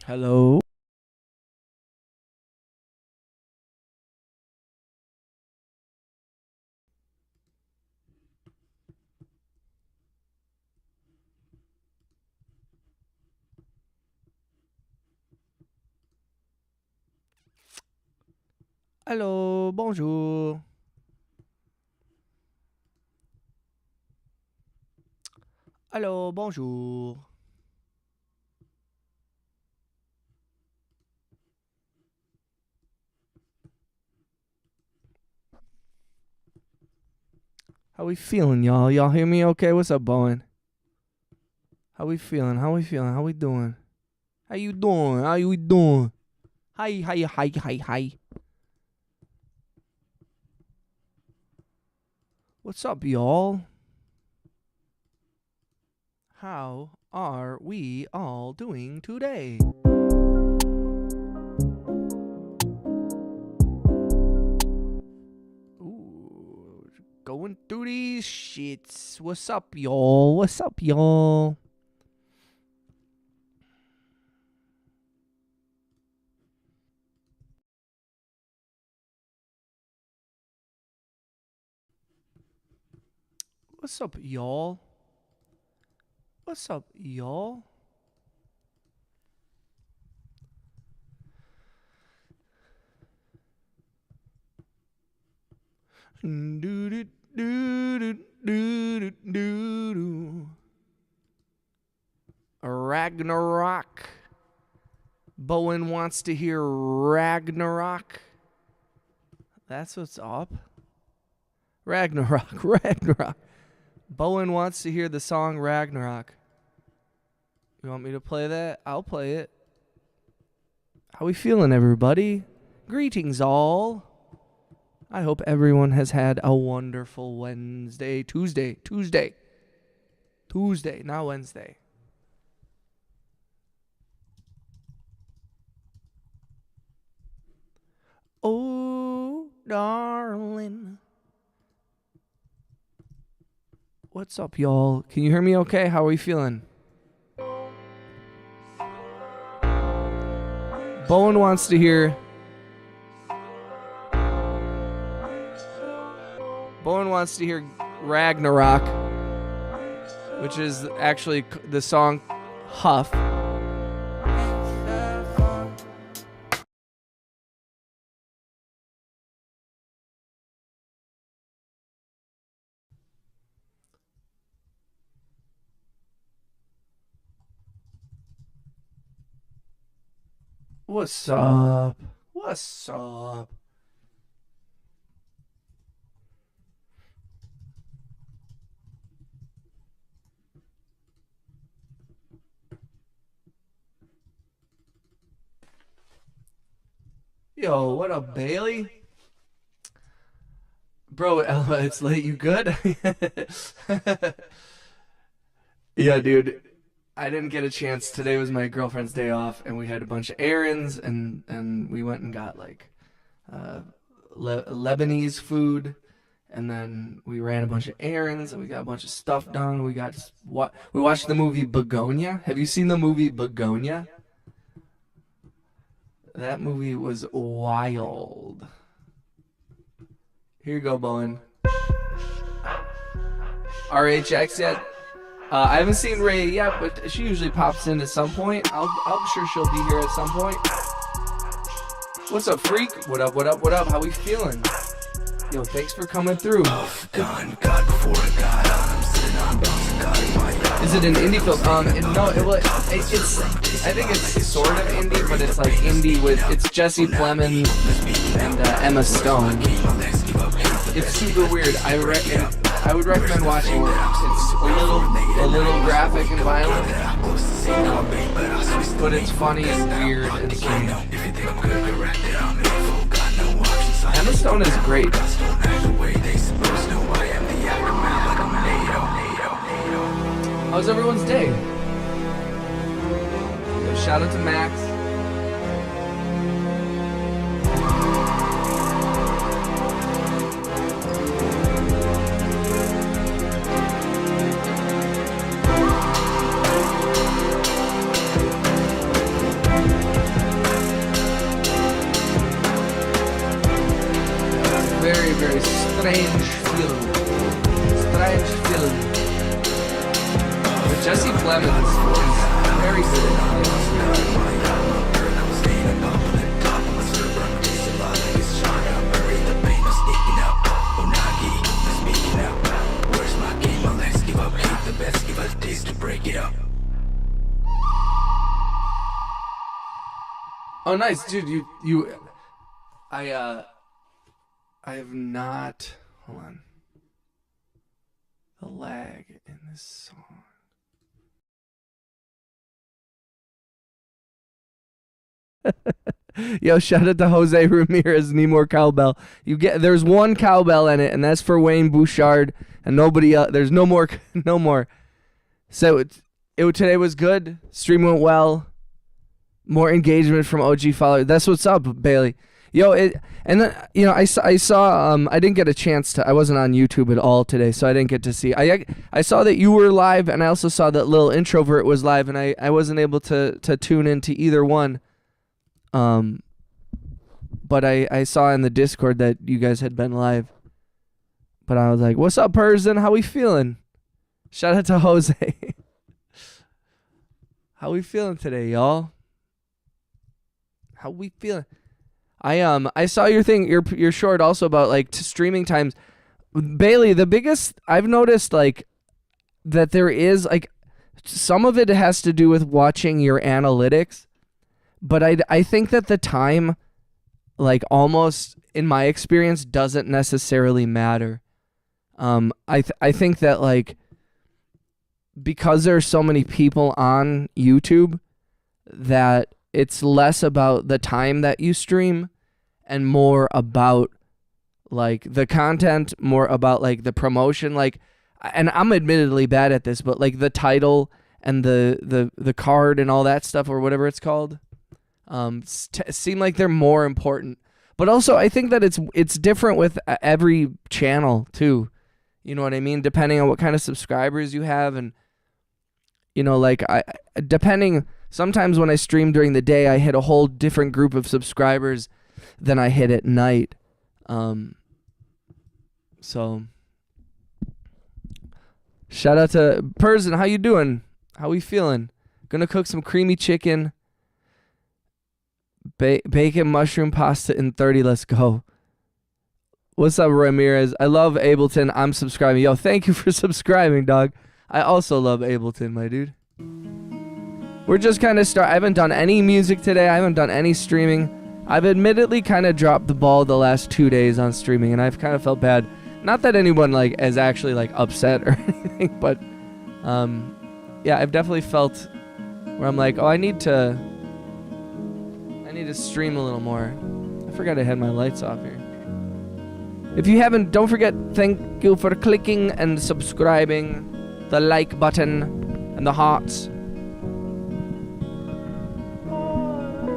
Hello. Hello, bonjour. Hello, bonjour. How we feeling, y'all? Y'all hear me okay? What's up, Bowen? How we feeling? How we feeling? How we doing? How you doing? How you doing? Hi. What's up, y'all? How are we all doing today? Ooh, going through these shits. What's up, y'all? What's up, y'all? What's up, y'all? What's up, y'all? Ragnarok. Bowen wants to hear Ragnarok. That's what's up. Ragnarok. Bowen wants to hear the song Ragnarok. You want me to play that? I'll play it. How we feeling, everybody? Greetings, all. I hope everyone has had a wonderful Tuesday, not Wednesday. Oh, darling. What's up, y'all? Can you hear me okay? How are we feeling? Bowen wants to hear... Ragnarok, which is actually the song Huff. What's up? What's up? Yo, what up, Bailey? Bro, Ella, it's late. You good? Yeah, dude. I didn't get a chance. Today was my girlfriend's day off, and we had a bunch of errands, and we went and got like Lebanese food, and then we ran a bunch of errands, and we got a bunch of stuff done. We watched the movie Begonia. Have you seen the movie Begonia? That movie was wild. Here you go, Bowen. RHX yet? I haven't seen Ray yet, but she usually pops in at some point. I'm sure she'll be here at some point. What's up, freak? What up? How we feeling? Yo, thanks for coming through. Is it an indie film? No, it's. I think it's sort of indie, but it's like indie with. It's Jesse Plemons and Emma Stone. It's super weird. I would recommend watching it. It's a little graphic and violent, but it's funny and weird and sweet. Emma Stone is great. How's everyone's day? Shout out to Max. strange feeling. Strange feeling. But Jesse Plemons is very sick. Oh, nice, dude. I have not. Hold on. The lag in this song. Yo, shout out to Jose Ramirez. Need more cowbell. There's one cowbell in it, and that's for Wayne Bouchard, and nobody else. There's no more. No more. So today was good. Stream went well. More engagement from OG followers. That's what's up, Bailey. Yo, and then I saw I didn't get a chance to. I wasn't on YouTube at all today, so I didn't get to see. I saw that you were live, and I also saw that Little Introvert was live, and I wasn't able to tune into either one. But I saw in the Discord that you guys had been live. But I was like, "What's up, person? How we feeling?" Shout out to Jose. How we feeling today, y'all? How we feeling? I saw your thing, your short also about like streaming times. Bailey, the biggest I've noticed like that there is like some of it has to do with watching your analytics, but I think that the time like almost in my experience doesn't necessarily matter. I think that like because there's so many people on YouTube that it's less about the time that you stream and more about like the content, more about like the promotion, like, and I'm admittedly bad at this, but like the title and the card and all that stuff or whatever it's called seem like they're more important. But also I think that it's different with every channel too. You know what I mean? Depending on what kind of subscribers you have, and you know, like sometimes when I stream during the day, I hit a whole different group of subscribers than I hit at night. So shout out to Person. How you doing? How we feeling? Gonna cook some creamy chicken, bacon, mushroom pasta in 30. Let's go. What's up, Ramirez? I love Ableton. I'm subscribing. Yo, thank you for subscribing, dog. I also love Ableton, my dude. We're just kind of I haven't done any music today. I haven't done any streaming. I've admittedly kind of dropped the ball the last 2 days on streaming, and I've kind of felt bad. Not that anyone like is actually like upset or anything, but yeah, I've definitely felt where I'm like, oh, I need to stream a little more. I forgot I had my lights off here. If you haven't, don't forget, thank you for clicking and subscribing, the like button and the hearts.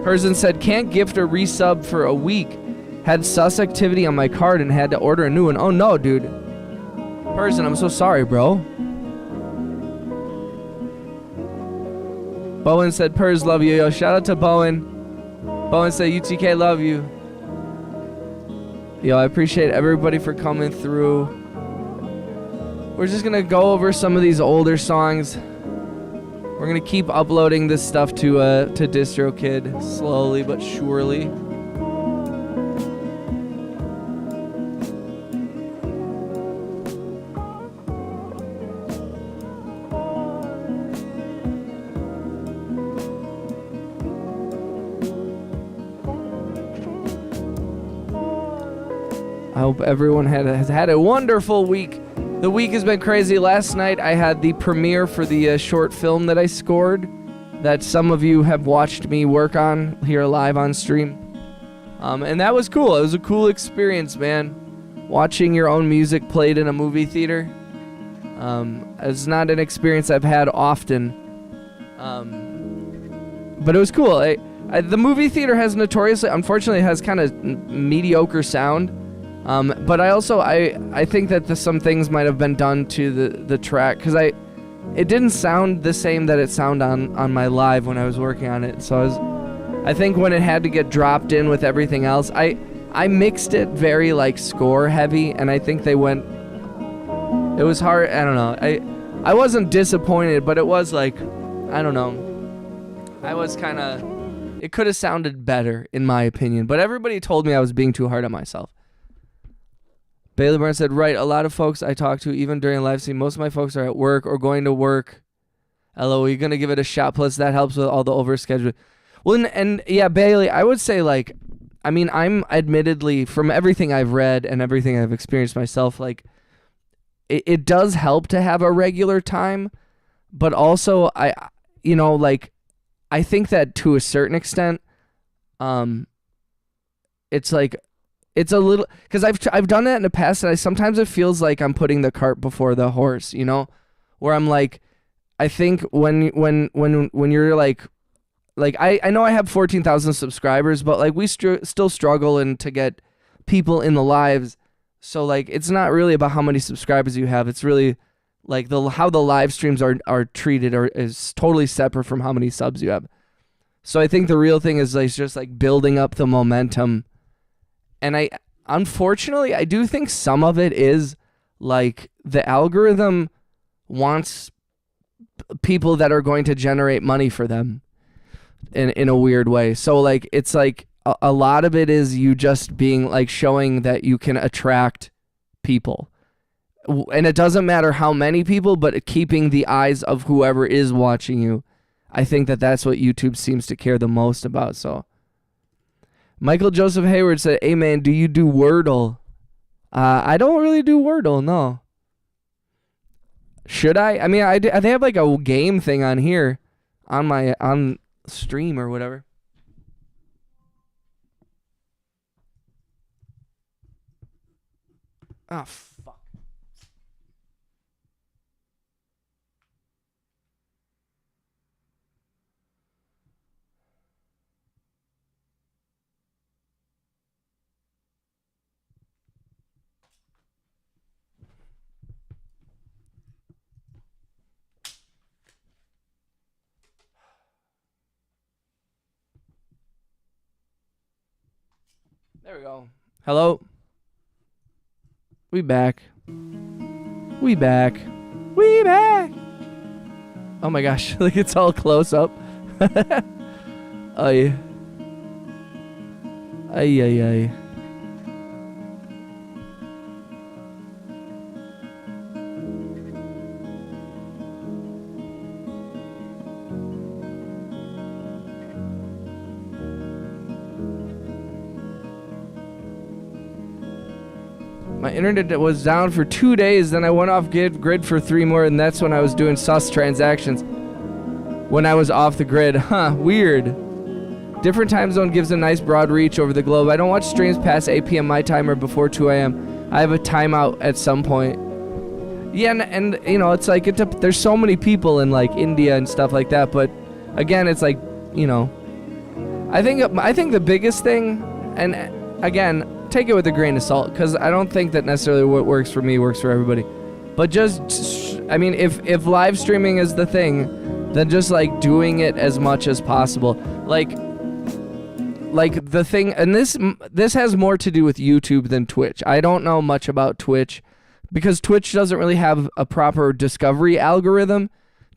Person said, can't gift a resub for a week. Had sus activity on my card and had to order a new one. Oh no, dude. Person, I'm so sorry, bro. Bowen said, Pers, love you. Yo, shout out to Bowen. Bowen said, UTK, love you. Yo, I appreciate everybody for coming through. We're just gonna go over some of these older songs. We're gonna keep uploading this stuff to DistroKid slowly but surely. I hope everyone has had a wonderful week. The week has been crazy. Last night I had the premiere for the short film that I scored that some of you have watched me work on here live on stream. And that was cool. It was a cool experience, man. Watching your own music played in a movie theater. It's not an experience I've had often. But it was cool. The movie theater has unfortunately has kind of mediocre sound. But I think that some things might have been done to the track, because it didn't sound the same that it sounded on my live when I was working on it. So I think when it had to get dropped in with everything else, I I mixed it very like score heavy, and I think they went. It was hard. I don't know. I wasn't disappointed, but it was like, I don't know. I was kind of. It could have sounded better, in my opinion, but everybody told me I was being too hard on myself. Bailey Burns said, right, a lot of folks I talk to, even during live stream, most of my folks are at work or going to work. LO, you're going to give it a shot, plus that helps with all the overschedule. Well, and yeah, Bailey, I would say, like, I mean, I'm admittedly, from everything I've read and everything I've experienced myself, like, it does help to have a regular time, but also, I think that to a certain extent, it's like, it's a little, because I've done that in the past, and sometimes it feels like I'm putting the cart before the horse, you know, where I'm like, I think when you're like I know I have 14,000 subscribers, but like we still struggle and to get people in the lives, so like it's not really about how many subscribers you have. It's really like how the live streams are treated is totally separate from how many subs you have. So I think the real thing is like just like building up the momentum. And unfortunately, I do think some of it is like the algorithm wants people that are going to generate money for them in a weird way. So like, it's like a lot of it is you just being like showing that you can attract people. And it doesn't matter how many people, but keeping the eyes of whoever is watching you. I think that's what YouTube seems to care the most about. So Michael Joseph Hayward said, hey man, do you do Wordle? I don't really do Wordle, no. Should I? I mean, they have like a game thing on here on stream or whatever. Oh, fuck. There we go. Hello? We back. We back. We back. Oh my gosh, like it's all close up. Ay. Ay, ay, ay. My internet was down for 2 days, then I went off grid for 3 more, and that's when I was doing sus transactions. When I was off the grid. Huh, weird. Different time zone gives a nice broad reach over the globe. I don't watch streams past 8 p.m. my time or before 2 a.m. I have a timeout at some point. Yeah, and you know, it's like, there's so many people in like India and stuff like that, but again, it's like, you know, I think the biggest thing, and again, take it with a grain of salt, because I don't think that necessarily what works for me works for everybody. But just, I mean, if live streaming is the thing, then just like doing it as much as possible. Like the thing, and this has more to do with YouTube than Twitch. I don't know much about Twitch, because Twitch doesn't really have a proper discovery algorithm.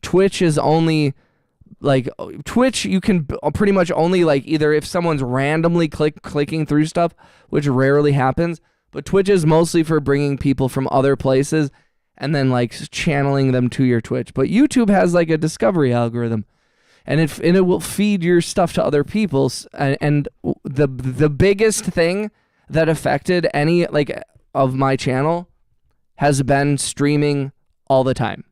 Twitch is only like, Twitch, you can pretty much only like either if someone's randomly clicking through stuff, which rarely happens, but Twitch is mostly for bringing people from other places and then like channeling them to your Twitch. But YouTube has like a discovery algorithm, and it will feed your stuff to other people. And the biggest thing that affected any like of my channel has been streaming all the time.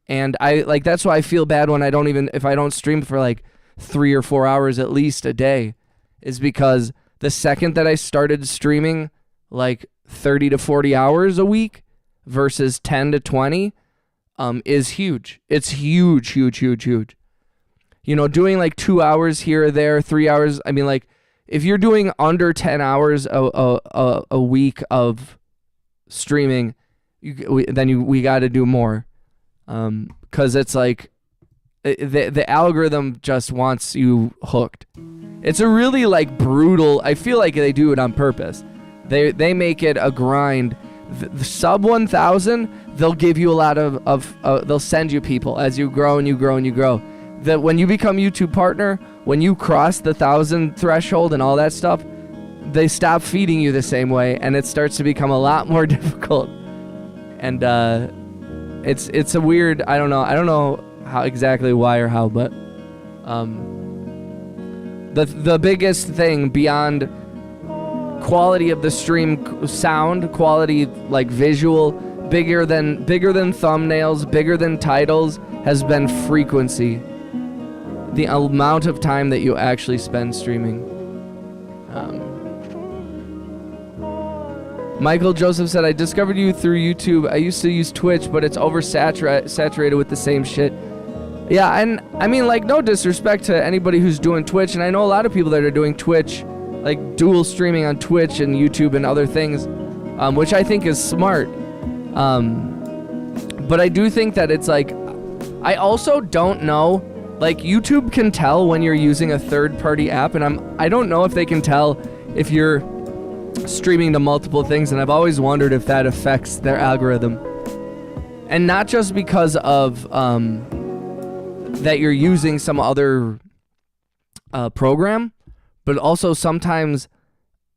And I like, that's why I feel bad when if I don't stream for like 3 or 4 hours at least a day, is because the second that I started streaming like 30 to 40 hours a week versus 10 to 20 is huge. It's huge, huge, huge, huge. You know, doing like 2 hours here or there, 3 hours. I mean, like if you're doing under 10 hours a week of streaming, we got to do more. Because it's like, the algorithm just wants you hooked. It's a really like brutal. I feel like they do it on purpose. They make it a grind. The sub 1,000, they'll give you a lot of they'll send you people as you grow and you grow and you grow. That when you become YouTube partner, when you cross the 1,000 threshold and all that stuff, they stop feeding you the same way, and it starts to become a lot more difficult. And it's a weird. I don't know how exactly why or how, but the biggest thing beyond quality of the stream, sound quality, like visual, bigger than thumbnails, bigger than titles, has been frequency. The amount of time that you actually spend streaming. Michael Joseph said, I discovered you through YouTube. I used to use Twitch, but it's oversaturated with the same shit. Yeah, and I mean, like, no disrespect to anybody who's doing Twitch, and I know a lot of people that are doing Twitch, like dual streaming on Twitch and YouTube and other things, which I think is smart. But I do think that it's like, I also don't know, like YouTube can tell when you're using a third-party app, and I don't know if they can tell if you're streaming to multiple things, and I've always wondered if that affects their algorithm. And not just because of that you're using some other program, but also sometimes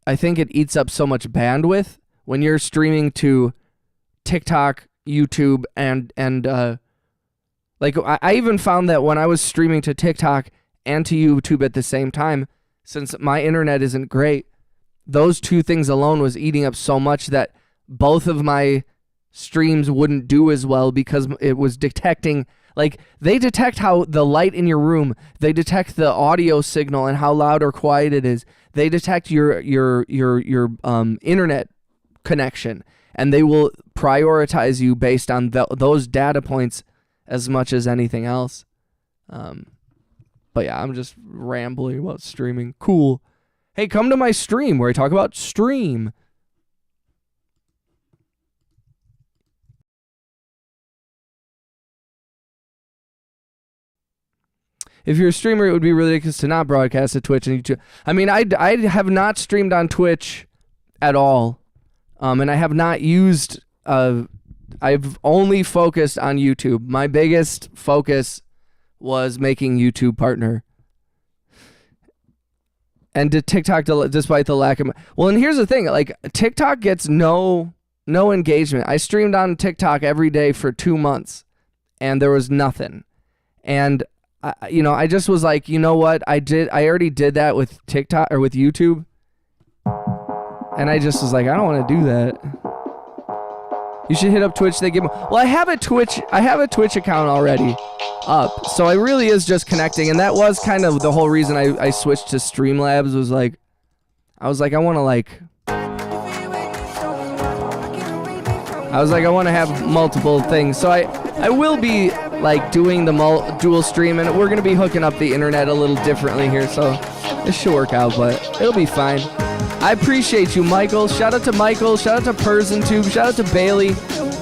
I think it eats up so much bandwidth when you're streaming to TikTok, YouTube, and like I even found that when I was streaming to TikTok and to YouTube at the same time, since my internet isn't great, those two things alone was eating up so much that both of my streams wouldn't do as well, because it was detecting, like, they detect how the light in your room, they detect the audio signal and how loud or quiet it is, they detect your internet connection, and they will prioritize you based on those data points as much as anything else. But yeah, I'm just rambling about streaming. Cool. Hey, come to my stream where I talk about stream. If you're a streamer, it would be ridiculous to not broadcast to Twitch and YouTube. I mean, I have not streamed on Twitch at all. And I have not used, I've only focused on YouTube. My biggest focus was making YouTube partner. And to TikTok, despite the lack of... Well, and here's the thing. Like, TikTok gets no engagement. I streamed on TikTok every day for 2 months, and there was nothing. And, I just was like, you know what? I already did that with TikTok, or with YouTube. And I just was like, I don't want to do that. You should hit up Twitch. They give me... Well, I have a Twitch account already up, so it really is just connecting, and that was kind of the whole reason I switched to Streamlabs. Was like, I want to have multiple things, so I will be like doing the dual stream, and we're gonna be hooking up the internet a little differently here, so this should work out, but it'll be fine. I appreciate you, Michael. Shout out to Michael. Shout out to PersonTube. Shout out to Bailey,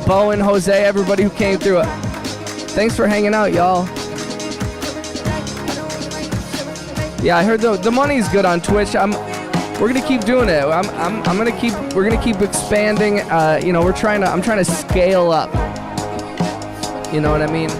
Bowen, Jose, everybody who came through. Thanks for hanging out, y'all. Yeah, I heard the money's good on Twitch. We're gonna keep doing it. We're gonna keep expanding. I'm trying to scale up. You know what I mean?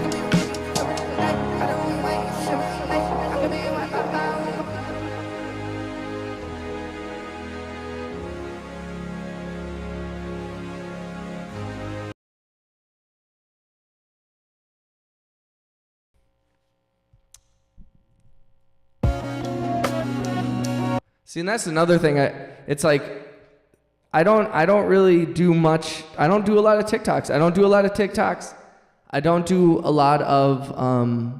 See, and that's another thing. It's like, I don't really do much. I don't do a lot of TikToks. I don't do a lot of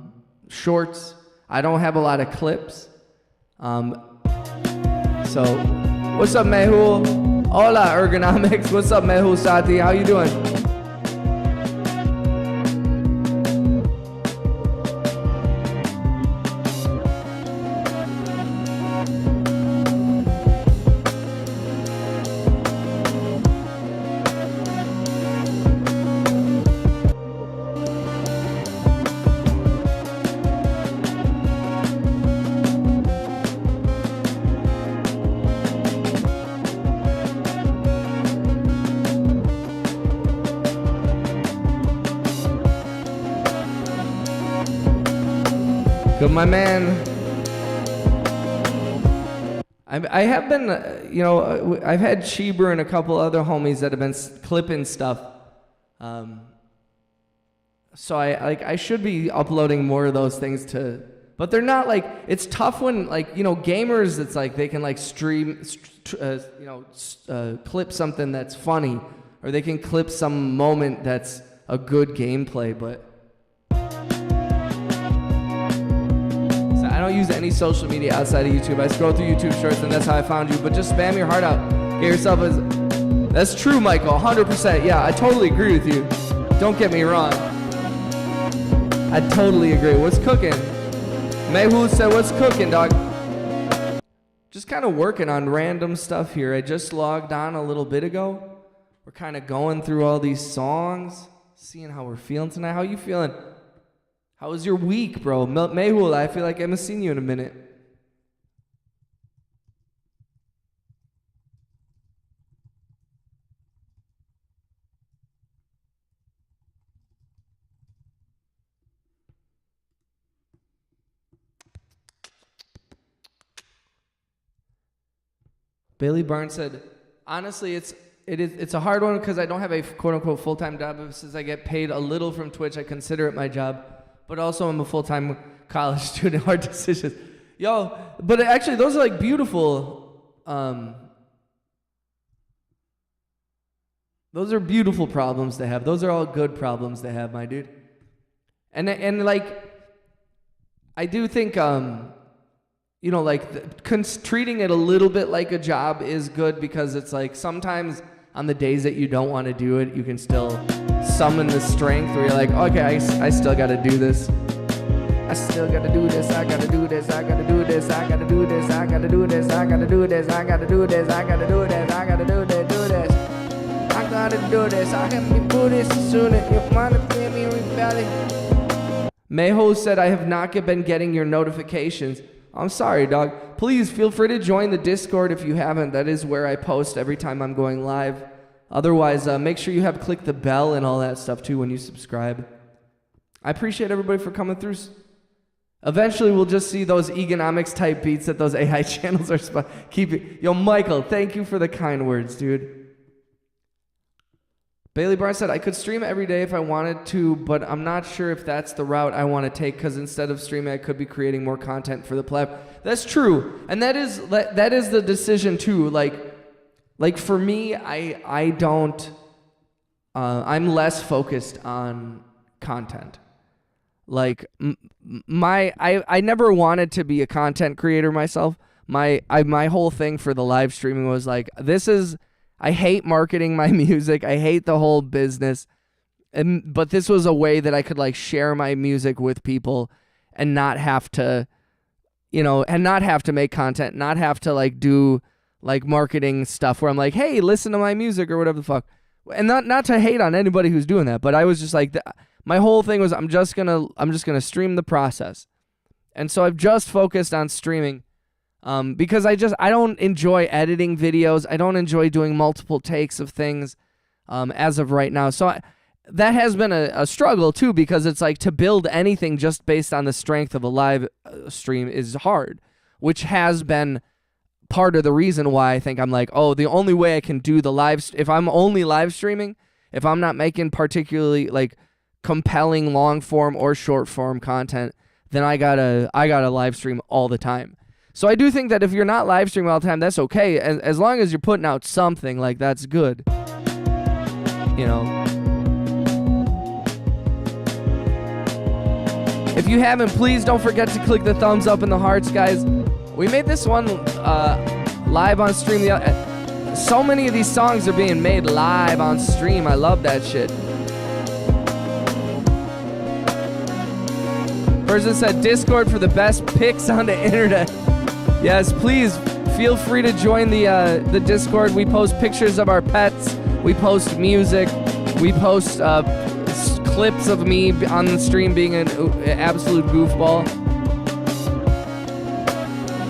shorts. I don't have a lot of clips. So, what's up, Mehul? Hola, Ergonomics. What's up, Mehul Sati? How you doing? So my man, I have been, I've had Cheeber and a couple other homies that have been clipping stuff. So I should be uploading more of those things to, but they're not like, it's tough when gamers, it's like they can like stream, clip something that's funny, or they can clip some moment that's a good gameplay, but so I don't use any social media outside of YouTube. I scroll through YouTube Shorts and that's how I found you, but just spam your heart out. Get yourself as, that's true, Michael, 100%. Yeah, I totally agree with you. Don't get me wrong. I totally agree. What's cooking? Mayhu said, what's cooking, dog? Just kind of working on random stuff here. I just logged on a little bit ago. We're kind of going through all these songs, seeing how we're feeling tonight. How you feeling? How was your week, bro? Mayhul, I feel like I haven't seen you in a minute. Bailey Barnes said, honestly, it's a hard one because I don't have a quote-unquote full-time job. Since I get paid a little from Twitch, I consider it my job. But also I'm a full-time college student. Hard decisions. Yo, but actually those are like beautiful. Those are beautiful problems to have. Those are all good problems to have, my dude. And like, I do think, treating it a little bit like a job is good because it's like sometimes on the days that you don't want to do it, you can still summon the strength where you're like, okay, I still got to do this. I still got to do this. I got to do this. I got to do this. I got to do this. I got to do this. I got to do this. I got to do this. I got to do this. I got to do this. Do this. I got to do this. I have to do this soon. If my me rebelling. Mayho said, I have not been getting your notifications. I'm sorry, dog. Please feel free to join the Discord if you haven't. That is where I post every time I'm going live. Otherwise, make sure you have click the bell and all that stuff too when you subscribe. I appreciate everybody for coming through. Eventually, we'll just see those economics type beats that those AI channels are keep it. Yo, Michael, thank you for the kind words, dude. Bailey Barnes said, I could stream every day if I wanted to, but I'm not sure if that's the route I want to take because instead of streaming, I could be creating more content for the platform. That's true. And that is the decision too. Like for me, I don't, I'm less focused on content. Like I never wanted to be a content creator myself. My whole thing for the live streaming was like, I hate marketing my music. I hate the whole business. But this was a way that I could like share my music with people and not have to, and not have to make content, not have to like do like marketing stuff where I'm like, hey, listen to my music or whatever the fuck. And not to hate on anybody who's doing that, but I was just like, my whole thing was I'm just gonna stream the process. And so I've just focused on streaming. Because I don't enjoy editing videos. I don't enjoy doing multiple takes of things as of right now. So that has been a struggle too, because it's like to build anything just based on the strength of a live stream is hard, which has been part of the reason why I think I'm like, oh, the only way I can do the if I'm only live streaming, if I'm not making particularly like compelling long form or short form content, then I gotta live stream all the time. So I do think that if you're not live streaming all the time, that's okay. As long as you're putting out something, like that's good. If you haven't, please don't forget to click the thumbs up and the hearts, guys. We made this one live on stream. So many of these songs are being made live on stream. I love that shit. Person said Discord for the best pics on the internet. Yes, please feel free to join the Discord. We post pictures of our pets. We post music. We post clips of me on the stream being an absolute goofball.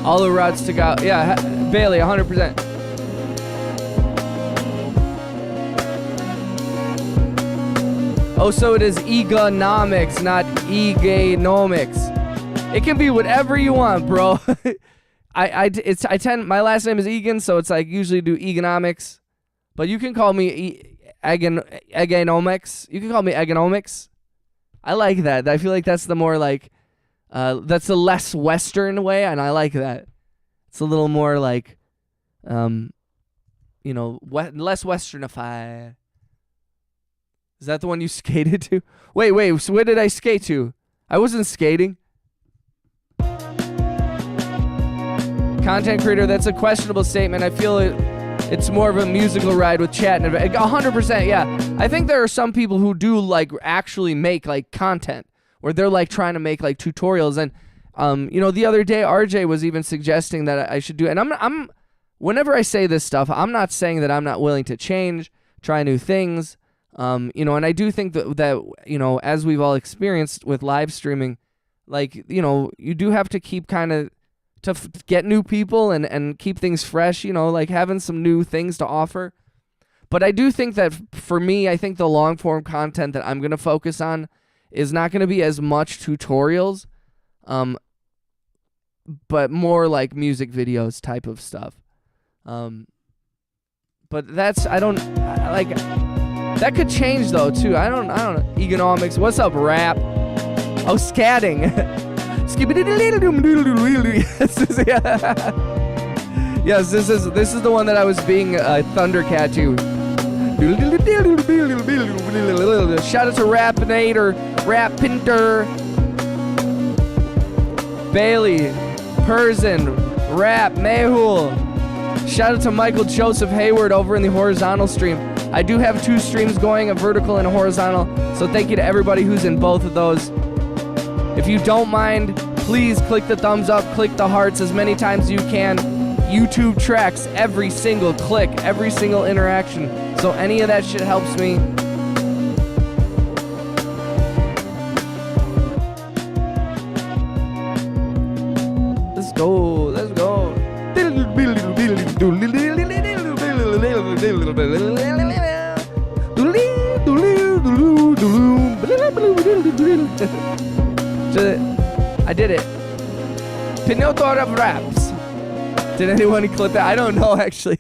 All the routes to go. Yeah, Bailey, 100%. Oh, so it is egonomics, not eganomics. It can be whatever you want, bro. My last name is Egan, so it's like usually do Egonomics. But you can call me Egonomics. You can call me Egonomics. I like that. I feel like that's the more like, that's the less Western way, and I like that. It's a little more like, less Westernified. Is that the one you skated to? Wait, so where did I skate to? I wasn't skating. Content creator, that's a questionable statement. I feel it's more of a musical ride with chat and 100%. Yeah, I think there are some people who do like actually make like content, where they're like trying to make like tutorials. And the other day RJ was even suggesting that I should do it. And I'm whenever I say this stuff, I'm not saying that I'm not willing to change, try new things. And I do think that as we've all experienced with live streaming, like, you do have to keep kind of to get new people and keep things fresh, like having some new things to offer. But I do think that for me, I think the long form content that I'm going to focus on is not going to be as much tutorials, but more like music videos type of stuff. But that could change though too. I don't know. Economics. What's up, rap? Oh, scatting. Yes, this is the one that I was being Thundercat to. Shout out to Rapinator, Rapinter, Bailey, Persian, Rap, Mehul. Shout out to Michael Joseph Hayward over in the horizontal stream. I do have 2 streams going, a vertical and a horizontal, so thank you to everybody who's in both of those. If you don't mind, please click the thumbs up, click the hearts as many times as you can. YouTube tracks every single click, every single interaction, so any of that shit helps me. Let's go. I did it. Pinotto of raps. Did anyone clip that? I don't know actually.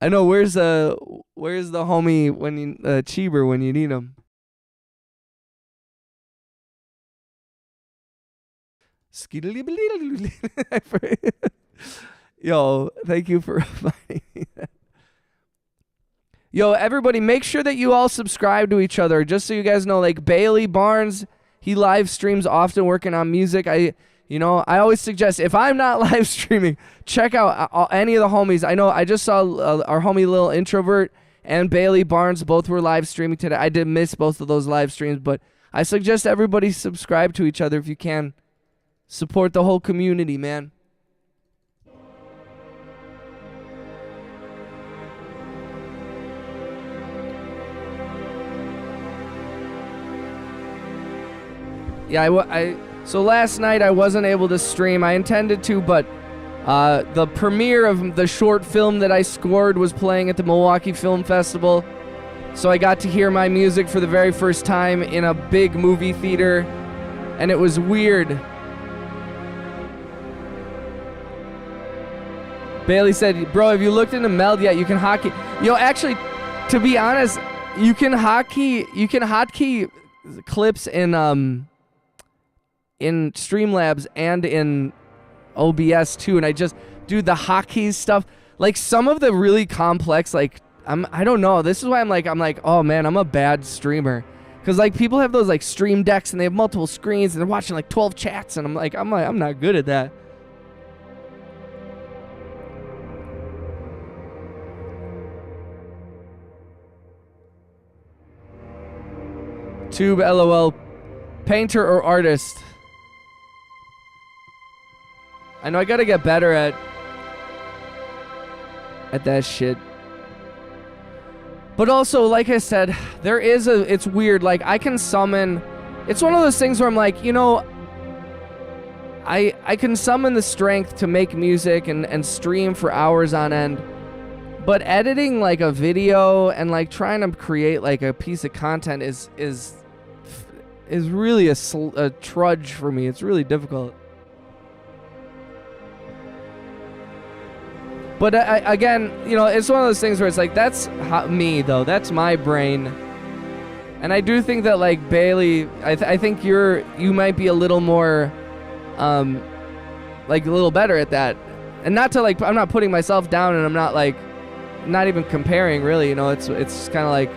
I know where's the homie when you Cheever when you need him. Yo, thank you for reminding me that. Yo, everybody, make sure that you all subscribe to each other. Just so you guys know, like Bailey Barnes, he live streams often working on music. I always suggest, if I'm not live streaming, check out any of the homies. I know I just saw our homie Lil Introvert and Bailey Barnes both were live streaming today. I did miss both of those live streams, but I suggest everybody subscribe to each other if you can. Support the whole community, man. Yeah, so last night I wasn't able to stream. I intended to, but the premiere of the short film that I scored was playing at the Milwaukee Film Festival. So I got to hear my music for the very first time in a big movie theater, and it was weird. Bailey said, bro, have you looked into Meld yet? You can hotkey. Yo, actually, to be honest, you can hotkey clips in Streamlabs and in OBS too, and I just do the hotkeys stuff. Like some of the really complex, like I don't know. This is why I'm like, oh man, I'm a bad streamer. Cause like people have those like stream decks and they have multiple screens and they're watching like 12 chats, and I'm not good at that. Tube, LOL, painter or artist? I know I gotta get better at that shit. But also, like I said, it's weird. Like I can summon, it's one of those things where I'm like, I can summon the strength to make music and stream for hours on end. But editing like a video and like trying to create like a piece of content is is really a trudge for me. It's really difficult. But again, it's one of those things where it's like, that's me, though. That's my brain. And I do think that, like, Bailey, I think you might be a little more, like, a little better at that. And not to, like, I'm not putting myself down, and I'm not, like, not even comparing, really. It's kind of like,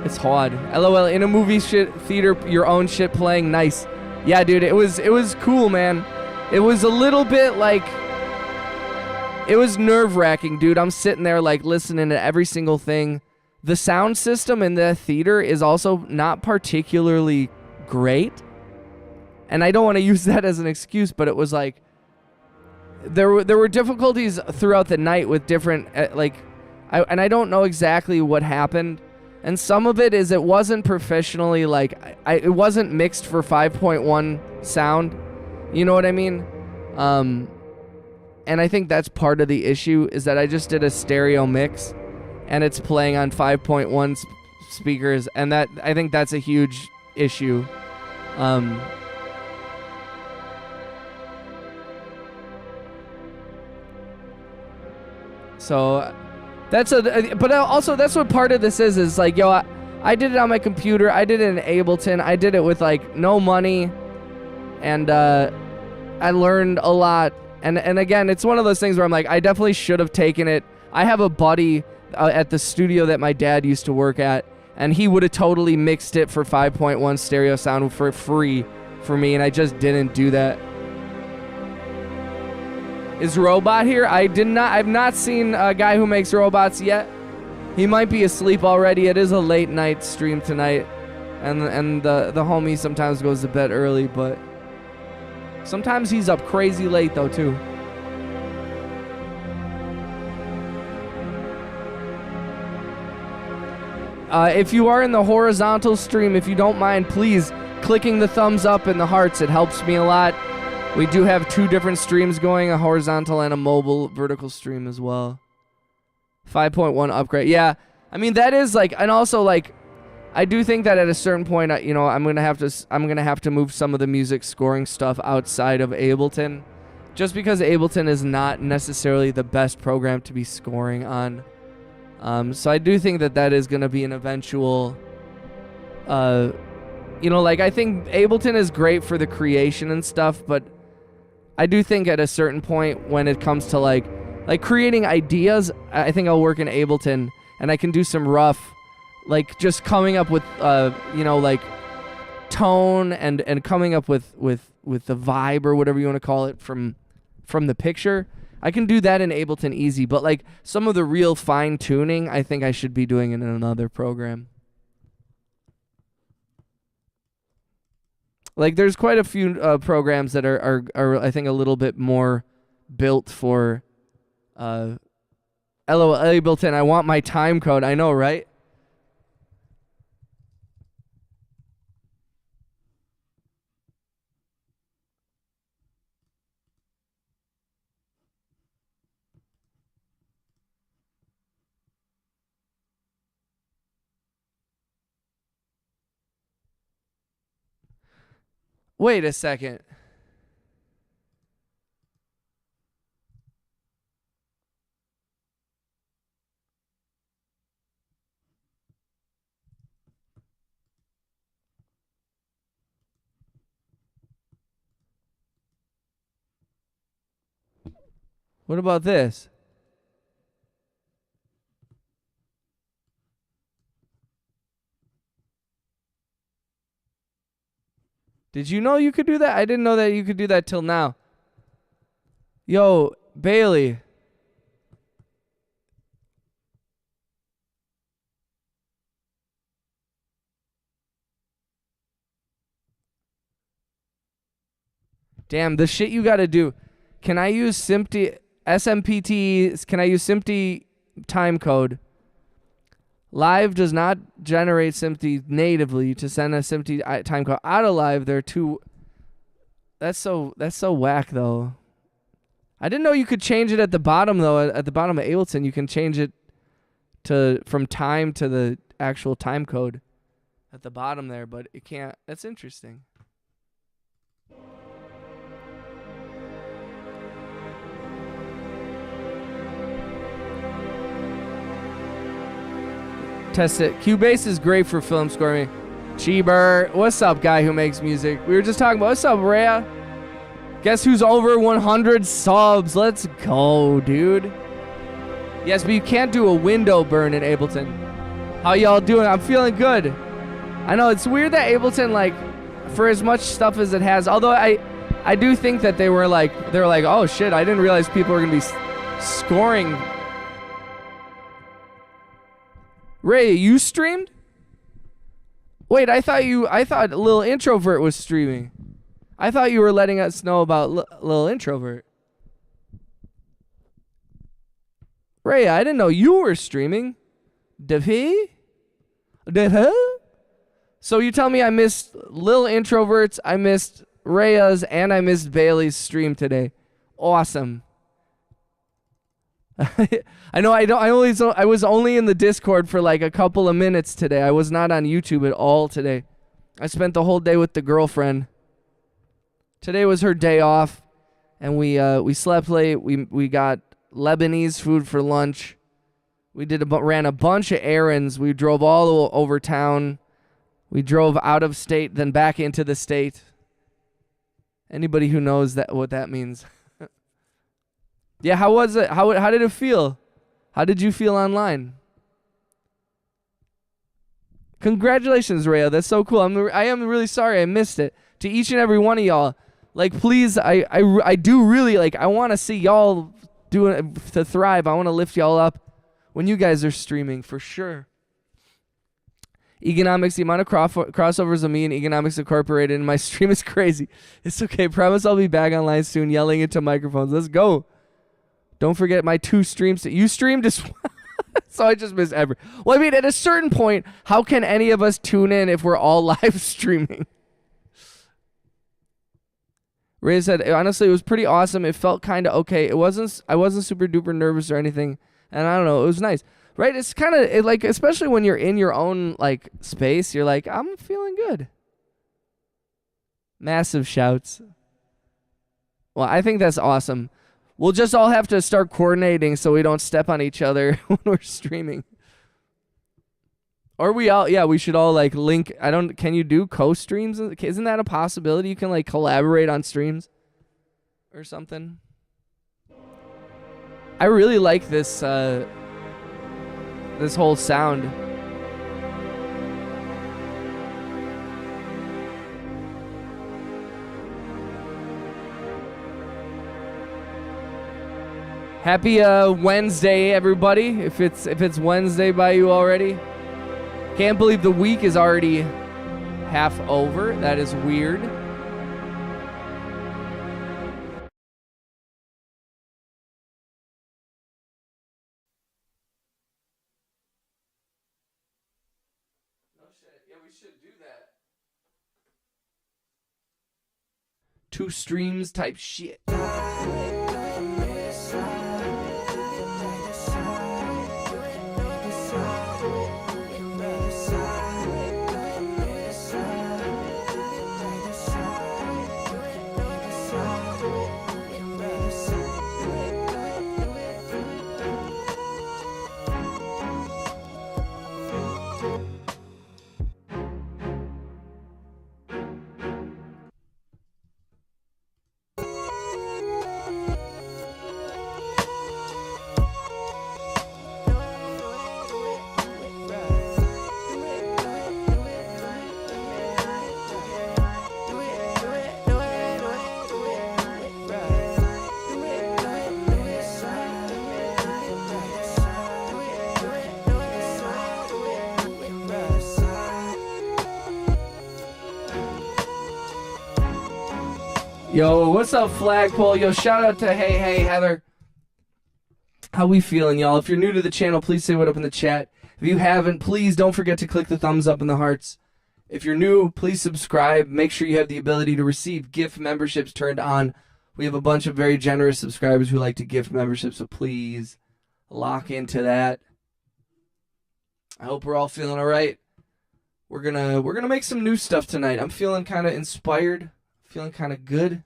it's hard. LOL, in a movie theater, your own shit playing, nice. Yeah, dude, it was cool, man. It was a little bit like, it was nerve-wracking, dude. I'm sitting there, like, listening to every single thing. The sound system in the theater is also not particularly great. And I don't want to use that as an excuse, but it was like, there were difficulties throughout the night with different, and I don't know exactly what happened. And some of it is it wasn't professionally, like, it wasn't mixed for 5.1 sound. You know what I mean? And I think that's part of the issue, is that I just did a stereo mix and it's playing on 5.1 speakers, and that, I think that's a huge issue. So but also that's what part of this is like, yo, I did it on my computer. I did it in Ableton. I did it with, like, no money. And I learned a lot. And again, it's one of those things where I'm like, I definitely should have taken it. I have a buddy at the studio that my dad used to work at, and he would have totally mixed it for 5.1 stereo sound for free for me, and I just didn't do that. Is Robot here? I've not seen a guy who makes robots yet. He might be asleep already. It is a late night stream tonight, and the homie sometimes goes to bed early, but sometimes he's up crazy late, though, too. If you are in the horizontal stream, if you don't mind, please clicking the thumbs up and the hearts. It helps me a lot. We do have 2 different streams going, a horizontal and a mobile vertical stream as well. 5.1 upgrade. Yeah, I mean, that is, like, and also, like, I do think that at a certain point, I'm gonna have to move some of the music scoring stuff outside of Ableton, just because Ableton is not necessarily the best program to be scoring on. So I do think that is gonna be an eventual, like, I think Ableton is great for the creation and stuff, but I do think at a certain point when it comes to like creating ideas, I think I'll work in Ableton, and I can do some rough, like, just coming up with, like, tone and coming up with the vibe or whatever you want to call it from the picture. I can do that in Ableton easy, but, like, some of the real fine tuning, I think I should be doing in another program. Like, there's quite a few programs that are I think a little bit more built for LOL Ableton. I want my time code. I know, right? Wait a second. What about this? Did you know you could do that? I didn't know that you could do that till now. Yo, Bailey. Damn, the shit you gotta do. Can I use SMPT? Can I use SMPT time code? Live does not generate SMPT natively. To send a SMPT time code out of Live, they're too. That's so whack, though. I didn't know you could change it at the bottom, though. At the bottom of Ableton, you can change it from time to the actual time code. at the bottom there, but it can't. That's interesting. Test it. Cubase is great for film scoring. Cheeber, what's up, guy who makes music? We were just talking about, what's up, Rhea? Guess who's over 100 subs? Let's go, dude. Yes, but you can't do a window burn in Ableton. How y'all doing? I'm feeling good. I know it's weird that Ableton, like, for as much stuff as it has, although I do think that they were like, oh shit, I didn't realize people were gonna be scoring. Ray, you streamed? Wait, I thought Lil Introvert was streaming. I thought you were letting us know about Lil Introvert. Ray, I didn't know you were streaming. Devy? So you tell me I missed Lil Introverts, I missed Rhea's, and I missed Bailey's stream today. Awesome. I know I was only in the Discord for like a couple of minutes today. I was not on YouTube at all today. I spent the whole day with the girlfriend. Today was her day off, and we slept late. We got Lebanese food for lunch. We ran a bunch of errands. We drove all over town. We drove out of state, then back into the state. Anybody who knows what that means. Yeah, how was it? How did it feel? How did you feel online? Congratulations, Rhea. That's so cool. I am really sorry I missed it. To each and every one of y'all, like, please, I do really, like, I want to see y'all doing to thrive. I want to lift y'all up when you guys are streaming, for sure. Economics, the amount of crossovers of me and Economics Incorporated in my stream is crazy. It's okay. Promise I'll be back online soon, yelling into microphones. Let's go. Don't forget my 2 streams. You streamed as well. So I just missed every. Well, I mean, at a certain point, how can any of us tune in if we're all live streaming? Ray said, honestly, it was pretty awesome. It felt kind of okay. I wasn't super duper nervous or anything. And I don't know, it was nice. Right? It's kind of like, especially when you're in your own like space, you're like, I'm feeling good. Massive shouts. Well, I think that's awesome. We'll just all have to start coordinating so we don't step on each other when we're streaming. Or we should all like link. Can you do co-streams? Isn't that a possibility? You can like collaborate on streams or something. I really like this this whole sound. Happy Wednesday, everybody. If it's Wednesday by you already. Can't believe the week is already half over. That is weird. No shit. Yeah, we should do that. 2 streams type shit. Yo, what's up, Flagpole? Yo, shout out to Hey Heather. How we feeling, y'all? If you're new to the channel, please say what up in the chat. If you haven't, please don't forget to click the thumbs up and the hearts. If you're new, please subscribe. Make sure you have the ability to receive gift memberships turned on. We have a bunch of very generous subscribers who like to gift memberships, so please lock into that. I hope we're all feeling all right. We're gonna make some new stuff tonight. I'm feeling kind of inspired, feeling kind of good.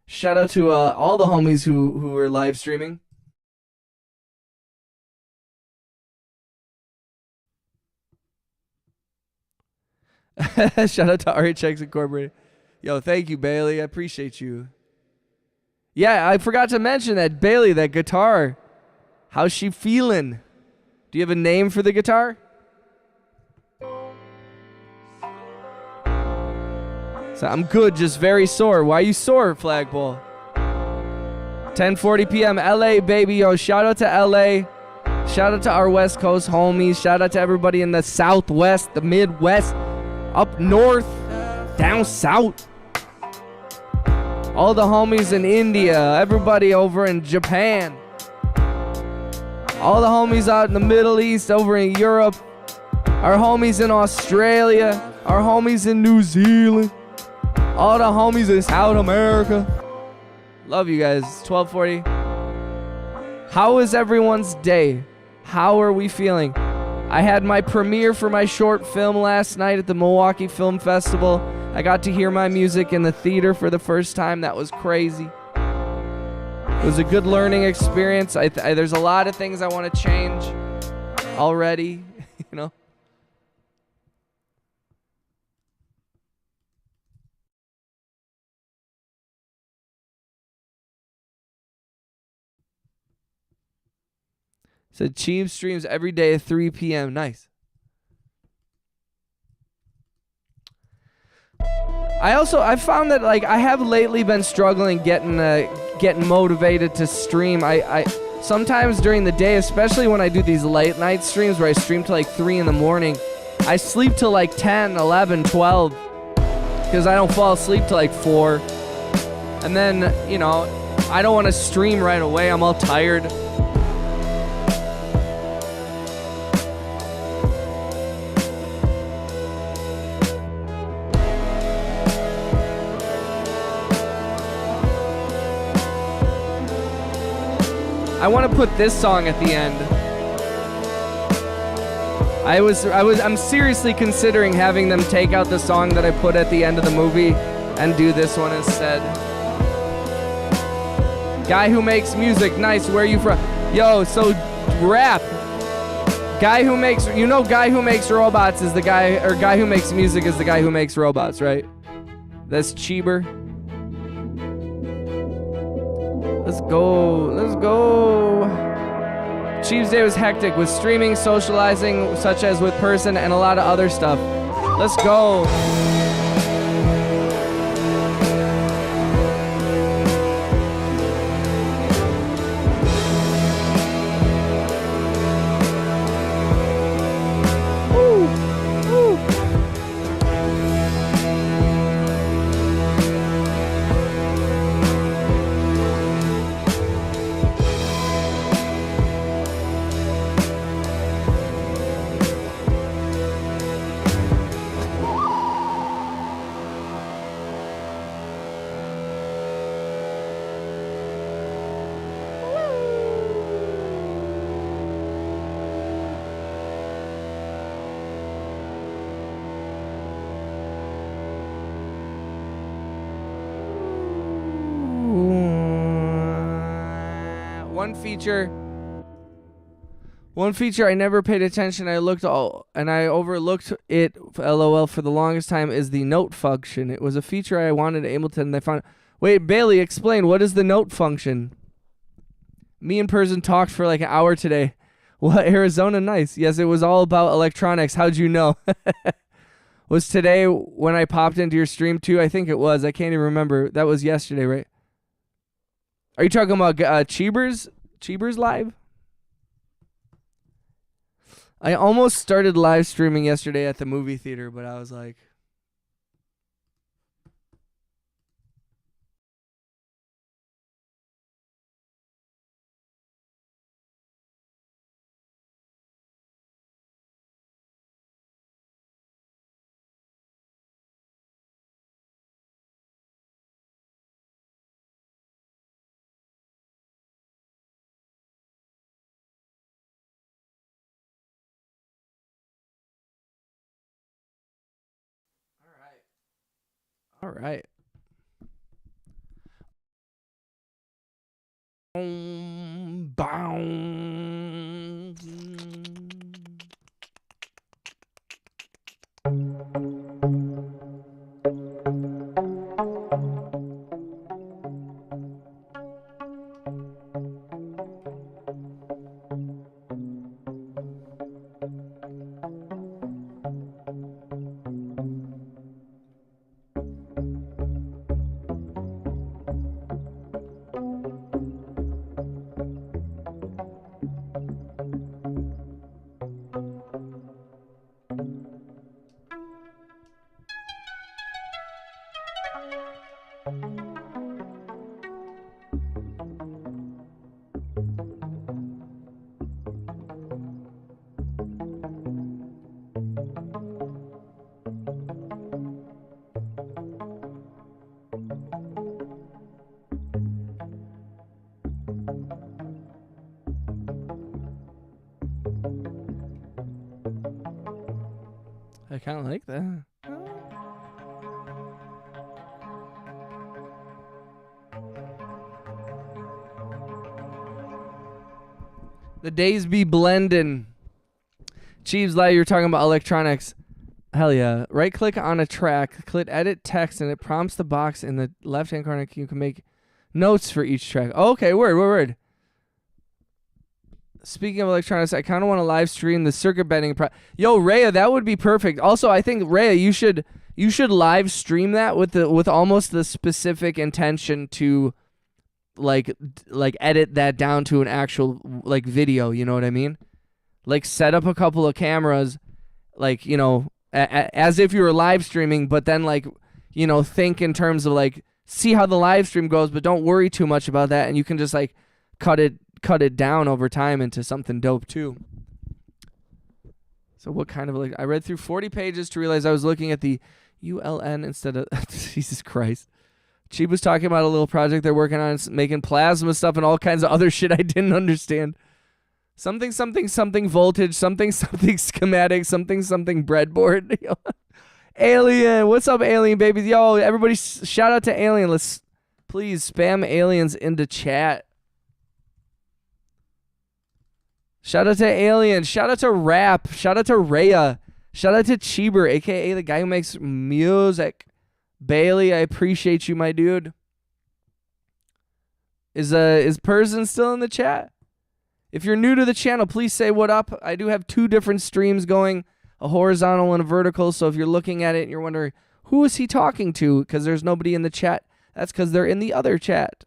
Shout out to all the homies who are live streaming. Shout out to RHX Incorporated. Yo, thank you, Bailey. I appreciate you. Yeah, I forgot to mention that Bailey, that guitar. How's she feeling? Do you have a name for the guitar? So I'm good, just very sore. Why are you sore, Flagpole? 10:40 p.m. LA, baby. Yo, shout out to LA. Shout out to our West Coast homies. Shout out to everybody in the Southwest, the Midwest, up north, down south. All the homies in India, everybody over in Japan. All the homies out in the Middle East, over in Europe. Our homies in Australia. Our homies in New Zealand. All the homies in South America. Love you guys. It's 12:40. How is everyone's day? How are we feeling? I had my premiere for my short film last night at the Milwaukee Film Festival. I got to hear my music in the theater for the first time. That was crazy. It was a good learning experience. There's a lot of things I want to change already, you know. So Cheem streams every day at 3 p.m. Nice. I found that like I have lately been struggling getting motivated to stream. I sometimes during the day, especially when I do these late night streams where I stream till like 3 in the morning, I sleep till like 10, 11, 12 because I don't fall asleep till like 4. And then, you know, I don't want to stream right away. I'm all tired. I want to put this song at the end. I'm seriously considering having them take out the song that I put at the end of the movie and do this one instead. Guy who makes music, nice, where are you from? Yo, so rap. Guy who makes, you know, guy who makes robots is the guy, or guy who makes music is the guy who makes robots, right? That's Cheeber. Let's go. Tuesday was hectic with streaming, socializing, such as with person, and a lot of other stuff. Let's go. One feature I never paid attention. I overlooked it. LOL for the longest time is the note function. It was a feature I wanted in Ableton. And I found. Wait, Bailey, explain what is the note function? Me in person talked for like an hour today. What, Arizona? Nice. Yes, it was all about electronics. How'd you know? Was today when I popped into your stream too? I think it was. I can't even remember. That was yesterday, right? Are you talking about Cheeber's live? I almost started live streaming yesterday at the movie theater, but I was like, All right. Bound. I kind of like that. The days be blending. Chiefs, like you're talking about electronics. Hell yeah. Right click on a track, click edit text, and it prompts the box in the left hand corner. You can make notes for each track. Okay, word. Speaking of electronics, I kind of want to live stream the circuit bending. Yo, Rhea, that would be perfect. Also, I think Rhea, you should live stream that with almost the specific intention to like edit that down to an actual like video. You know what I mean? Like set up a couple of cameras, like as if you were live streaming, but then like think in terms of like see how the live stream goes, but don't worry too much about that, and you can just like cut it down over time into something dope too. So what kind of like I read through 40 pages to realize I was looking at the ULN instead of Jesus Christ. Cheap was talking about a little project they're working on, making plasma stuff and all kinds of other shit I didn't understand. Something voltage, something schematic, something breadboard. Alien, what's up, Alien babies? Yo, everybody, shout out to Alien. Let's please spam aliens into chat. Shout out to Alien. Shout out to Rap. Shout out to Rhea. Shout out to Cheeber, a.k.a. the guy who makes music. Bailey, I appreciate you, my dude. Is Person still in the chat? If you're new to the channel, please say what up. I do have 2 different streams going, a horizontal and a vertical. So if you're looking at it and you're wondering, who is he talking to? Because there's nobody in the chat. That's because they're in the other chat.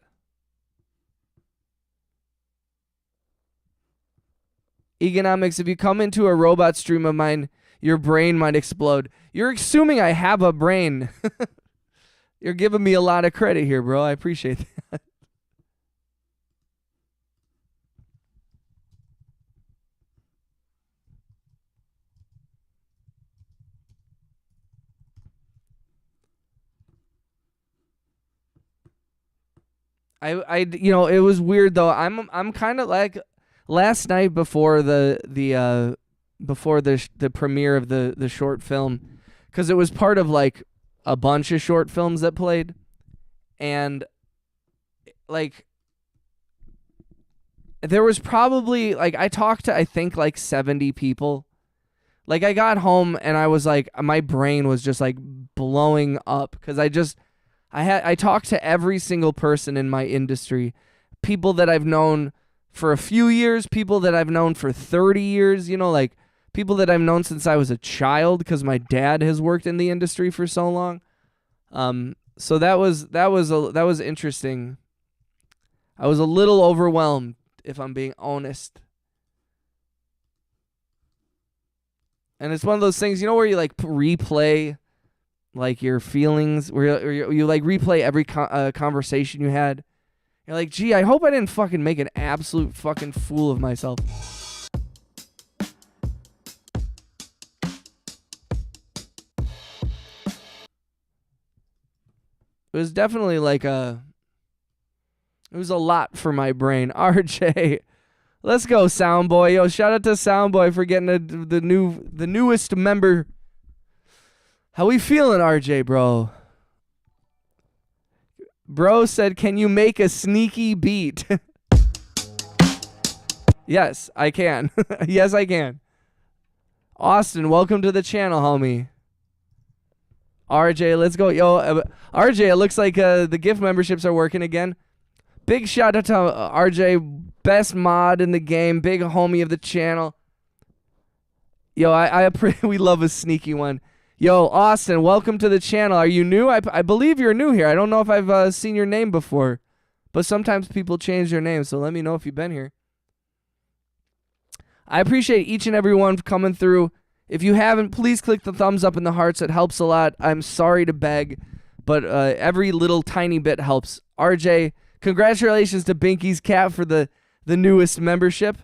Economics, if you come into a robot stream of mine, your brain might explode. You're assuming I have a brain. You're giving me a lot of credit here, bro. I appreciate that. It was weird though. I'm kind of like last night before the premiere of the short film, because it was part of like a bunch of short films that played, and like there was probably like I talked to I think like 70 people. Like I got home and I was like my brain was just like blowing up because I talked to every single person in my industry, people that I've known for a few years, people that I've known for 30 years, like people that I've known since I was a child because my dad has worked in the industry for so long. So that was interesting. I was a little overwhelmed, if I'm being honest. And it's one of those things, where you like replay like your feelings, where you like replay every conversation you had. You're like, gee, I hope I didn't fucking make an absolute fucking fool of myself. It was definitely like it was a lot for my brain. RJ, let's go, Soundboy. Yo, shout out to Soundboy for getting the newest member. How we feeling, RJ, bro? Bro said, can you make a sneaky beat? Yes, I can. Yes, I can. Austin, welcome to the channel, homie. RJ, let's go. Yo, RJ, it looks like the gift memberships are working again. Big shout out to RJ, best mod in the game, big homie of the channel. Yo, we love a sneaky one. Yo, Austin, welcome to the channel. Are you new? I believe you're new here. I don't know if I've seen your name before, but sometimes people change their names, so let me know if you've been here. I appreciate each and every one coming through. If you haven't, please click the thumbs up and the hearts. It helps a lot. I'm sorry to beg, but every little tiny bit helps. RJ, congratulations to Binky's Cat for the newest membership.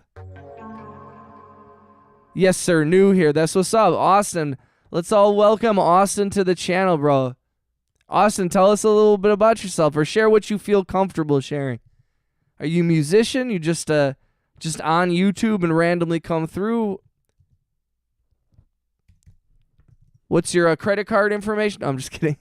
Yes, sir. New here. That's what's up. Austin, let's all welcome Austin to the channel, bro. Austin, tell us a little bit about yourself or share what you feel comfortable sharing. Are you a musician? You just on YouTube and randomly come through? What's your credit card information? No, I'm just kidding.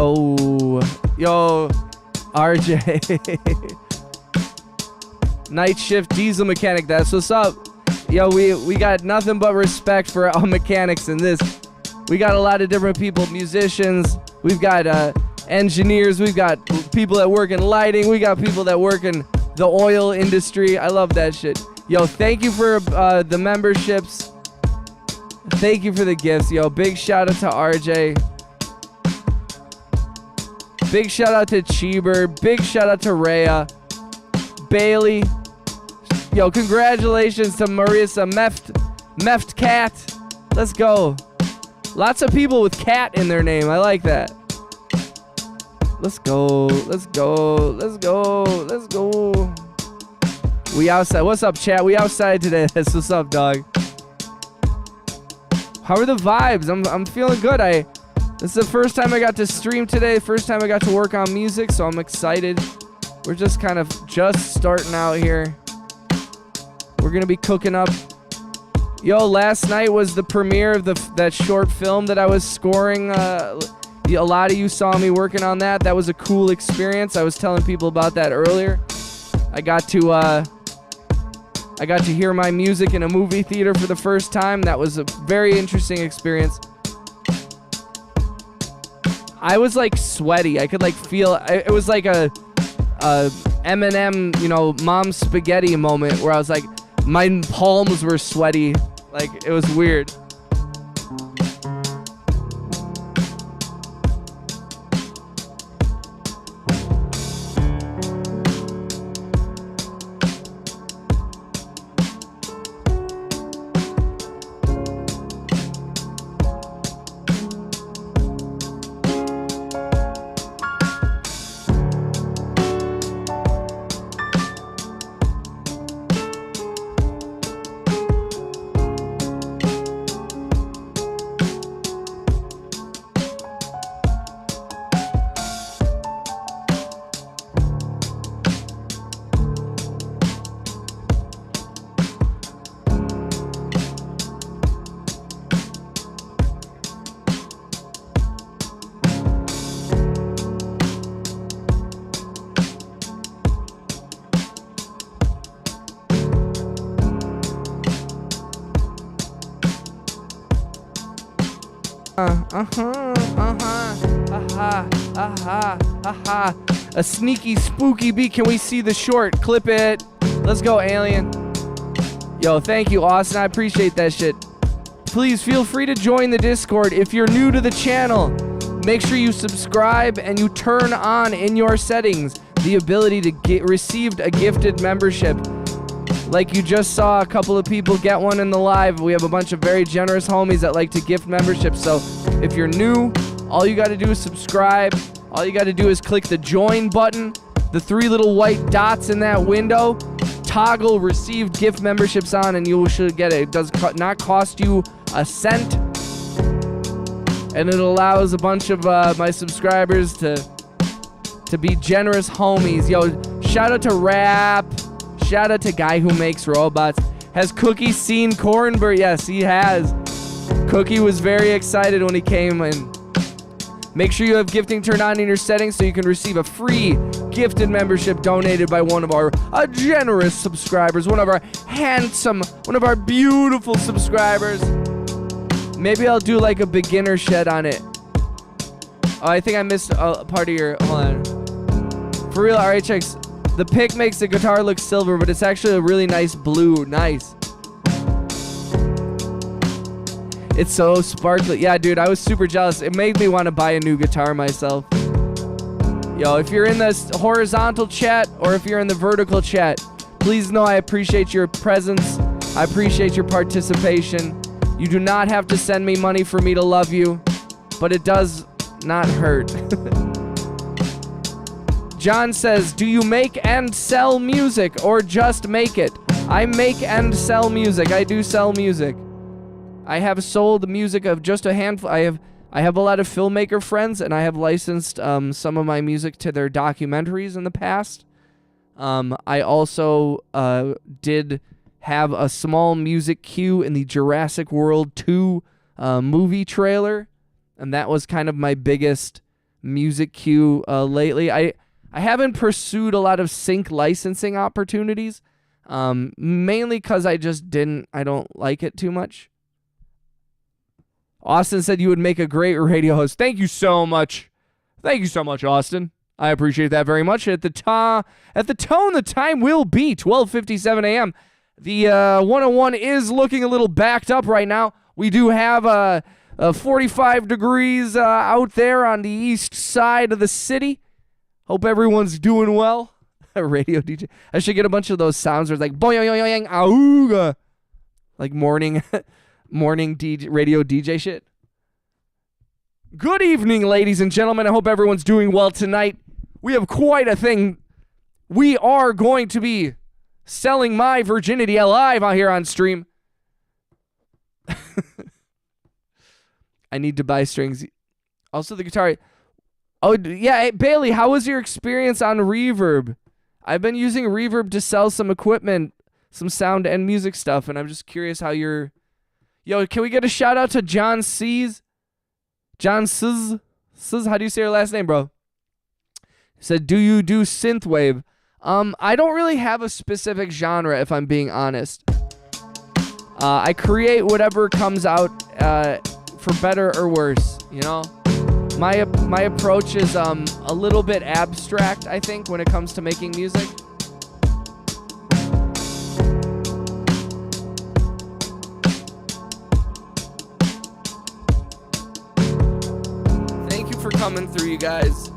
Oh, yo, RJ. Night shift diesel mechanic, that's what's up. Yo, we got nothing but respect for all mechanics in this. We got a lot of different people, musicians. We've got engineers. We've got people that work in lighting. We got people that work in the oil industry. I love that shit. Yo, thank you for the memberships. Thank you for the gifts. Yo, big shout out to RJ. Big shout out to Cheeber. Big shout out to Rhea. Bailey. Yo, congratulations to Marissa Meft Cat. Let's go. Lots of people with cat in their name. I like that. Let's go. Let's go. Let's go. Let's go. We outside. What's up, chat? We outside today. That's what's up, dog. How are the vibes? I'm feeling good. This is the first time I got to stream today, first time I got to work on music, so I'm excited. We're just kind of starting out here. We're going to be cooking up. Yo, last night was the premiere of that short film that I was scoring. A lot of you saw me working on that. That was a cool experience. I was telling people about that earlier. I got to hear my music in a movie theater for the first time. That was a very interesting experience. I was like sweaty. I could like feel it was like a Eminem, mom spaghetti moment where I was like, my palms were sweaty. Like, it was weird. A sneaky, spooky beat. Can we see the short? Clip it. Let's go, alien. Yo, thank you, Austin. I appreciate that shit. Please feel free to join the Discord. If you're new to the channel, make sure you subscribe and you turn on in your settings the ability to receive a gifted membership. Like you just saw a couple of people get one in the live. We have a bunch of very generous homies that like to gift memberships. So if you're new All you got to do is subscribe. All you got to do is click the join button, the 3 little white dots in that window, toggle received gift memberships on, and you should get it. It does not cost you a cent, and it allows a bunch of my subscribers to be generous homies. Yo, shout out to Rap. Shout out to Guy Who Makes Robots. Has Cookie seen Cornbird? Yes, he has. Cookie was very excited when he came in. Make sure you have gifting turned on in your settings so you can receive a free gifted membership donated by one of our generous subscribers, one of our beautiful subscribers. Maybe I'll do like a beginner shed on it. Oh, I think I missed a part of your... Hold on. For real, RHX, the pick makes the guitar look silver, but it's actually a really nice blue. Nice. It's so sparkly. Yeah, dude, I was super jealous. It made me want to buy a new guitar myself. Yo, if you're in this horizontal chat or if you're in the vertical chat, please know I appreciate your presence. I appreciate your participation. You do not have to send me money for me to love you, but it does not hurt. John says, do you make and sell music or just make it? I make and sell music. I do sell music. I have sold the music of just a handful. I have a lot of filmmaker friends, and I have licensed some of my music to their documentaries in the past. I also did have a small music cue in the Jurassic World 2 movie trailer, and that was kind of my biggest music cue lately. I haven't pursued a lot of sync licensing opportunities, mainly because I don't like it too much. Austin said you would make a great radio host. Thank you so much. Thank you so much, Austin. I appreciate that very much. At the tone, the time will be 12:57 a.m. The 101 is looking a little backed up right now. We do have 45 degrees out there on the east side of the city. Hope everyone's doing well. Radio DJ. I should get a bunch of those sounds where it's like boing, auga, like morning DJ, radio DJ shit. Good evening, ladies and gentlemen. I hope everyone's doing well tonight. We have quite a thing. We are going to be selling my virginity alive out here on stream. I need to buy strings. Also, the guitar. Oh, yeah. Hey, Bailey, how was your experience on Reverb? I've been using Reverb to sell some equipment, some sound and music stuff, and I'm just curious how you're... Yo, can we get a shout out to John C's? John C's? How do you say your last name, bro? He said, do you do synthwave? I don't really have a specific genre, if I'm being honest. I create whatever comes out for better or worse, you know? My approach is a little bit abstract, I think, when it comes to making music. Thank you for coming through, you guys.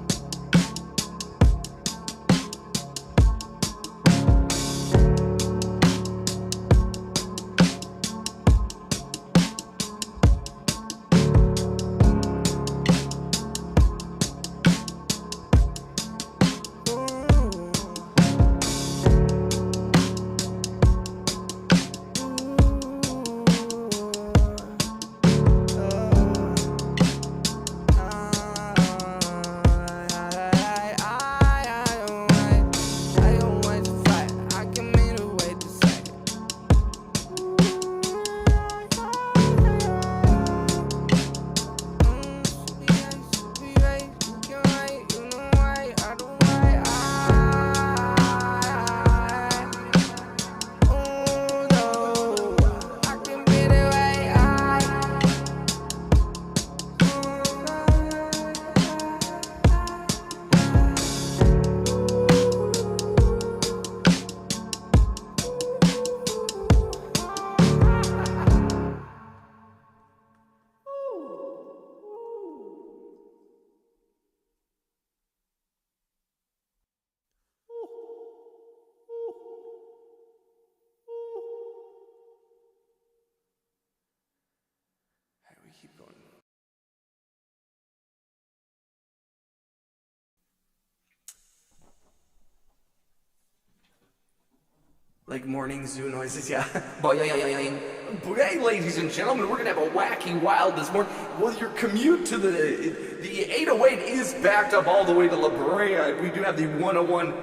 Like morning zoo noises, yeah. Hey, ladies and gentlemen, we're gonna have a wacky wild this morning. Well, your commute to the 808 is backed up all the way to La Brea. We do have the 101.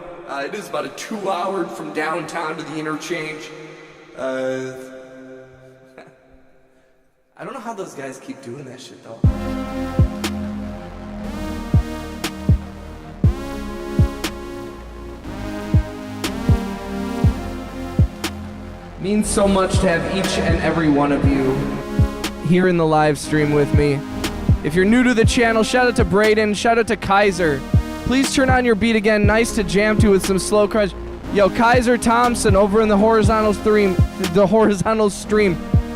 It is about a 2-hour from downtown to the interchange. I don't know how those guys keep doing that shit though. Means so much to have each and every one of you here in the live stream with me. If you're new to the channel, shout out to Brayden, shout out to Kaiser. Please turn on your beat again. Nice to jam to with some slow crunch. Yo, Kaiser Thompson over in the horizontal stream.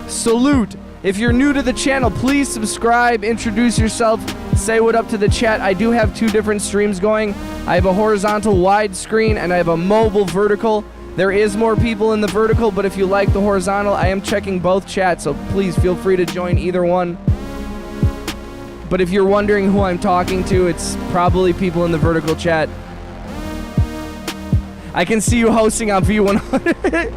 Salute. If you're new to the channel, please subscribe, introduce yourself, say what up to the chat. I do have 2 different streams going. I have a horizontal widescreen and I have a mobile vertical. There is more people in the vertical, but if you like the horizontal, I am checking both chats, so please feel free to join either one. But if you're wondering who I'm talking to, it's probably people in the vertical chat. I can see you hosting on V100.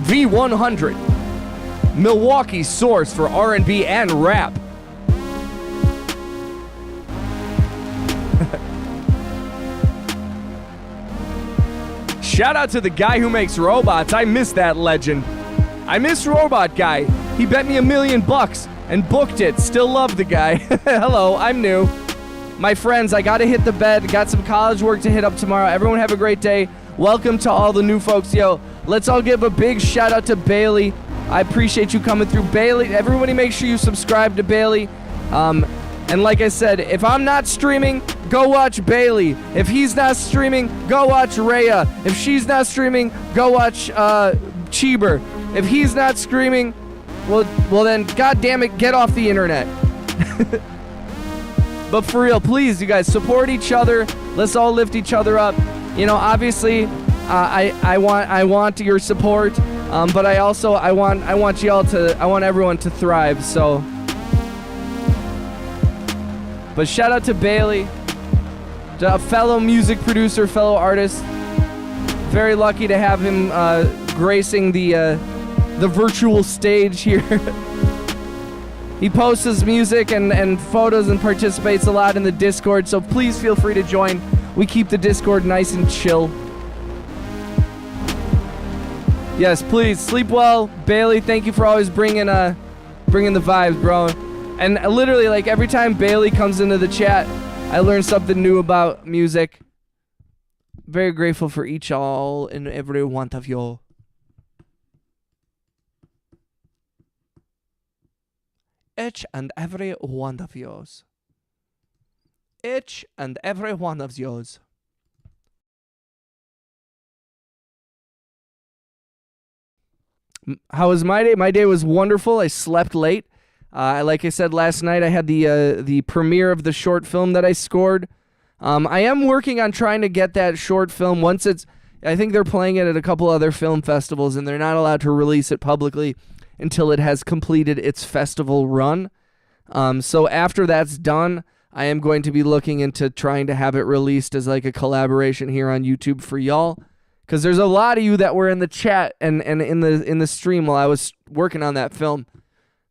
V100. Milwaukee's source for R&B and rap. Shout out to the guy who makes robots. I miss that legend. I miss Robot Guy. He bet me $1 million and booked it. Still love the guy. Hello, I'm new. My friends, I gotta hit the bed. Got some college work to hit up tomorrow. Everyone have a great day. Welcome to all the new folks. Yo, let's all give a big shout out to Bailey. I appreciate you coming through. Bailey, everybody make sure you subscribe to Bailey. And like I said, if I'm not streaming, go watch Bailey. If he's not streaming, go watch Rhea. If she's not streaming, go watch Cheeber. If he's not streaming, well then, god damn it, get off the internet. But for real, please, you guys, support each other. Let's all lift each other up. You know, obviously, I want your support, but I want everyone to thrive. So. But shout out to Bailey, a fellow music producer, fellow artist. Very lucky to have him gracing the virtual stage here. He posts his music and photos and participates a lot in the Discord, so please feel free to join. We keep the Discord nice and chill. Yes, please, sleep well. Bailey, thank you for always bringing the vibes, bro. And literally, like, every time Bailey comes into the chat, I learn something new about music. Very grateful for all and every one of you. Each and every one of yours. Each and every one of yours. How was my day? My day was wonderful. I slept late. Like I said last night, I had the premiere of the short film that I scored. I am working on trying to get that short film once it's... I think they're playing it at a couple other film festivals, and they're not allowed to release it publicly until it has completed its festival run. So after that's done, I am going to be looking into trying to have it released as like a collaboration here on YouTube for y'all. Because there's a lot of you that were in the chat and in the stream while I was working on that film.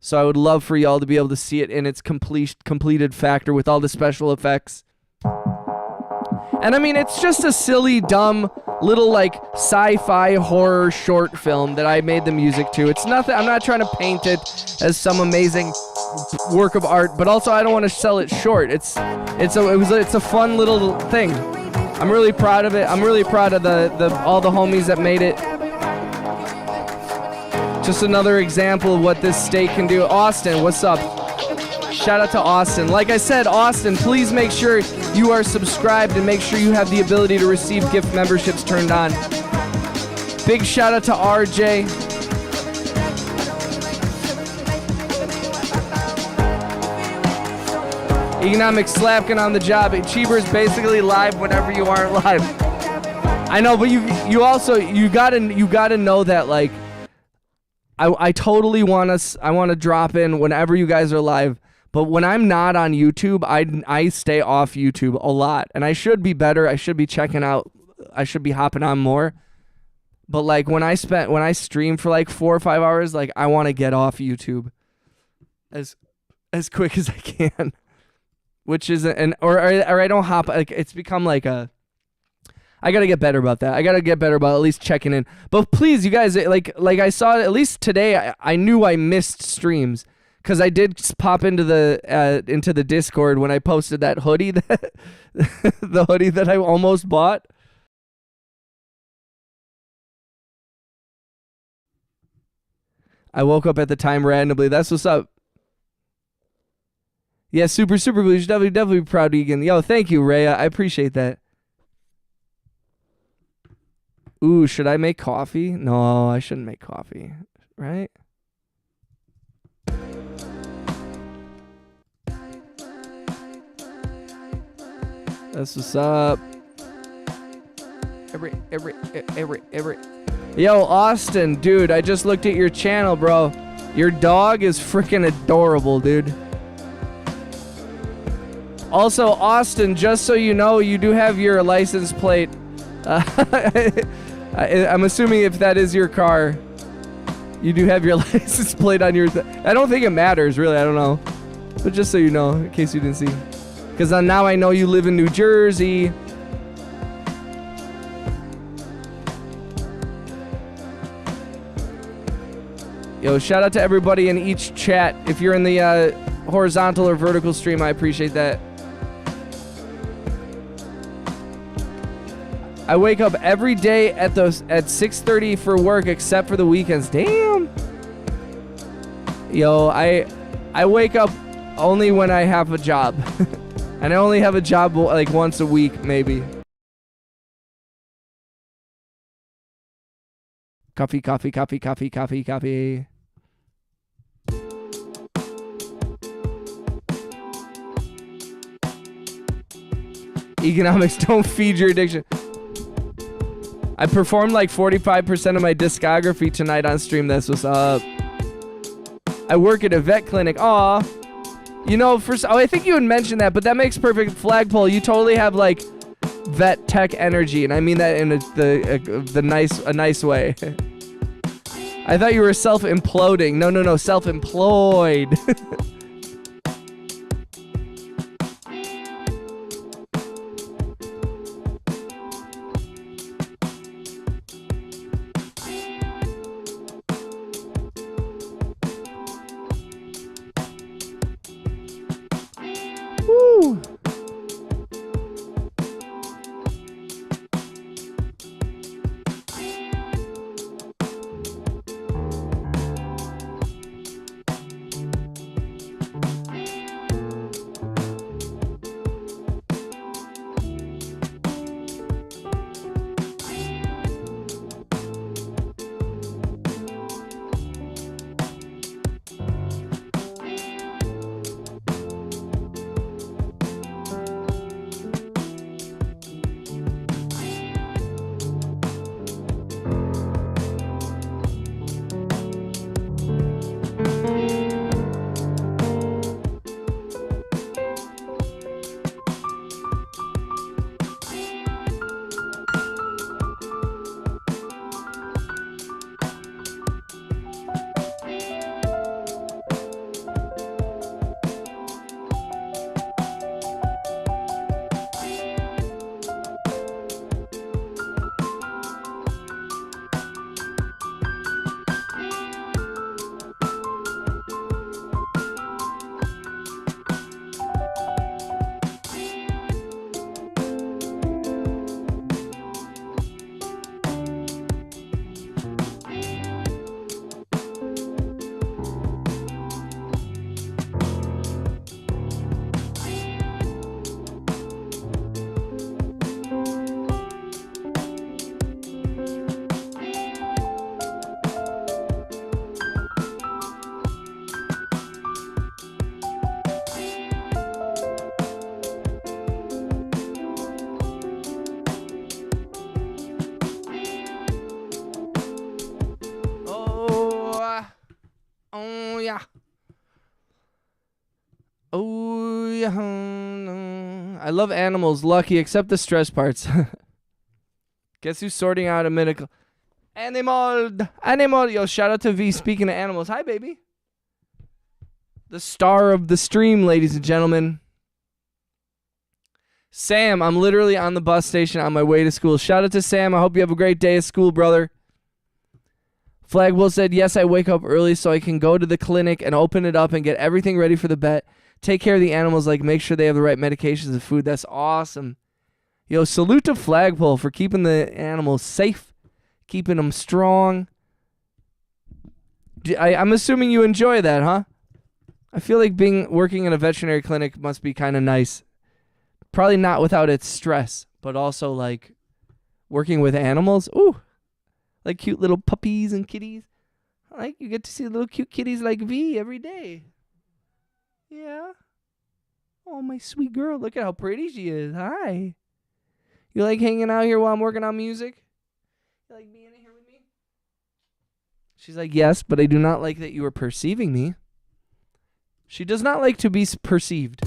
So I would love for y'all to be able to see it in its completed factor with all the special effects. And I mean, it's just a silly, dumb, little like sci-fi horror short film that I made the music to. It's nothing, I'm not trying to paint it as some amazing work of art, but also I don't want to sell it short. It's a fun little thing. I'm really proud of it. I'm really proud of all the homies that made it. Just another example of what this state can do. Austin, what's up? Shout out to Austin. Like I said, Austin, please make sure you are subscribed and make sure you have the ability to receive gift memberships turned on. Big shout out to RJ. Economic slapkin' on the job. Cheeber's basically live whenever you aren't live. I know, but you gotta know that, like, I totally want to drop in whenever you guys are live, but when I'm not on YouTube, I stay off YouTube a lot, and I should be better. I should be checking out. I should be hopping on more. But like when I stream for like 4 or 5 hours, like I want to get off YouTube as quick as I can. Which is or I don't hop, like it's become like a, I gotta get better about that. I gotta get better about at least checking in. But please, you guys, like I saw at least today, I knew I missed streams because I did pop into the Discord when I posted that hoodie that the hoodie that I almost bought. I woke up at the time randomly. That's what's up. Yeah, super cool. You should definitely be proud, Egan. Yo, thank you, Rhea. I appreciate that. Ooh, should I make coffee? No, I shouldn't make coffee. Right? That's what's up. Every. Yo, Austin, dude, I just looked at your channel, bro. Your dog is freaking adorable, dude. Also, Austin, just so you know, you do have your license plate. I'm assuming if that is your car, you do have your license plate on your... I don't think it matters, really. I don't know. But just so you know, in case you didn't see. Because now I know you live in New Jersey. Yo, shout out to everybody in each chat. If you're in the horizontal or vertical stream, I appreciate that. I wake up every day at 6:30 for work except for the weekends. Damn. Yo, I wake up only when I have a job. And I only have a job like once a week, maybe. Coffee. Economics don't feed your addiction. I performed like 45% of my discography tonight on stream. That's what's up. I work at a vet clinic. Aw. You know, I think you had mentioned that, but that makes perfect. Flagpole, you totally have like vet tech energy, and I mean that in a nice way. I thought you were self-imploding. No, self-employed. Woo. I love animals, lucky, except the stress parts. Guess who's sorting out a medical... Animal. Yo, shout out to V. Speaking of animals, hi, baby. The star of the stream, ladies and gentlemen. Sam, I'm literally on the bus station on my way to school. Shout out to Sam. I hope you have a great day at school, brother. Flagbull said, yes, I wake up early so I can go to the clinic and open it up and get everything ready for the vet. Take care of the animals, like make sure they have the right medications and food. That's awesome. Yo, salute to Flagpole for keeping the animals safe, keeping them strong. I'm assuming you enjoy that, huh? I feel like working in a veterinary clinic must be kind of nice. Probably not without its stress, but also like working with animals. Ooh, like cute little puppies and kitties. Like you get to see little cute kitties like V every day. Yeah. Oh, my sweet girl. Look at how pretty she is. Hi. You like hanging out here while I'm working on music? You like being in here with me? She's like, yes, but I do not like that you are perceiving me. She does not like to be perceived.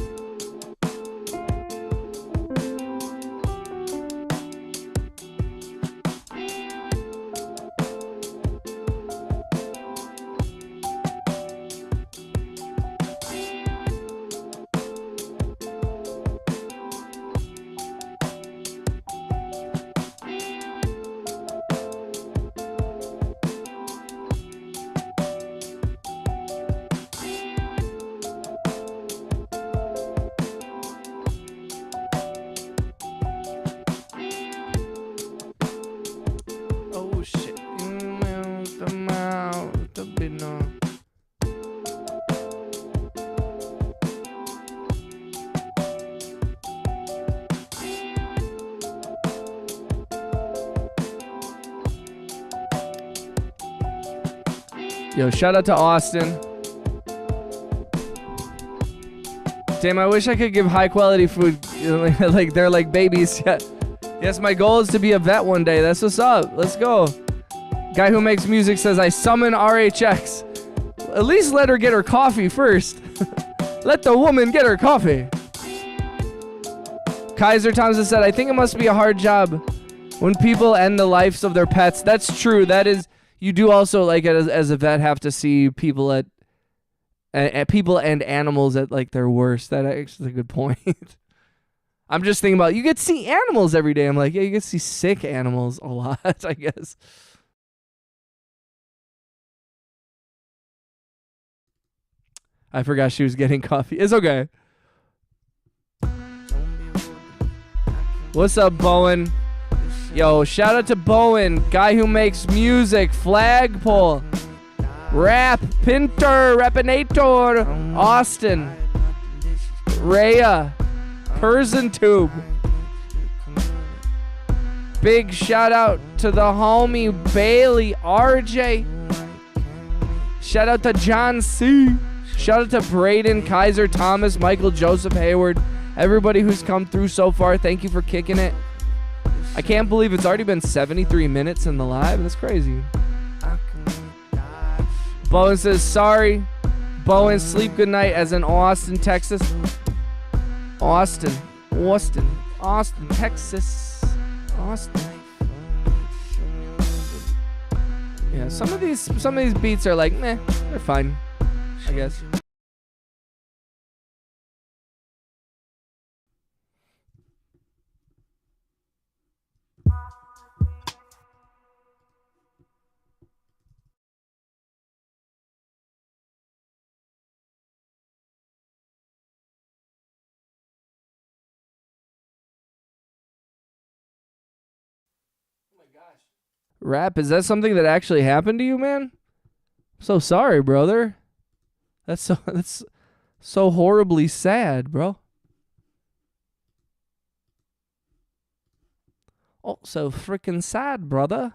Yo, shout out to Austin. Damn, I wish I could give high quality food. Like they're like babies. Yes, my goal is to be a vet one day. That's what's up. Let's go. Guy who makes music says, I summon RHX. At least let her get her coffee first. Let the woman get her coffee. Kaiser Thompson said, I think it must be a hard job when people end the lives of their pets. That's true. That is, you do also, like, as a vet, have to see people at people and animals at, like, their worst. That actually is a good point. I'm just thinking about, you get to see animals every day. I'm like, yeah, you get to see sick animals a lot, I guess. I forgot she was getting coffee. It's okay. What's up, Bowen? Yo, shout out to Bowen, guy who makes music, Flagpole, Rap, Pinter, Rapinator, Austin, Rhea, PersonTube. Big shout out to the homie Bailey, RJ. Shout out to John C. Shout out to Braden, Kaiser, Thomas, Michael, Joseph, Hayward. Everybody who's come through so far, thank you for kicking it. I can't believe it's already been 73 minutes in the live. That's crazy. Bowen says, sorry. Bowen, sleep good night as in Austin, Texas. Austin, Texas. Austin. Yeah, some of these beats are like, meh, they're fine, I guess. Rap, is that something that actually happened to you, man? I'm so sorry, brother. That's so horribly sad, bro. Oh, so freaking sad, brother.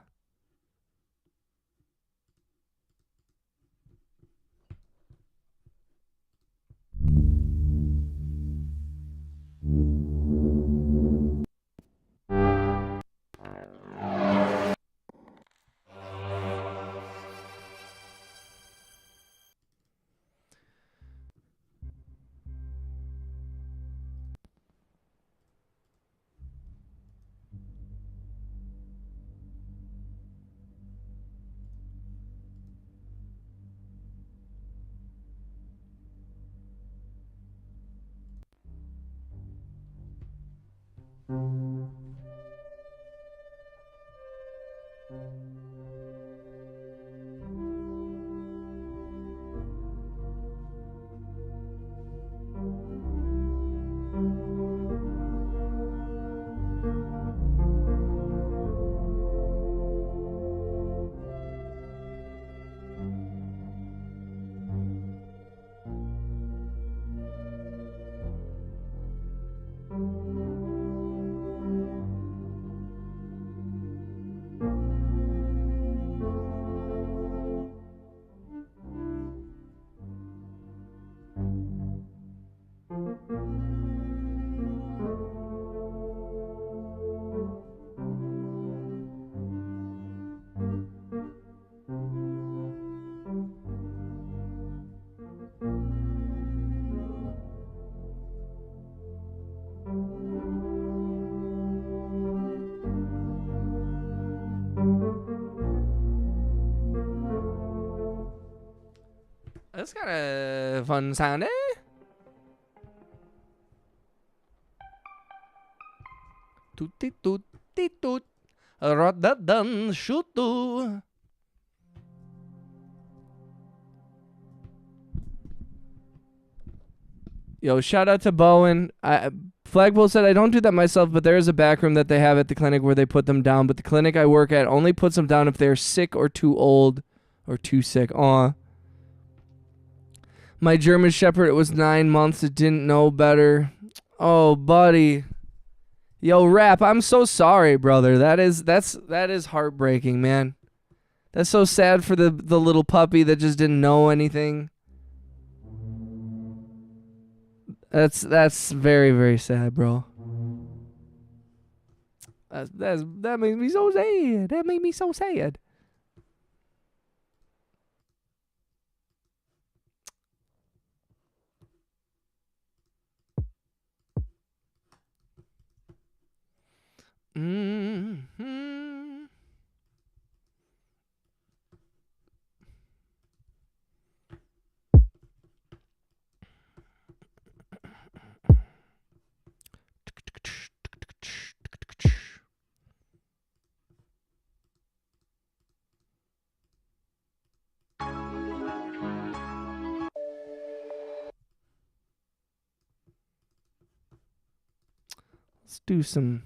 That's kind of fun sounding. Toot toot toot. Radadan shutu. Yo, shout out to Bowen. Flagpole said, I don't do that myself, but there is a back room that they have at the clinic where they put them down. But the clinic I work at only puts them down if they're sick or too old or too sick. Aw. My German Shepherd, it was 9 months. It didn't know better. Oh, buddy. Yo, Rap, I'm so sorry, brother. That is heartbreaking, man. That's so sad for the little puppy that just didn't know anything. That's very, very sad, bro. That makes me so sad. That made me so sad. Mm-hmm. Let's do some.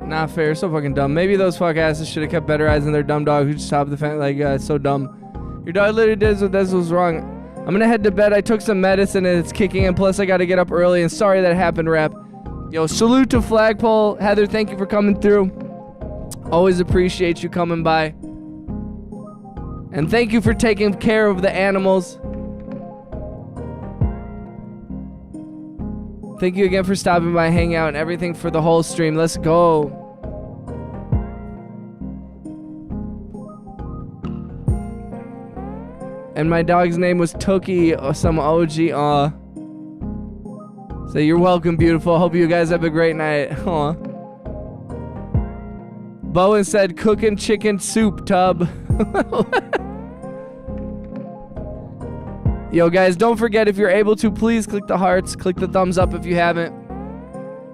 Not fair, so fucking dumb. Maybe those fuck asses should have kept better eyes on their dumb dog who just hopped the fence. Like, it's so dumb. Your dog literally did what this was wrong. I'm gonna head to bed. I took some medicine and it's kicking in. Plus, I gotta get up early. And sorry that happened, Rap. Yo, salute to Flagpole. Heather, thank you for coming through. Always appreciate you coming by. And thank you for taking care of the animals. Thank you again for stopping by, hanging out, and everything for the whole stream. Let's go. And my dog's name was Tookie, some OG. So you're welcome, beautiful. Hope you guys have a great night. Aw. Bowen said, cooking chicken soup tub. Yo, guys, don't forget, if you're able to, please click the hearts, click the thumbs up if you haven't.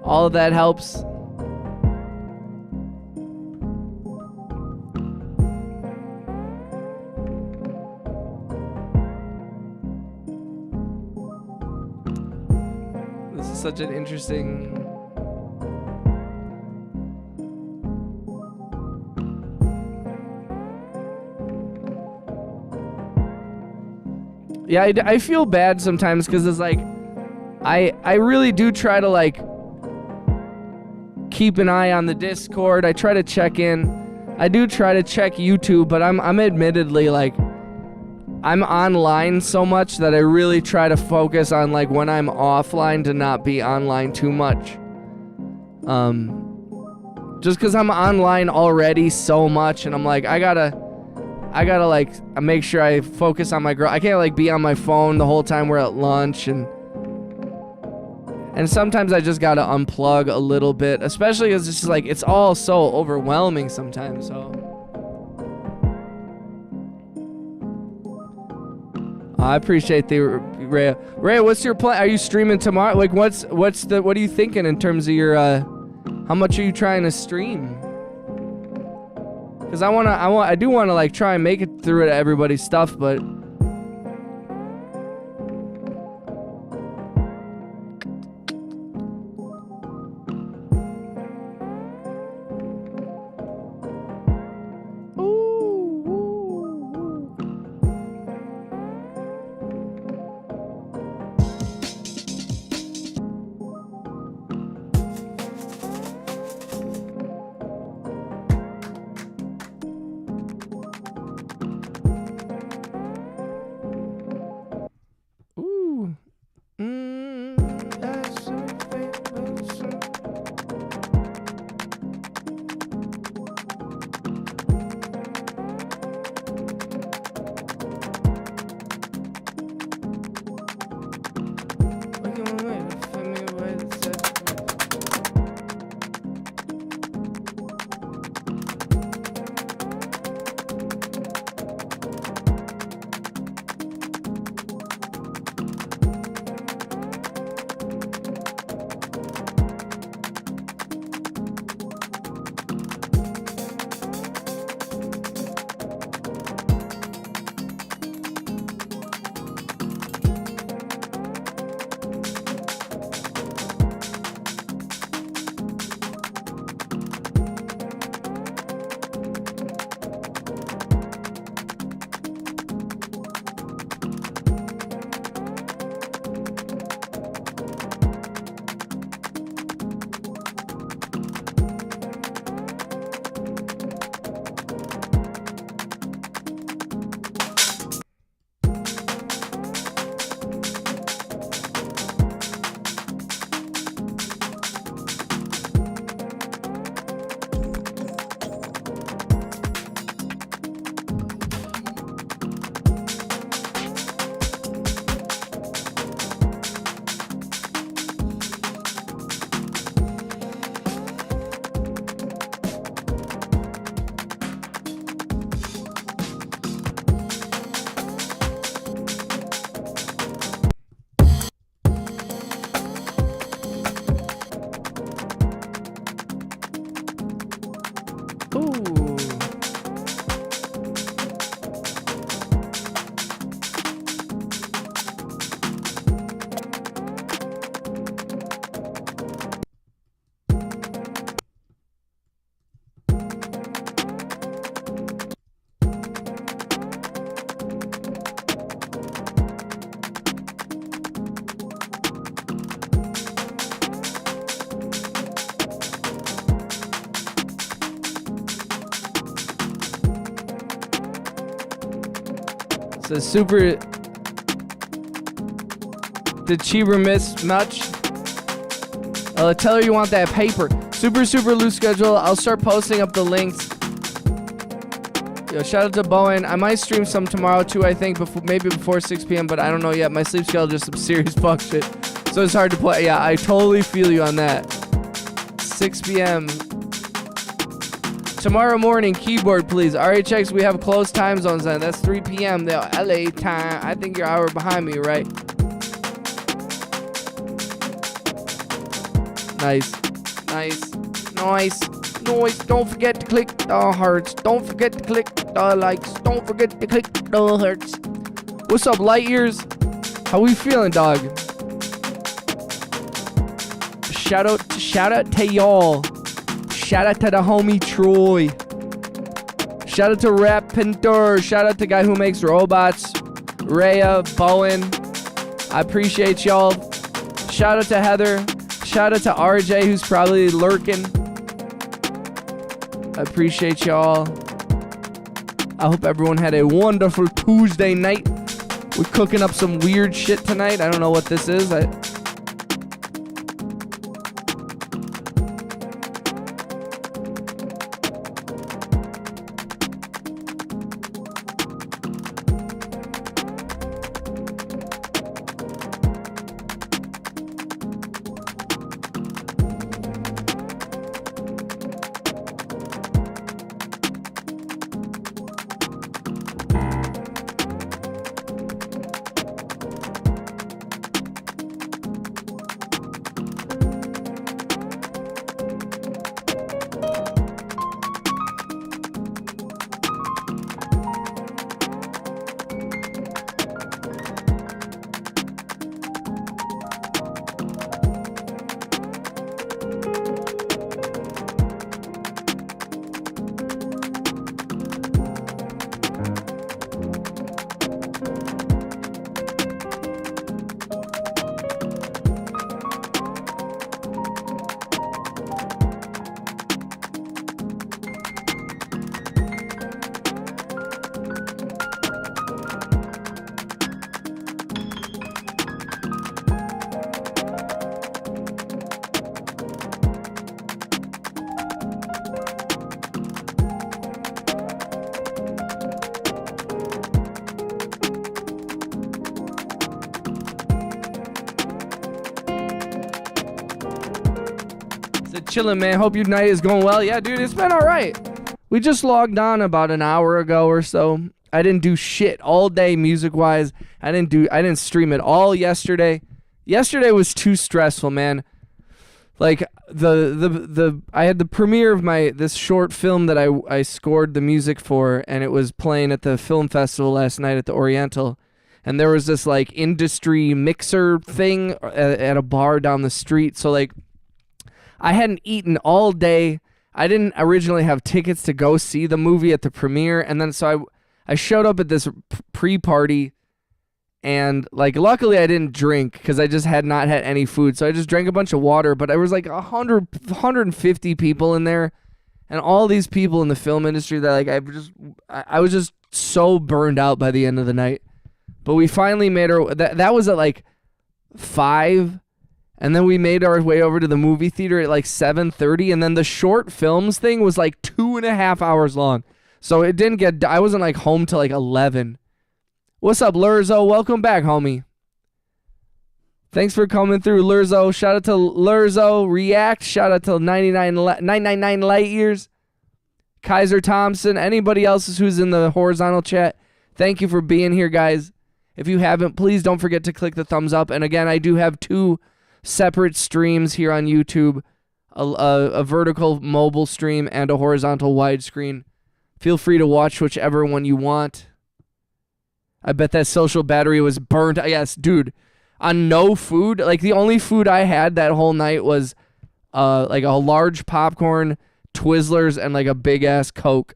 All of that helps. such an interesting... Yeah, I feel bad sometimes because it's like, I really do try to like keep an eye on the Discord. I try to check in. I do try to check YouTube, but I'm admittedly like, I'm online so much that I really try to focus on like when I'm offline to not be online too much. Just because I'm online already so much, and I'm like, I gotta like make sure I focus on my girl. I can't like be on my phone the whole time we're at lunch, and sometimes I just gotta unplug a little bit, especially because it's just like it's all so overwhelming sometimes. So I appreciate the Ray. Ray, what's your plan? Are you streaming tomorrow? Like, what are you thinking in terms of your how much are you trying to stream? Because I do want to like try and make it through to everybody's stuff, but So super. Did Cheever miss much? Tell her you want that paper. Super loose schedule. I'll start posting up the links. Yo, shout out to Bowen. I might stream some tomorrow too, I think, maybe before 6 p.m., but I don't know yet. My sleep schedule is just some serious fuck shit. So it's hard to play. Yeah, I totally feel you on that. 6 p.m. Tomorrow morning, keyboard, please. RHX, we have closed time zones then. That's 3 p.m. The LA time. I think you're an hour behind me, right? Nice. Don't forget to click the hearts. Don't forget to click the likes. Don't forget to click the hearts. What's up, light years? How we feeling, dog? Shout out to y'all. Shout out to the homie Troy. Shout out to Rap Pintor. Shout out to guy who makes robots. Rhea, Bowen. I appreciate y'all. Shout out to Heather. Shout out to RJ, who's probably lurking. I appreciate y'all. I hope everyone had a wonderful Tuesday night. We're cooking up some weird shit tonight. I don't know what this is. Chilling, man. Hope your night is going well. Yeah, dude, it's been all right. We just logged on about an hour ago or so. I didn't do shit all day music-wise. I didn't stream it all yesterday. Yesterday was too stressful, man. Like I had the premiere of this short film that I scored the music for, and it was playing at the film festival last night at the Oriental. And there was this like industry mixer thing at a bar down the street. So like I hadn't eaten all day. I didn't originally have tickets to go see the movie at the premiere. And then so I showed up at this pre-party, and like luckily I didn't drink because I just had not had any food. So I just drank a bunch of water, but there was like 150 people in there, and all these people in the film industry that like I was just so burned out by the end of the night. But we finally made that was at like 5. And then we made our way over to the movie theater at like 7:30, and then the short films thing was like 2.5 hours long. So it didn't get, I wasn't like home till like 11. What's up, Lurzo? Welcome back, homie. Thanks for coming through, Lurzo. Shout out to Lurzo. React. Shout out to 999 Light Years. Kaiser Thompson. Anybody else who's in the horizontal chat, thank you for being here, guys. If you haven't, please don't forget to click the thumbs up. And again, I do have 2 separate streams here on YouTube, a vertical mobile stream and a horizontal widescreen. Feel free to watch whichever one you want. I bet that social battery was burnt. Yes, dude, on no food. Like the only food I had that whole night was like a large popcorn, Twizzlers, and like a big ass Coke.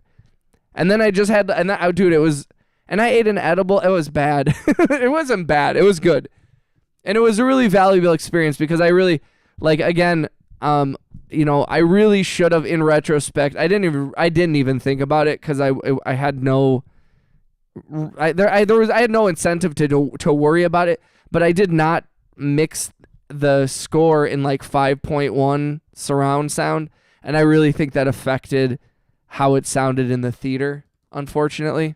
And then I just had, dude, it was, and I ate an edible. It was bad. It wasn't bad. It was good. And it was a really valuable experience because I really, like, again, I really should have, in retrospect, I didn't even think about it because I had no, I had no incentive to worry about it, but I did not mix the score in like 5.1 surround sound, and I really think that affected how it sounded in the theater, unfortunately.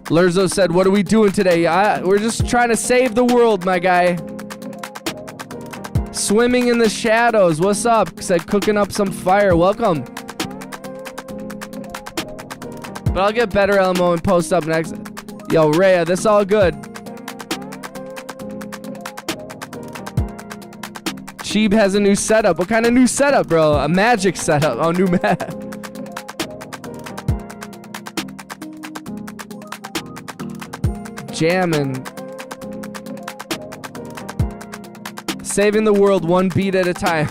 Lurzo said, what are we doing today? We're just trying to save the world, my guy. Swimming in the shadows. What's up? Said cooking up some fire. Welcome. But I'll get better Elmo and post up next. Yo, Rhea, this all good. Cheeb has a new setup. What kind of new setup, bro? A magic setup. Oh, new mat. Jamming. Saving the world one beat at a time.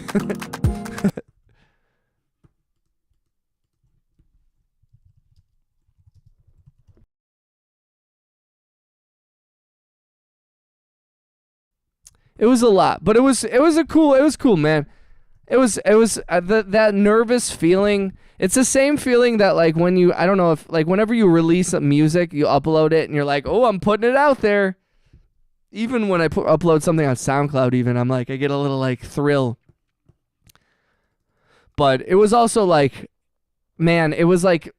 It was a lot, but it was cool, man. It was that nervous feeling. It's the same feeling that like when you, I don't know if like whenever you release some music, you upload it and you're like, oh, I'm putting it out there. Even when I upload something on SoundCloud, even I'm like, I get a little like thrill. But it was also like, man, it was like,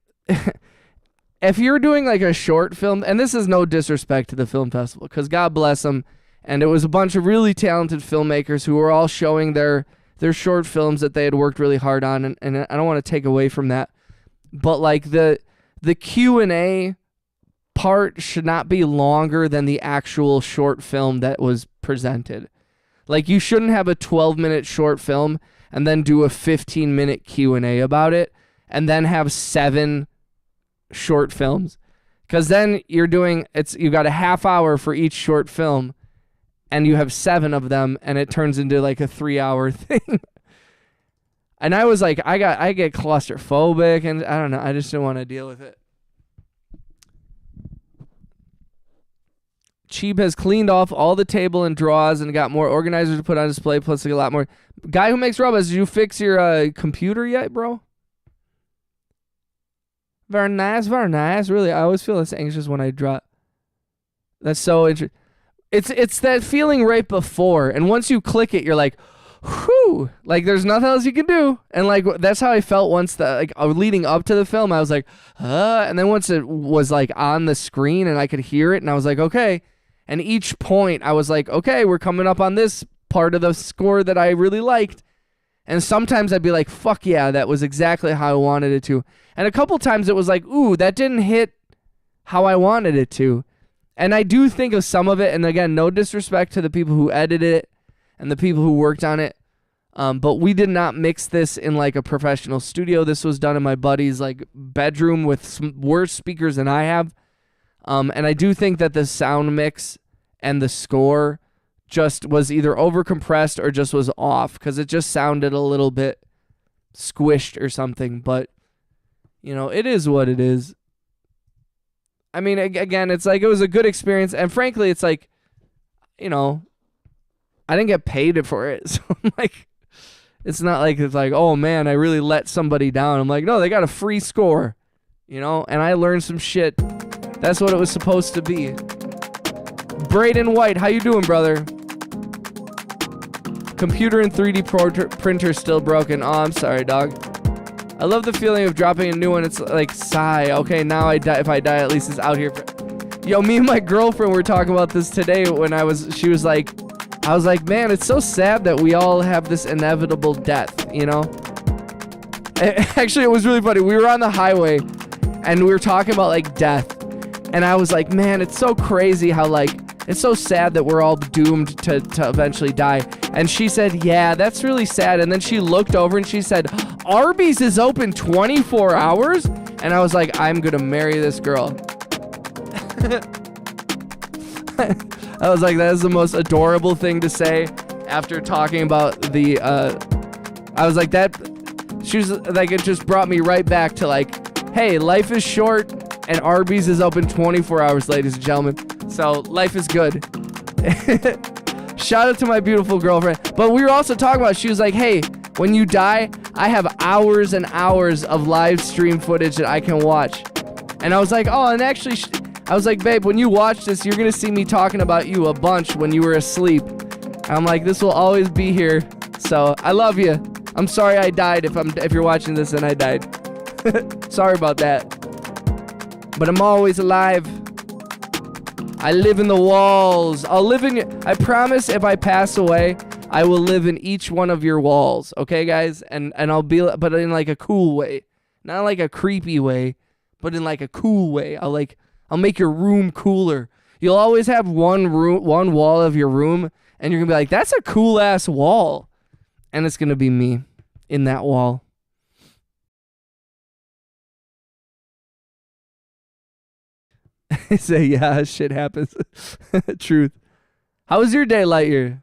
if you're doing like a short film, and this is no disrespect to the film festival, because God bless them, and it was a bunch of really talented filmmakers who were all showing their short films that they had worked really hard on, and I don't want to take away from that, but like the Q&A part should not be longer than the actual short film that was presented. Like you shouldn't have a 12-minute short film and then do a 15-minute Q&A about it and then have 7 short films, because then you got a half hour for each short film and you have 7 of them and it turns into like a 3-hour thing. And I was like, I get claustrophobic and I don't know, I just didn't want to deal with it. Cheeb has cleaned off all the table and drawers and got more organizers to put on display, plus like a lot more. Guy who makes robots, did you fix your computer yet, bro? Very nice, very nice. Really, I always feel this anxious when I draw. That's so interesting. It's that feeling right before, and once you click it, you're like, whew, like there's nothing else you can do. And like that's how I felt once leading up to the film. I was like, and then once it was like on the screen and I could hear it, and I was like, okay. And each point I was like, okay, we're coming up on this part of the score that I really liked. And sometimes I'd be like, fuck yeah, that was exactly how I wanted it to. And a couple times it was like, ooh, that didn't hit how I wanted it to. And I do think of some of it, and again, no disrespect to the people who edited it and the people who worked on it, but we did not mix this in like a professional studio. This was done in my buddy's like bedroom with some worse speakers than I have. And I do think that the sound mix and the score just was either overcompressed or just was off, because it just sounded a little bit squished or something. But, you know, it is what it is. I mean, again, it's like it was a good experience. And frankly, it's like, you know, I didn't get paid for it. So I'm like, it's not like it's like, oh man, I really let somebody down. I'm like, no, they got a free score, you know, and I learned some shit. That's what it was supposed to be. Braden White, how you doing, brother? Computer and 3D printer still broken. Oh, I'm sorry, dog. I love the feeling of dropping a new one. It's like, sigh. Okay, now I die. If I die, at least it's out here. Yo, me and my girlfriend were talking about this today when I was like, man, it's so sad that we all have this inevitable death, you know? Actually, it was really funny. We were on the highway and we were talking about like death. And I was like, man, it's so crazy how like, it's so sad that we're all doomed to eventually die. And she said, yeah, that's really sad. And then she looked over and she said, Arby's is open 24 hours? And I was like, I'm going to marry this girl. I was like, that is the most adorable thing to say after talking about the, I was like, she was like, it just brought me right back to like, hey, life is short and Arby's is open 24 hours, ladies and gentlemen. So life is good. Shout out to my beautiful girlfriend. But we were also talking about, she was like, hey, when you die, I have hours and hours of live stream footage that I can watch. And I was like, oh, and actually, I was like, babe, when you watch this, you're going to see me talking about you a bunch when you were asleep. And I'm like, this will always be here. So I love you. I'm sorry I died if you're watching this and I died. Sorry about that. But I'm always alive. I live in the walls. I promise if I pass away, I will live in each one of your walls. Okay, guys? And I'll be, but in like a cool way. Not like a creepy way, but in like a cool way. I'll make your room cooler. You'll always have one wall of your room, and you're going to be like, that's a cool ass wall. And it's going to be me in that wall. I say, yeah, shit happens. Truth. How was your day, Lightyear?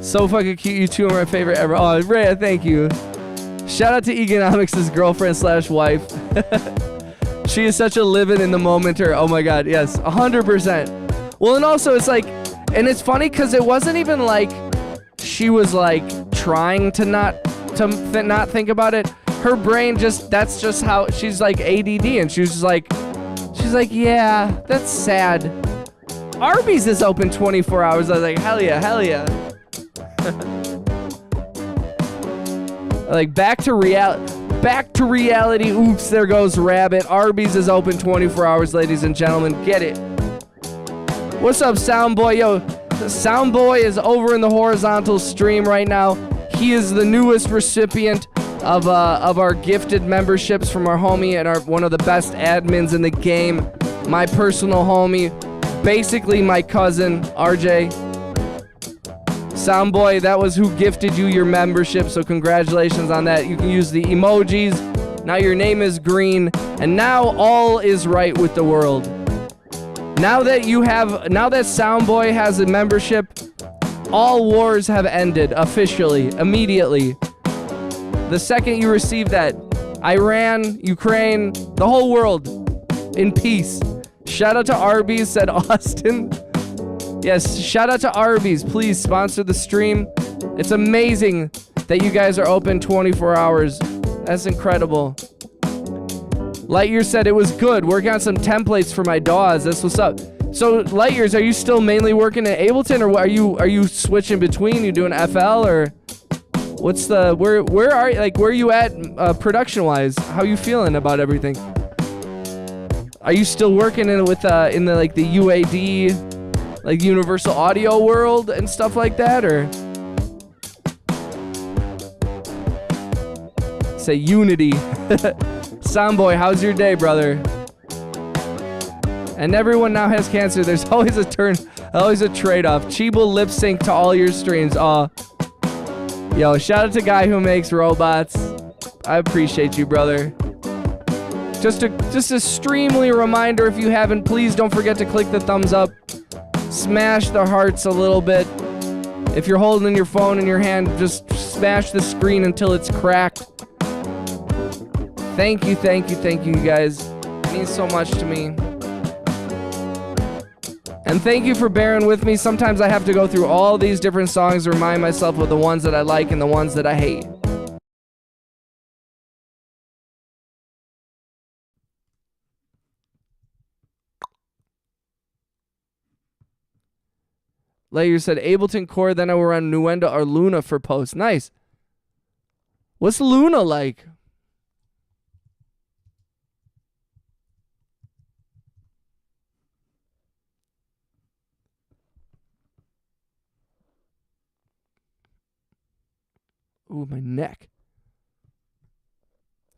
So fucking cute. You two are my favorite ever. Oh, Rhea, thank you. Shout out to Economics' girlfriend / wife. She is such a living in the momenter. Oh my God, yes, 100%. Well, and also it's like, and it's funny because it wasn't even like she was like trying to not think about it. Her brain that's just how she's like ADD, and she's like, yeah, that's sad. Arby's is open 24 hours. I was like, hell yeah. Like back to reality. Oops, there goes Rabbit. Arby's is open 24 hours, ladies and gentlemen. Get it. What's up, Soundboy? Yo, Soundboy is over in the horizontal stream right now. He is the newest recipient of our gifted memberships from our homie and one of the best admins in the game. My personal homie, basically my cousin, RJ. Soundboy, that was who gifted you your membership, so congratulations on that. You can use the emojis. Now your name is green, and now all is right with the world. Now that Soundboy has a membership, all wars have ended officially, immediately. The second you receive that, Iran, Ukraine, the whole world in peace. Shout out to Arby's, said Austin. Yes, shout out to Arby's. Please sponsor the stream. It's amazing that you guys are open 24 hours. That's incredible. Lightyear said it was good. Working on some templates for my DAWs. That's what's up. So Lightyears, are you still mainly working at Ableton, or are you switching between? You doing FL, or what's the where are you at production wise? How you feeling about everything? Are you still working in the UAD? Like Universal Audio world and stuff like that, or say Unity. Soundboy, how's your day, brother? And everyone now has cancer. There's always a trade-off. Cheeble lip sync to all your streams. Yo, shout out to guy who makes robots. I appreciate you, brother. Just a streamly reminder, if you haven't, please don't forget to click the thumbs up. Smash the hearts a little bit. If you're holding your phone in your hand, just smash the screen until it's cracked. Thank you, you guys. It means so much to me. And thank you for bearing with me. Sometimes I have to go through all these different songs to remind myself of the ones that I like and the ones that I hate. Layer said Ableton Core, then I will run Nuendo or Luna for post. Nice. What's Luna like? Ooh, my neck.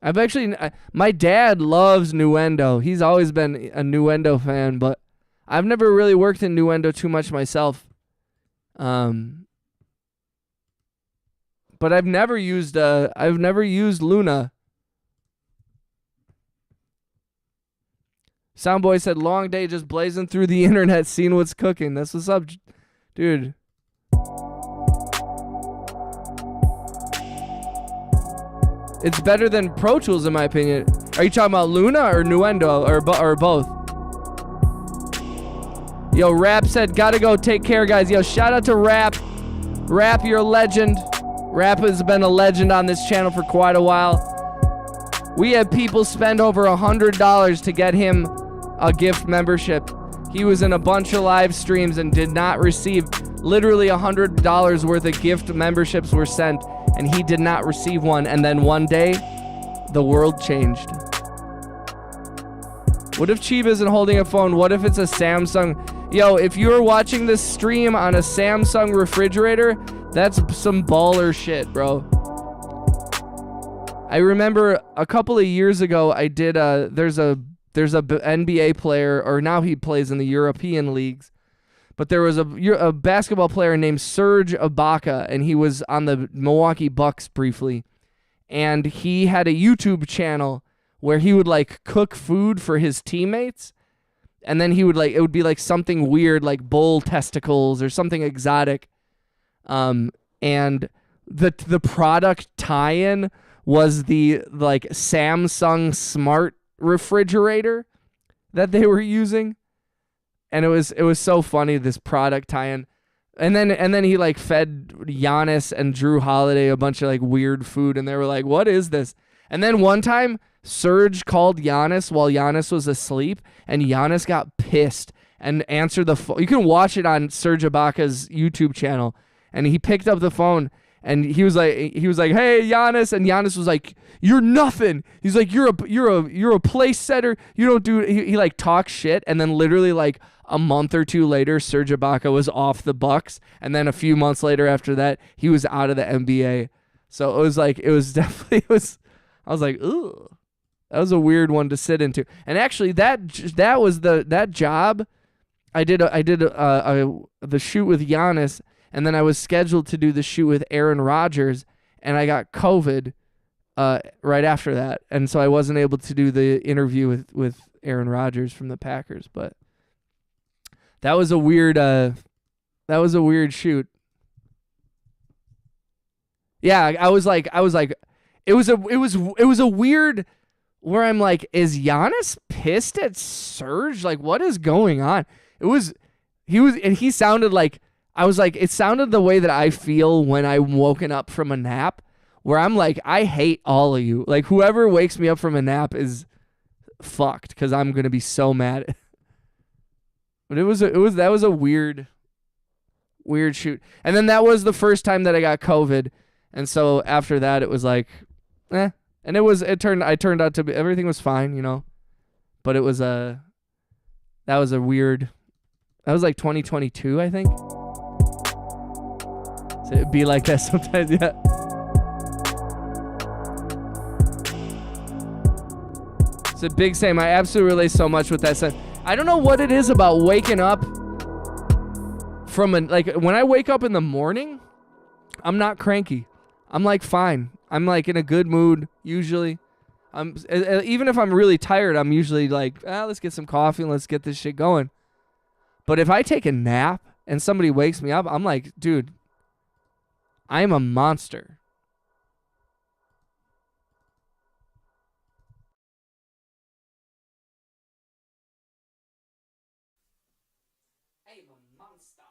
My dad loves Nuendo. He's always been a Nuendo fan, but I've never really worked in Nuendo too much myself. But I've never used Luna. Soundboy said, long day just blazing through the internet, seeing what's cooking. That's what's up, dude. It's better than Pro Tools, in my opinion. Are you talking about Luna or Nuendo or both? Yo, Rap said, gotta go. Take care, guys. Yo, shout out to Rap. Rap, you're a legend. Rap has been a legend on this channel for quite a while. We had people spend over $100 to get him a gift membership. He was in a bunch of live streams and did not receive. Literally $100 worth of gift memberships were sent, and he did not receive one. And then one day, the world changed. What if Chiba isn't holding a phone? What if it's a Samsung? Yo, if you're watching this stream on a Samsung refrigerator, that's some baller shit, bro. I remember a couple of years ago, I did there's a NBA player, or now he plays in the European leagues, but there was a basketball player named Serge Ibaka, and he was on the Milwaukee Bucks briefly, and he had a YouTube channel where he would like cook food for his teammates, and then he would it would be like something weird, like bull testicles or something exotic. And the product tie-in was the like Samsung smart refrigerator that they were using, and it was so funny, this product tie-in. And then he like fed Giannis and Drew Holiday a bunch of like weird food, and they were like, "What is this?" And then one time Serge called Giannis while Giannis was asleep, and Giannis got pissed and answered the phone. You can watch it on Serge Ibaka's YouTube channel. And he picked up the phone, and he was like, "Hey, Giannis," and Giannis was like, "You're nothing." He's like, "You're a place setter. You don't do." He like talks shit, and then literally like a month or two later, Serge Ibaka was off the Bucks, and then a few months later after that, he was out of the NBA. So it was definitely. I was like, "Ooh." That was a weird one to sit into. And actually, that was that job. I did the shoot with Giannis, and then I was scheduled to do the shoot with Aaron Rodgers, and I got COVID right after that, and so I wasn't able to do the interview with Aaron Rodgers from the Packers. But that was a weird shoot. Yeah, I was like, it was a weird. Where I'm like, is Giannis pissed at Serge? Like, what is going on? He sounded like, I was like, it sounded the way that I feel when I'm woken up from a nap, where I'm like, I hate all of you. Like, whoever wakes me up from a nap is fucked, because I'm going to be so mad. But that was a weird shoot. And then that was the first time that I got COVID. And so after that, it was like, eh. And I turned out to be, everything was fine, you know, but that was like 2022, I think. So it'd be like that sometimes, yeah. It's a big same. I absolutely relate so much with that. So I don't know what it is about waking up from when I wake up in the morning, I'm not cranky. I'm like fine. I'm like in a good mood usually. Even if I'm really tired, I'm usually like, let's get some coffee and let's get this shit going. But if I take a nap and somebody wakes me up, I'm like, dude, I'm a monster. I'm a monster.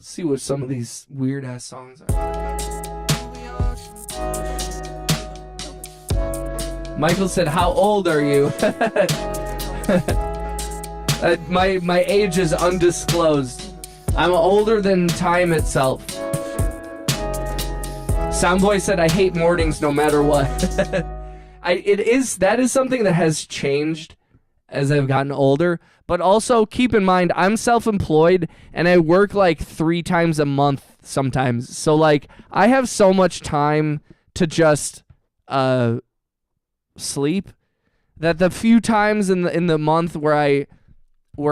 See what some of these weird ass songs are. Michael said, "How old are you?" My age is undisclosed. I'm older than time itself. Soundboy said, "I hate mornings no matter what." That is something that has changed as I've gotten older. But also keep in mind, I'm self-employed and I work like 3 times a month sometimes. So like I have so much time to just sleep that the few times in the month where I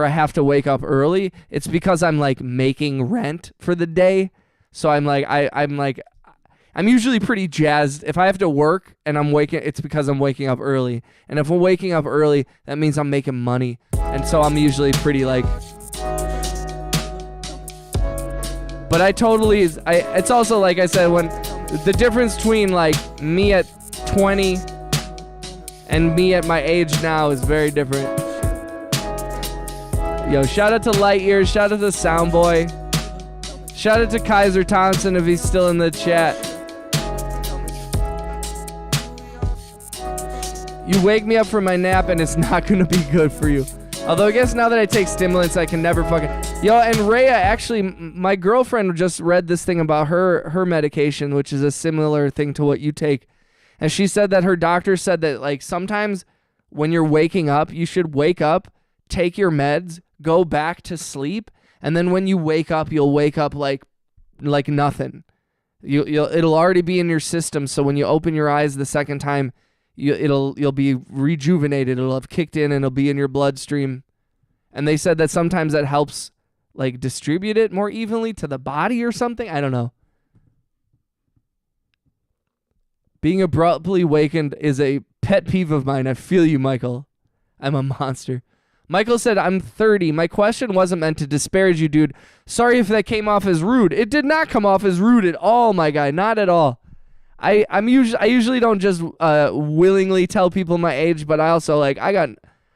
have to wake up early, it's because I'm like making rent for the day. So I'm usually pretty jazzed. If I have to work and it's because I'm waking up early. And if I'm waking up early, that means I'm making money. And so I'm usually pretty like... But it's also like I said, when the difference between like me at 20 and me at my age now is very different. Yo, shout out to Light Years, shout out to Soundboy. Shout out to Kaiser Thompson if he's still in the chat. You wake me up from my nap and it's not going to be good for you. Although I guess now that I take stimulants, I can never fucking... Yo, and Rhea, actually, my girlfriend just read this thing about her medication, which is a similar thing to what you take. And she said that her doctor said that, like, sometimes when you're waking up, you should wake up, take your meds, go back to sleep, and then when you wake up, you'll wake up like nothing. It'll already be in your system, so when you open your eyes the second time, you'll be rejuvenated. It'll have kicked in and it'll be in your bloodstream. And they said that sometimes that helps like distribute it more evenly to the body or something. I don't know. Being abruptly wakened is a pet peeve of mine. I feel you, Michael. I'm a monster. Michael said, I'm 30. My question wasn't meant to disparage you, dude. Sorry if that came off as rude. It did not come off as rude at all, my guy. Not at all. I usually don't just willingly tell people my age, but I also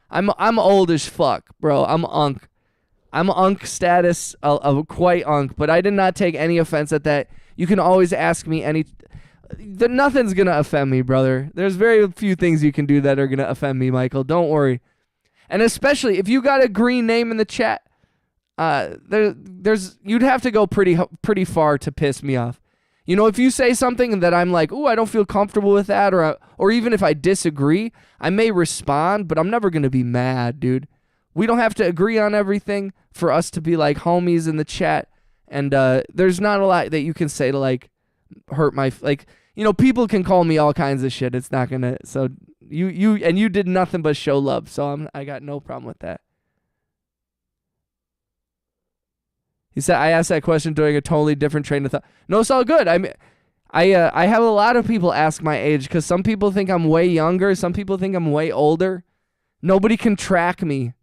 I'm old as fuck, bro. I'm unk status, quite unk, but I did not take any offense at that. You can always ask me nothing's gonna offend me, brother. There's very few things you can do that are gonna offend me, Michael. Don't worry. And especially if you got a green name in the chat, you'd have to go pretty far to piss me off. You know, if you say something that I'm like, ooh, I don't feel comfortable with that, or even if I disagree, I may respond, but I'm never gonna be mad, dude. We don't have to agree on everything for us to be like homies in the chat. And there's not a lot that you can say to like hurt my people can call me all kinds of shit. It's not gonna. So you did nothing but show love. So I got no problem with that. He said I asked that question during a totally different train of thought. No, it's all good. I have a lot of people ask my age because some people think I'm way younger. Some people think I'm way older. Nobody can track me.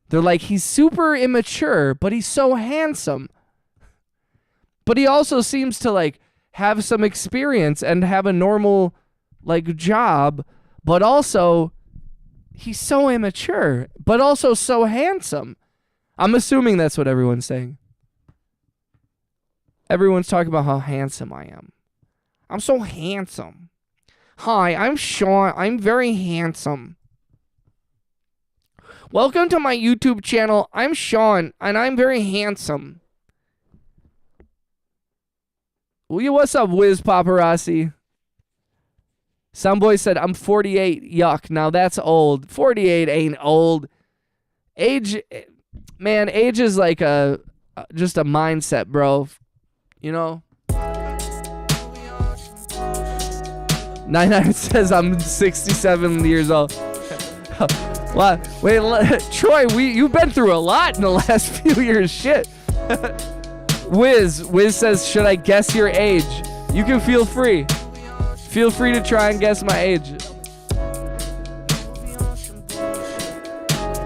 They're like, he's super immature, but he's so handsome. But he also seems to like have some experience and have a normal like job, but also he's so immature, but also so handsome. I'm assuming that's what everyone's saying. Everyone's talking about how handsome I am. I'm so handsome. Hi, I'm Sean. I'm very handsome. Welcome to my YouTube channel. I'm Sean, and I'm very handsome. What's up, Wiz Paparazzi? Some boy said, I'm 48. Yuck. Now that's old. 48 ain't old. Age, man, age is like just a mindset, bro. You know? 99 says I'm 67 years old. What? Wait, Troy, you've been through a lot in the last few years. Shit. Wiz says, should I guess your age? You can feel free. Feel free to try and guess my age.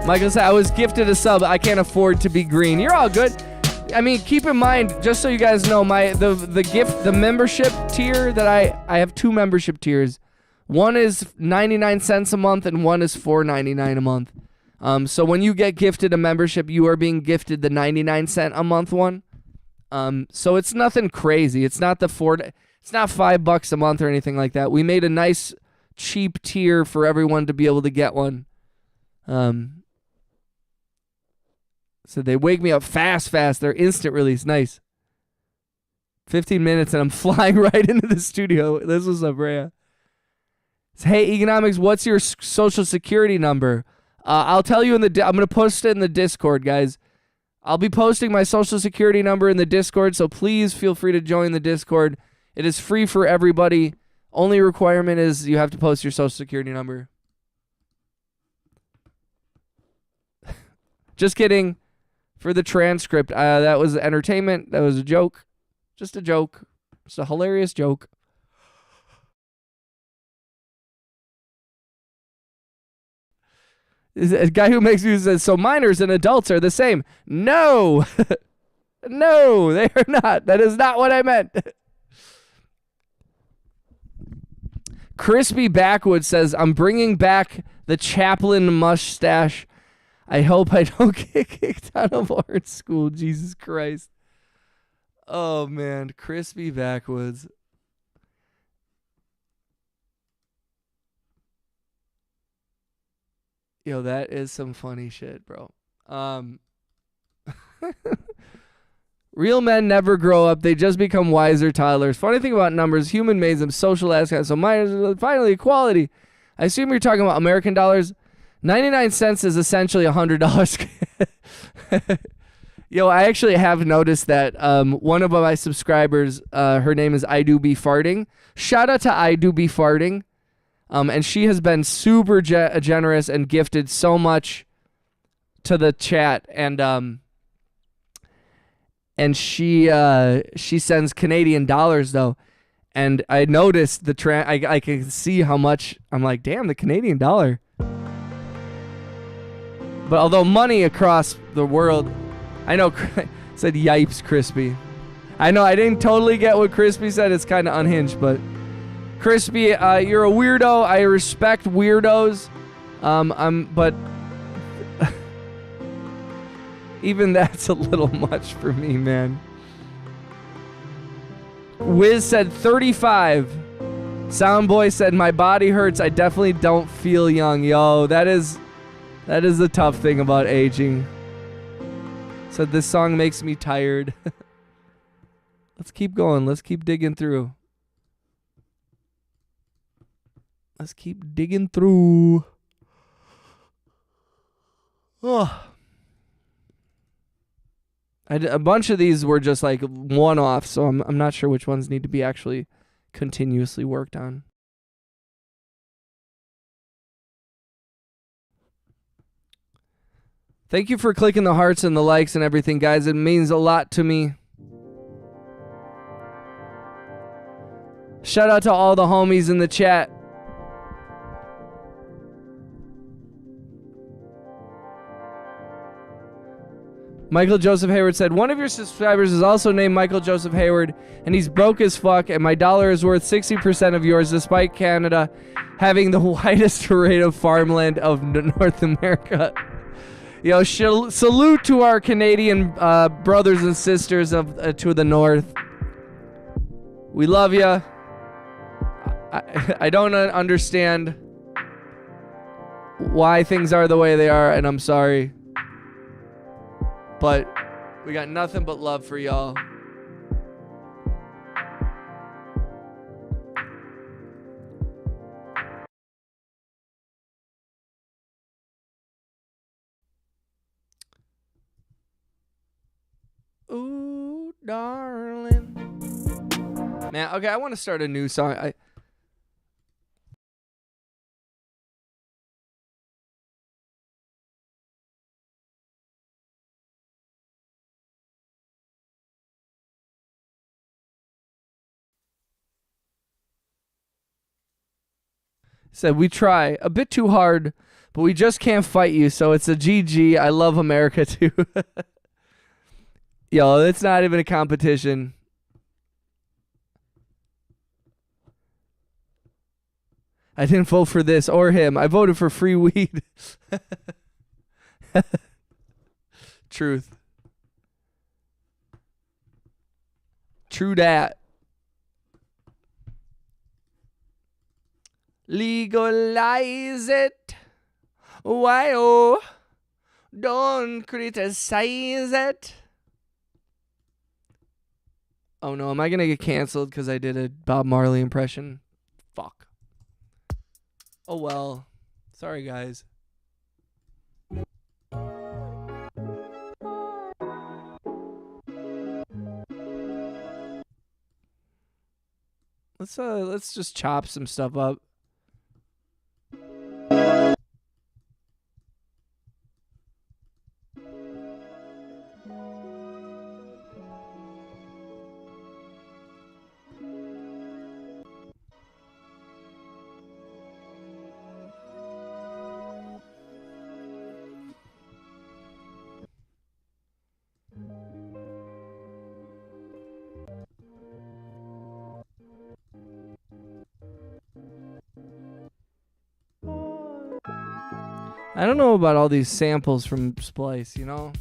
Michael said, I was gifted a sub. I can't afford to be green. You're all good. I mean, keep in mind, just so you guys know, the membership tier that I have two membership tiers. One is 99 cents a month and one is $4.99 a month. So when you get gifted a membership, you are being gifted the 99 cent a month one. So it's nothing crazy. It's not it's not $5 a month or anything like that. We made a nice cheap tier for everyone to be able to get one. So they wake me up fast. They're instant release. Nice. 15 minutes and I'm flying right into the studio. This was a Brea. Hey, Economics, what's your social security number? I'll tell you I'm going to post it in the Discord, guys. I'll be posting my social security number in the Discord, so please feel free to join the Discord. It is free for everybody. Only requirement is you have to post your social security number. Just kidding. For the transcript, that was entertainment. That was a joke. Just a joke. Just a hilarious joke. A guy who makes music says, so minors and adults are the same. No. No, they are not. That is not what I meant. Crispy Backwood says, I'm bringing back the Chaplin mustache. I hope I don't get kicked out of art school. Jesus Christ. Oh, man. Crispy Backwoods. Yo, that is some funny shit, bro. Real men never grow up. They just become wiser toddlers. Funny thing about numbers, human made them, social aspects. So minors, finally, equality. I assume you're talking about American dollars. 99 cents is essentially $100. Yo, I actually have noticed that one of my subscribers, her name is I Do Be Farting. Shout out to I Do Be Farting. And she has been super generous and gifted so much to the chat. And she sends Canadian dollars, though. And I noticed I can see how much. I'm like, damn, the Canadian dollar. But although money across the world, I know, said yipes, Crispy. I know I didn't totally get what Crispy said. It's kind of unhinged, but Crispy, you're a weirdo. I respect weirdos. But even that's a little much for me, man. Wiz said 35. Soundboy said my body hurts. I definitely don't feel young. Yo, that is the tough thing about aging. Said this song makes me tired. Let's keep going. Let's keep digging through. Let's keep digging through. Oh. A bunch of these were just like one-offs, so I'm not sure which ones need to be actually continuously worked on. Thank you for clicking the hearts and the likes and everything, guys. It means a lot to me. Shout out to all the homies in the chat. Michael Joseph Hayward said, one of your subscribers is also named Michael Joseph Hayward, and he's broke as fuck, and my dollar is worth 60% of yours, despite Canada having the widest array of farmland of North America. Yo, salute to our Canadian brothers and sisters to the north. We love ya. I don't understand why things are the way they are, and I'm sorry. But we got nothing but love for y'all. Ooh, darling. Man, okay, I want to start a new song. Said, we try a bit too hard, but we just can't fight you, so it's a GG. I love America too. Yo, it's not even a competition. I didn't vote for this or him. I voted for free weed. Truth. True dat. Legalize it. Why, oh, don't criticize it. Oh no, am I gonna get canceled because I did a Bob Marley impression? Fuck. Oh well. Sorry, guys. Let's just chop some stuff up. I don't know about all these samples from Splice, you know?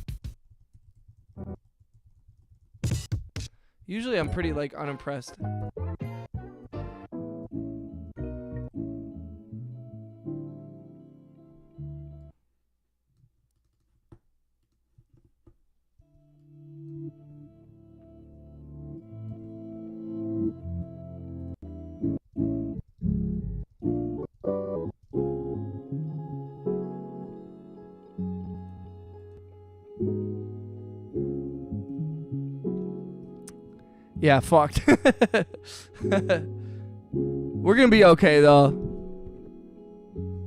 Usually I'm pretty, like, unimpressed. Yeah, fucked. We're gonna be okay, though.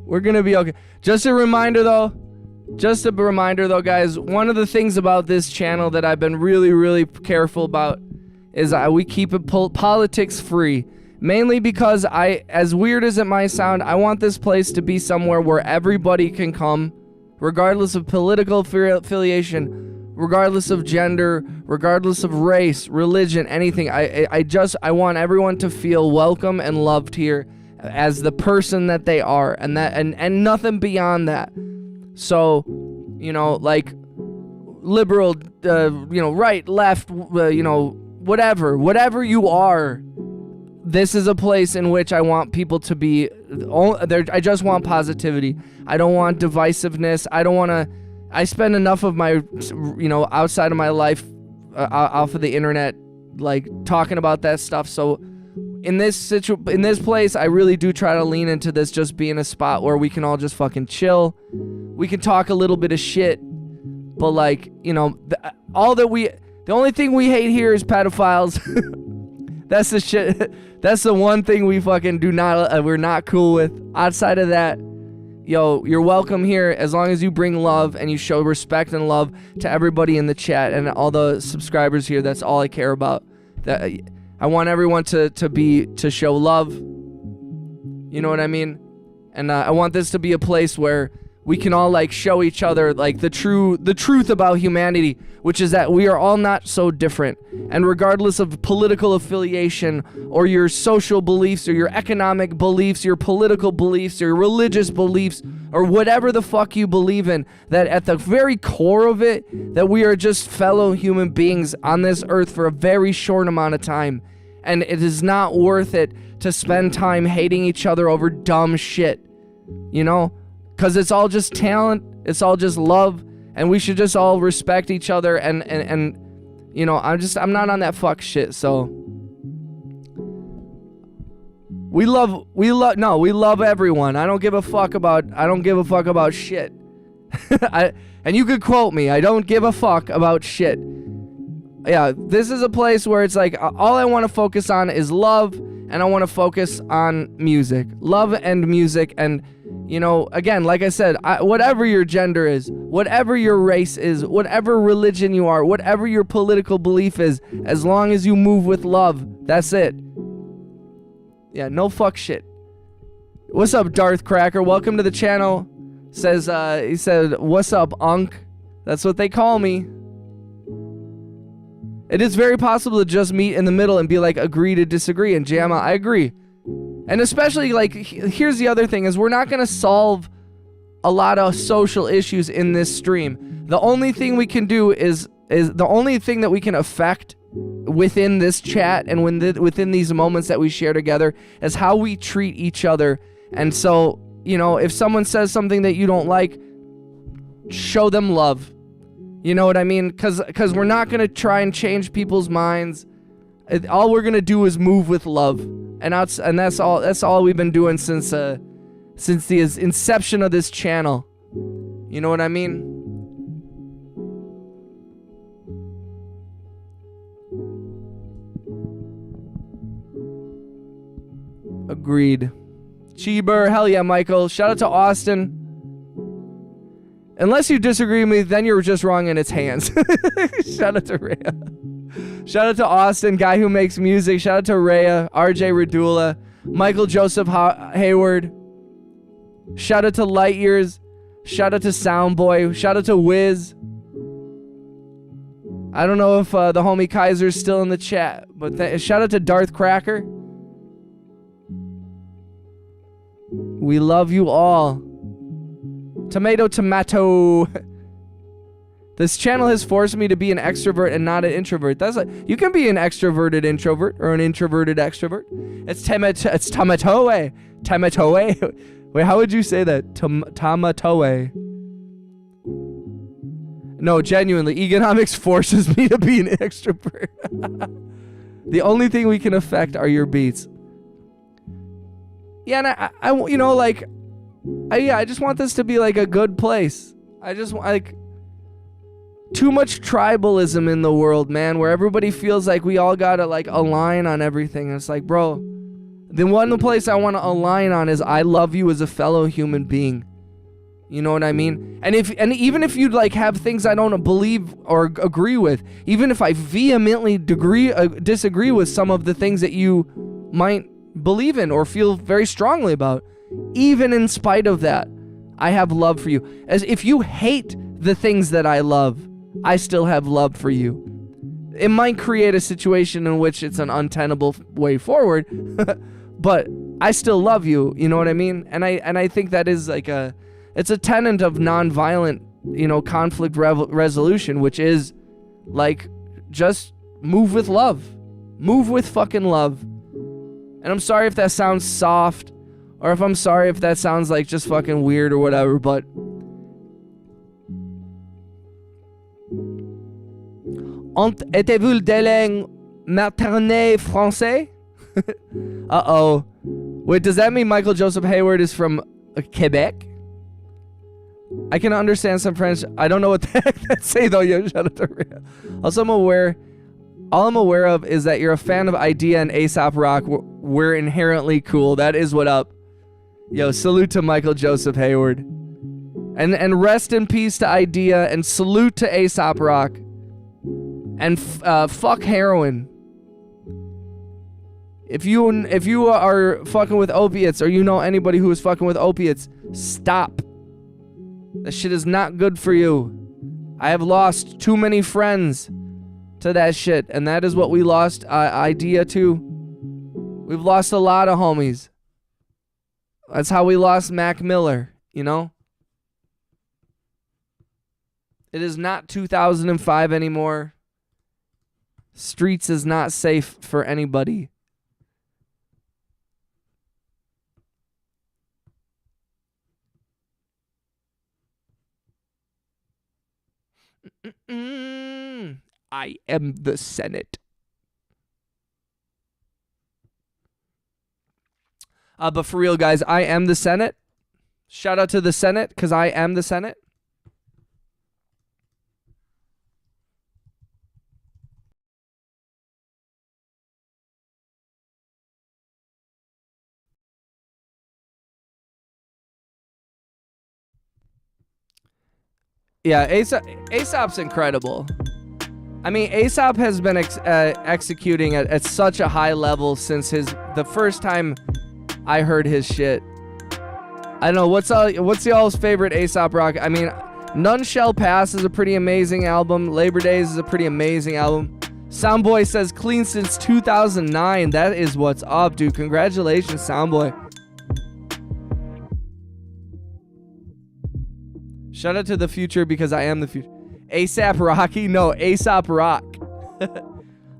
We're gonna be okay. Just a reminder, though, guys, one of the things about this channel that I've been really, really careful about is we keep it politics free. Mainly because as weird as it might sound, I want this place to be somewhere where everybody can come regardless of political affiliation, regardless of gender, regardless of race, religion, anything. I want everyone to feel welcome and loved here as the person that they are, and nothing beyond that. So, like liberal, right, left, whatever you are, this is a place in which I want people to be there. I just want positivity. I don't want divisiveness. I spend enough of my, outside of my life, off of the internet, like talking about that stuff. So in this place, I really do try to lean into this just being a spot where we can all just fucking chill. We can talk a little bit of shit, but like, the only thing we hate here is pedophiles. That's the shit. That's the one thing we fucking we're not cool with. Outside of that, you're welcome here as long as you bring love and you show respect and love to everybody in the chat and all the subscribers here. That's all I care about. That I want everyone to show love. You know what I mean? And I want this to be a place where we can all like show each other like the truth about humanity, which is that we are all not so different. And regardless of political affiliation or your social beliefs or your economic beliefs, your political beliefs or your religious beliefs or whatever the fuck you believe in, that at the very core of it, that we are just fellow human beings on this earth for a very short amount of time. And it is not worth it to spend time hating each other over dumb shit, because it's all just talent, it's all just love, and we should just all respect each other. And I'm not on that fuck shit. So we love everyone. I don't give a fuck about shit. And you could quote me. I don't give a fuck about shit. Yeah, this is a place where it's like all I want to focus on is love, and I want to focus on music, love and music. And again, like I said, whatever your gender is, whatever your race is, whatever religion you are, whatever your political belief is, as long as you move with love, that's it. Yeah, no fuck shit. What's up, Darth Cracker? Welcome to the channel. He said, what's up, Unk? That's what they call me. It is very possible to just meet in the middle and be like, agree to disagree and jam out. I agree. And especially, like, here's the other thing, is we're not going to solve a lot of social issues in this stream. The only thing we can do is the only thing that we can affect within this chat and within these moments that we share together is how we treat each other. And so, if someone says something that you don't like, show them love. You know what I mean? Because we're not going to try and change people's minds. All we're going to do is move with love. And that's all we've been doing since the inception of this channel. You know what I mean? Agreed. Cheeber, hell yeah, Michael. Shout out to Austin. Unless you disagree with me, then you're just wrong in its hands. Shout out to Rhea. Shout out to Austin, guy who makes music. Shout out to Rhea, RJ Radula, Michael Joseph Hayward. Shout out to Light Years. Shout out to Soundboy. Shout out to Wiz. I don't know if the homie Kaiser's still in the chat, but shout out to Darth Cracker. We love you all. Tomato. This channel has forced me to be an extrovert and not an introvert. You can be an extroverted introvert or an introverted extrovert. It's tamatoe. Tamatoe. Wait, how would you say that? Tamatoe. No, genuinely, economics forces me to be an extrovert. The only thing we can affect are your beats. Yeah, and I just want this to be like a good place. I just like too much tribalism in the world, man, where everybody feels like we all gotta like align on everything. And it's like, bro, the one place I want to align on is I love you as a fellow human being. You know what I mean? And even if you like have things I don't believe or agree with, even if I vehemently disagree with some of the things that you might believe in or feel very strongly about, even in spite of that, I have love for you. As if you hate the things that I love, I still have love for you. It might create a situation in which it's an untenable way forward, but I still love you, you know what I mean? And I think that is like it's a tenet of nonviolent, conflict resolution, which is like, just move with love. Move with fucking love. And I'm sorry if that sounds soft, or if I'm sorry if that sounds like just fucking weird or whatever, but Êtes-vous de langue maternelle français? Uh-oh. Wait, does that mean Michael Joseph Hayward is from Quebec? I can understand some French. I don't know what the heck that say though. Yo, shout out to Rhea. Also, all I'm aware of is that you're a fan of Idea and A$AP Rock. We're inherently cool. That is what up. Yo, salute to Michael Joseph Hayward. And rest in peace to Idea, and salute to A$AP Rock. And fuck heroin. If you are fucking with opiates, or you know anybody who is fucking with opiates, stop. That shit is not good for you. I have lost too many friends to that shit, and that is what we lost Idea to. We've lost a lot of homies. That's how we lost Mac Miller, It is not 2005 anymore. Streets is not safe for anybody. I am the Senate. But for real, guys, I am the Senate. Shout out to the Senate, because I am the Senate. Yeah, A$AP's incredible. I mean, A$AP has been executing at such a high level since the first time I heard his shit. I don't know, what's y'all's favorite A$AP Rock? I mean, None Shall Pass is a pretty amazing album. Labor Days is a pretty amazing album. Soundboy says clean since 2009. That is what's up, dude. Congratulations, Soundboy. Shout out to the future, because I am the future. A$AP Rocky? No, A$AP Rock.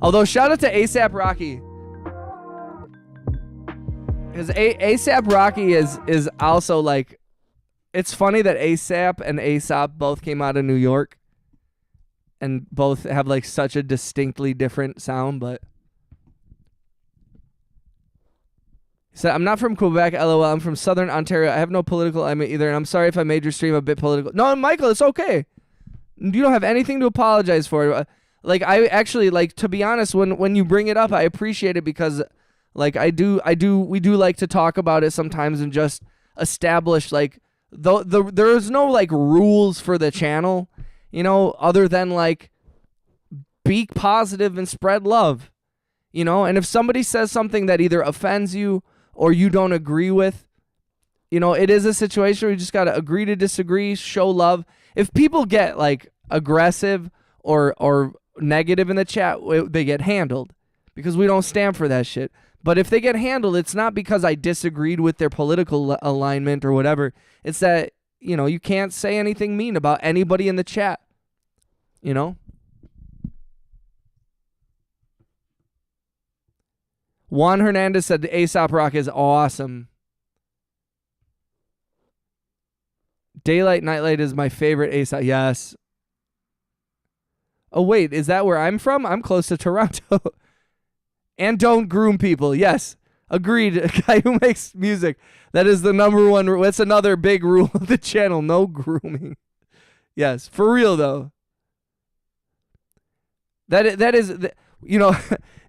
Although, shout out to A$AP Rocky. Because A$AP Rocky is also like... It's funny that A$AP and A$AP both came out of New York. And both have like such a distinctly different sound, but... He said, I'm not from Quebec, LOL. I'm from Southern Ontario. I have no political element either, and I'm sorry if I made your stream a bit political. No, Michael, it's okay. You don't have anything to apologize for. Like, I actually, like, to be honest, when you bring it up, I appreciate it, because, like, we do like to talk about it sometimes and just establish, like, there's no, like, rules for the channel, other than, like, be positive and spread love, and if somebody says something that either offends you or you don't agree with, it is a situation where you just got to agree to disagree, show love. If people get, like, aggressive or negative in the chat, they get handled, because we don't stand for that shit. But if they get handled, it's not because I disagreed with their political alignment or whatever. It's that, you can't say anything mean about anybody in the chat, Juan Hernandez said the A$AP Rock is awesome. Daylight Nightlight is my favorite A$AP. Yes. Oh, wait. Is that where I'm from? I'm close to Toronto. And don't groom people. Yes. Agreed. A guy who makes music. That is the number one. That's another big rule of the channel. No grooming. Yes. For real, though. That is...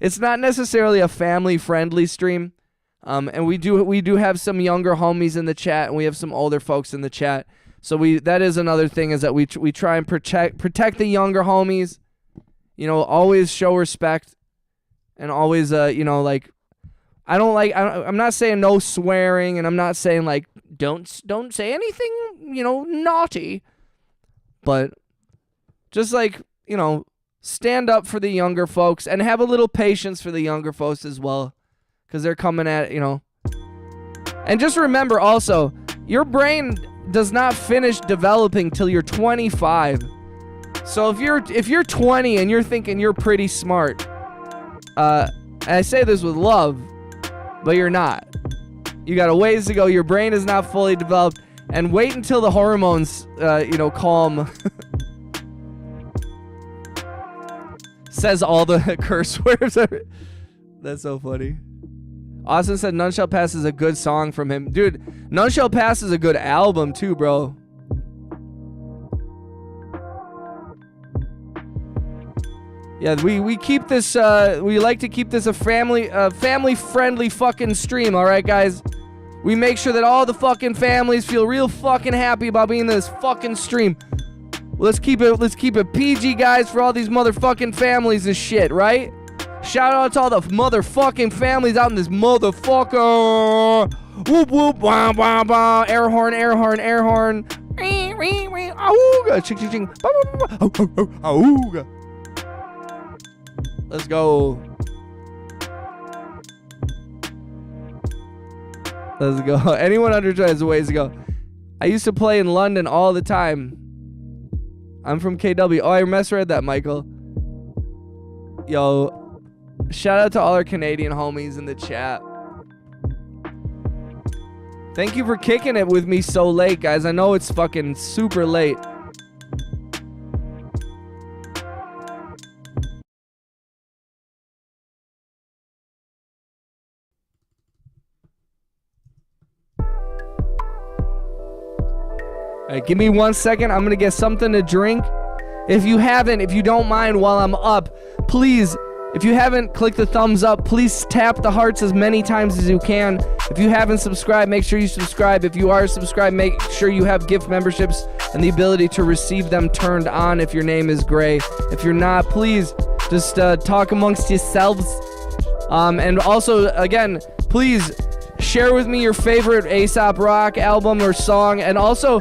it's not necessarily a family-friendly stream, and we do have some younger homies in the chat, and we have some older folks in the chat. So that is another thing, is that we try and protect the younger homies. Always show respect, and always like I'm not saying no swearing, and I'm not saying like don't say anything, naughty. But just like, stand up for the younger folks and have a little patience for the younger folks as well, because they're coming at it, And just remember also, your brain does not finish developing till you're 25. So if you're 20 and you're thinking you're pretty smart, and I say this with love, but you're not. You got a ways to go. Your brain is not fully developed, and wait until the hormones, calm. Says all the curse words. That's so funny. Austin said None Shall Pass is a good song from him. Dude, None Shall Pass is a good album too, bro. Yeah, we keep this, we like to keep this a family-friendly fucking stream, alright, guys? We make sure that all the fucking families feel real fucking happy about being in this fucking stream. Let's keep it PG, guys, for all these motherfucking families and shit, right? Shout out to all the motherfucking families out in this motherfucker. Whoop whoop, wah wah wah. Air horn, air horn, air horn. Auga, ching ching ching. Auga. Let's go. Let's go. Anyone under 20 has a ways to go. I used to play in London all the time. I'm from KW. Oh, I misread that, Michael. Yo, shout out to all our Canadian homies in the chat. Thank you for kicking it with me so late, guys. I know it's fucking super late. All right, give me 1 second. I'm going to get something to drink. If you don't mind while I'm up, please, if you haven't, click the thumbs up. Please tap the hearts as many times as you can. If you haven't subscribed, make sure you subscribe. If you are subscribed, make sure you have gift memberships and the ability to receive them turned on if your name is Gray. If you're not, please just talk amongst yourselves. And also, again, please share with me your favorite A$AP Rock album or song, and also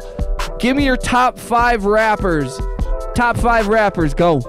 give me your top 5 rappers. Top 5 rappers, go.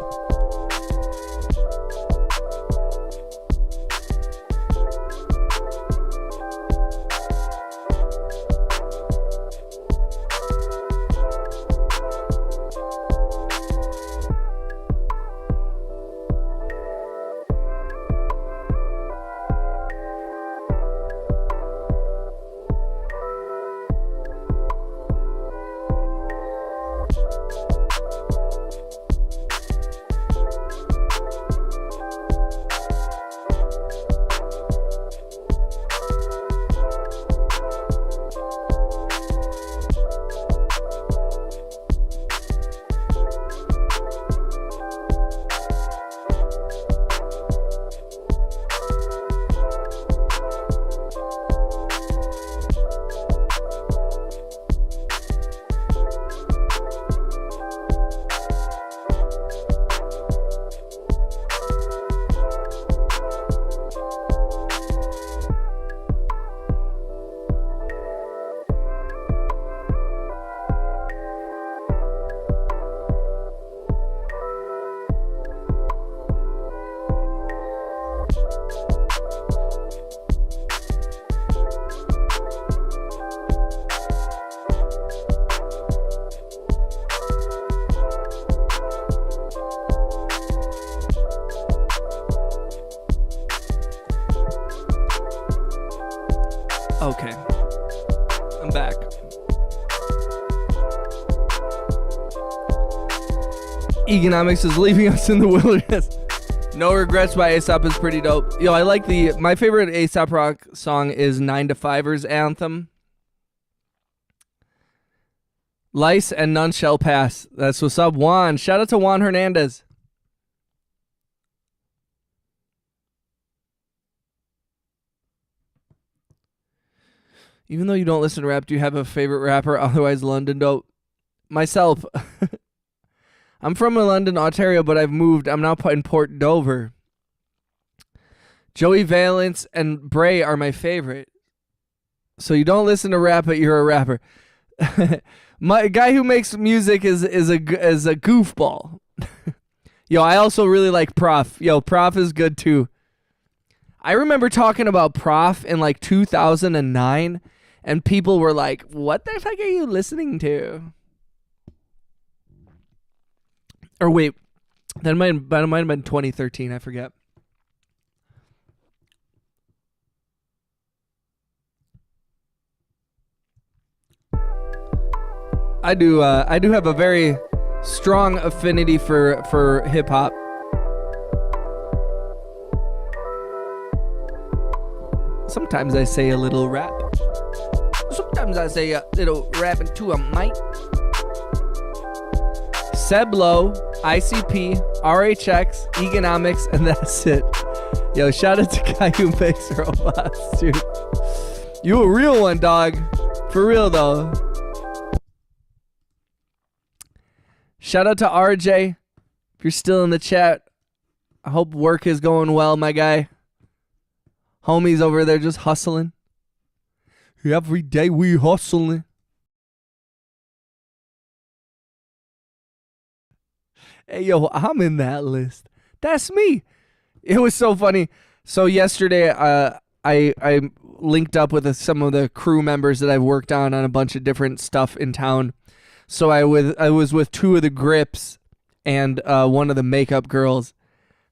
Okay. I'm back. Economics is leaving us in the wilderness. No Regrets by A$AP is pretty dope. Yo, I like my favorite A$AP Rock song is 9 to 5ers Anthem. Lice and None Shall Pass. That's what's up, Juan. Shout out to Juan Hernandez. Even though you don't listen to rap, do you have a favorite rapper? Otherwise, London dope. Myself. I'm from London, Ontario, but I've moved. I'm now in Port Dover. Joey Valence and Bray are my favorite. So you don't listen to rap, but you're a rapper. My guy who makes music is a goofball. Yo, I also really like Prof. Yo, Prof is good too. I remember talking about Prof in like 2009, and people were like, "What the fuck are you listening to?" Or wait, that might have been 2013. I forget. I do have a very strong affinity for hip hop. Sometimes I say a little rap. Sometimes I say a little rap into a mic. Seblo, ICP, RHX, Economics, and that's it. Yo, shout out to guy who makes robots, dude. You a real one, dog. For real, though. Shout out to RJ. If you're still in the chat, I hope work is going well, my guy. Homies over there just hustling. Every day we hustling. Hey, yo, I'm in that list. That's me. It was so funny. So yesterday, I linked up with some of the crew members that I've worked on a bunch of different stuff in town. So I was with two of the grips and one of the makeup girls,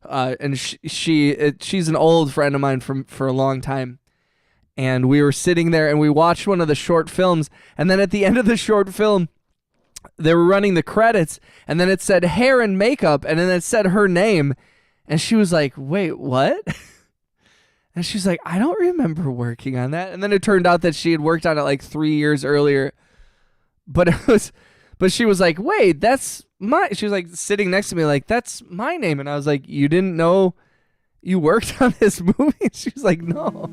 and she's an old friend of mine for a long time, and we were sitting there and we watched one of the short films, and then at the end of the short film, they were running the credits, and then it said hair and makeup, and then it said her name, and she was like, "Wait, what?" And she's like, "I don't remember working on that," and then it turned out that she had worked on it like 3 years earlier. But she was like, "Wait, that's my," she was like sitting next to me like, "That's my name." And I was like, "You didn't know you worked on this movie?" She was like, "No."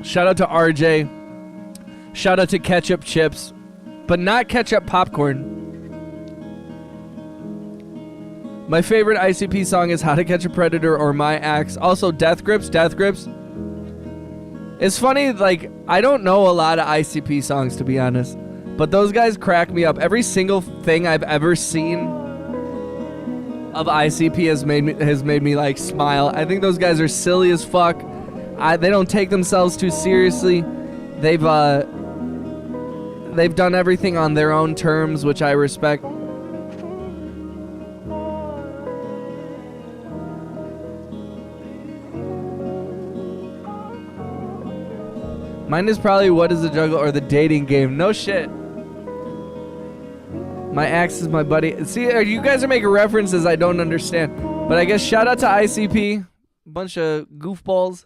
Shout out to RJ. Shout out to Ketchup Chips, but not ketchup popcorn. My favorite ICP song is How to Catch a Predator or My Axe. Also, Death Grips. It's funny, like, I don't know a lot of ICP songs, to be honest. But those guys crack me up. Every single thing I've ever seen of ICP has made me like, smile. I think those guys are silly as fuck. They don't take themselves too seriously. They've done everything on their own terms, which I respect. Mine is probably What is the Juggle or The Dating Game. No shit. My Axe is my buddy. See, you guys are making references I don't understand. But I guess shout out to ICP. Bunch of goofballs.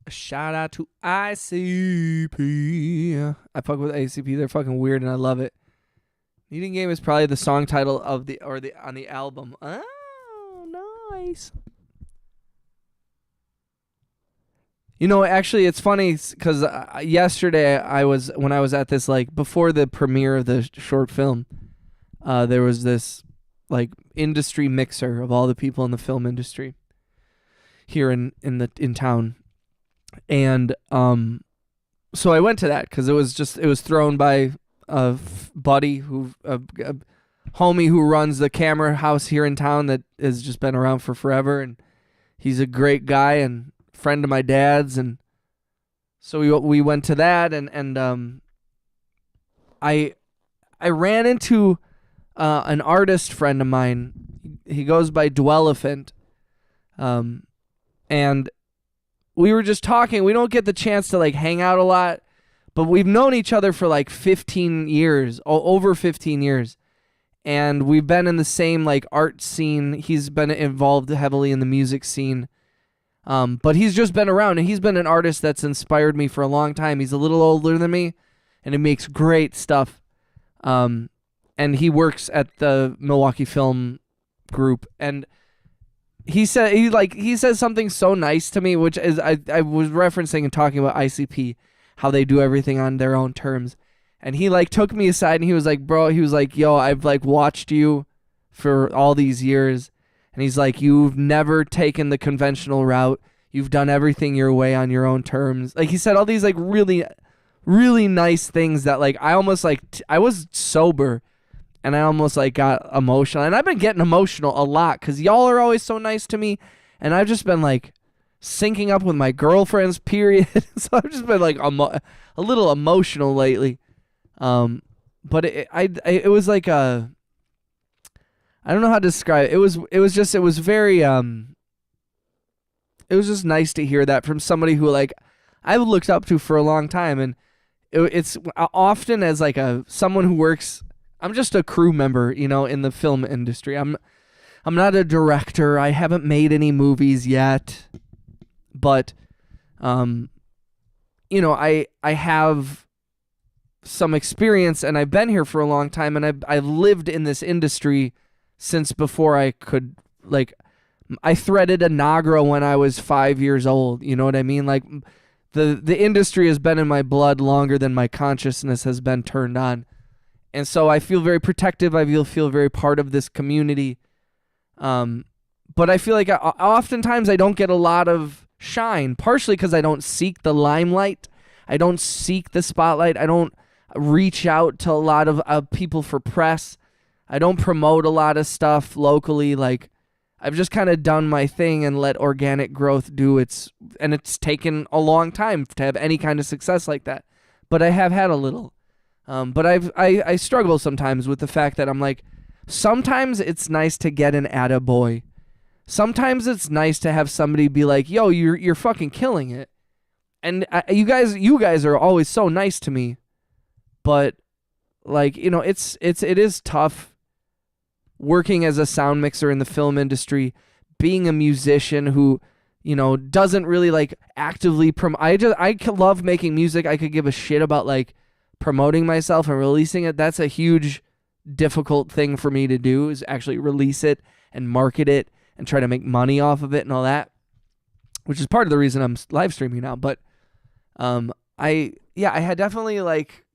Shout out to ICP. I fuck with ICP. They're fucking weird and I love it. Dating Game is probably the song title of on the album. Oh, nice. You know, actually, it's funny because yesterday when I was at this, like, before the premiere of the short film, there was this like industry mixer of all the people in the film industry here in town. And so I went to that because it was thrown by a buddy a homie who runs the camera house here in town that has just been around for forever, and he's a great guy and friend of my dad's, and so we went to that, and I ran into an artist friend of mine. He goes by Dwellefant, and we were just talking. We don't get the chance to like hang out a lot, but we've known each other for like 15 years, over 15 years. And we've been in the same like art scene. He's been involved heavily in the music scene. But he's just been around, and he's been an artist that's inspired me for a long time. He's a little older than me, and he makes great stuff. And he works at the Milwaukee Film Group, and he says something so nice to me, which is I was referencing and talking about ICP, how they do everything on their own terms. And he like took me aside and he was like, bro, he was like, yo, I've like watched you for all these years. And he's like, you've never taken the conventional route. You've done everything your way on your own terms. Like he said all these like really, really nice things that like I almost like, I was sober and I almost like got emotional. And I've been getting emotional a lot because y'all are always so nice to me. And I've just been like syncing up with my girlfriends, period. So I've just been like a little emotional lately. But it was like I don't know how to describe it. It was very it was just nice to hear that from somebody who like I've looked up to for a long time, and it's often as like someone who works. I'm just a crew member, in the film industry. I'm not a director. I haven't made any movies yet, but I have some experience, and I've been here for a long time, and I've lived in this industry since before I could, like, I threaded a Nagra when I was 5 years old. You know what I mean? Like, the industry has been in my blood longer than my consciousness has been turned on. And so I feel very protective. I feel very part of this community. But I feel like oftentimes I don't get a lot of shine, partially because I don't seek the limelight. I don't seek the spotlight. I don't reach out to a lot of people for press. I don't promote a lot of stuff locally. Like, I've just kind of done my thing and let organic growth do its, and it's taken a long time to have any kind of success like that. But I have had a little. But I struggle sometimes with the fact that I'm like, sometimes it's nice to get an attaboy. Sometimes it's nice to have somebody be like, yo, you're fucking killing it. And you guys are always so nice to me. But like, it is tough working as a sound mixer in the film industry, being a musician who, doesn't really like actively I love making music. I could give a shit about like promoting myself and releasing it. That's a huge difficult thing for me to do, is actually release it and market it and try to make money off of it and all that, which is part of the reason I'm live streaming now. But I had definitely like,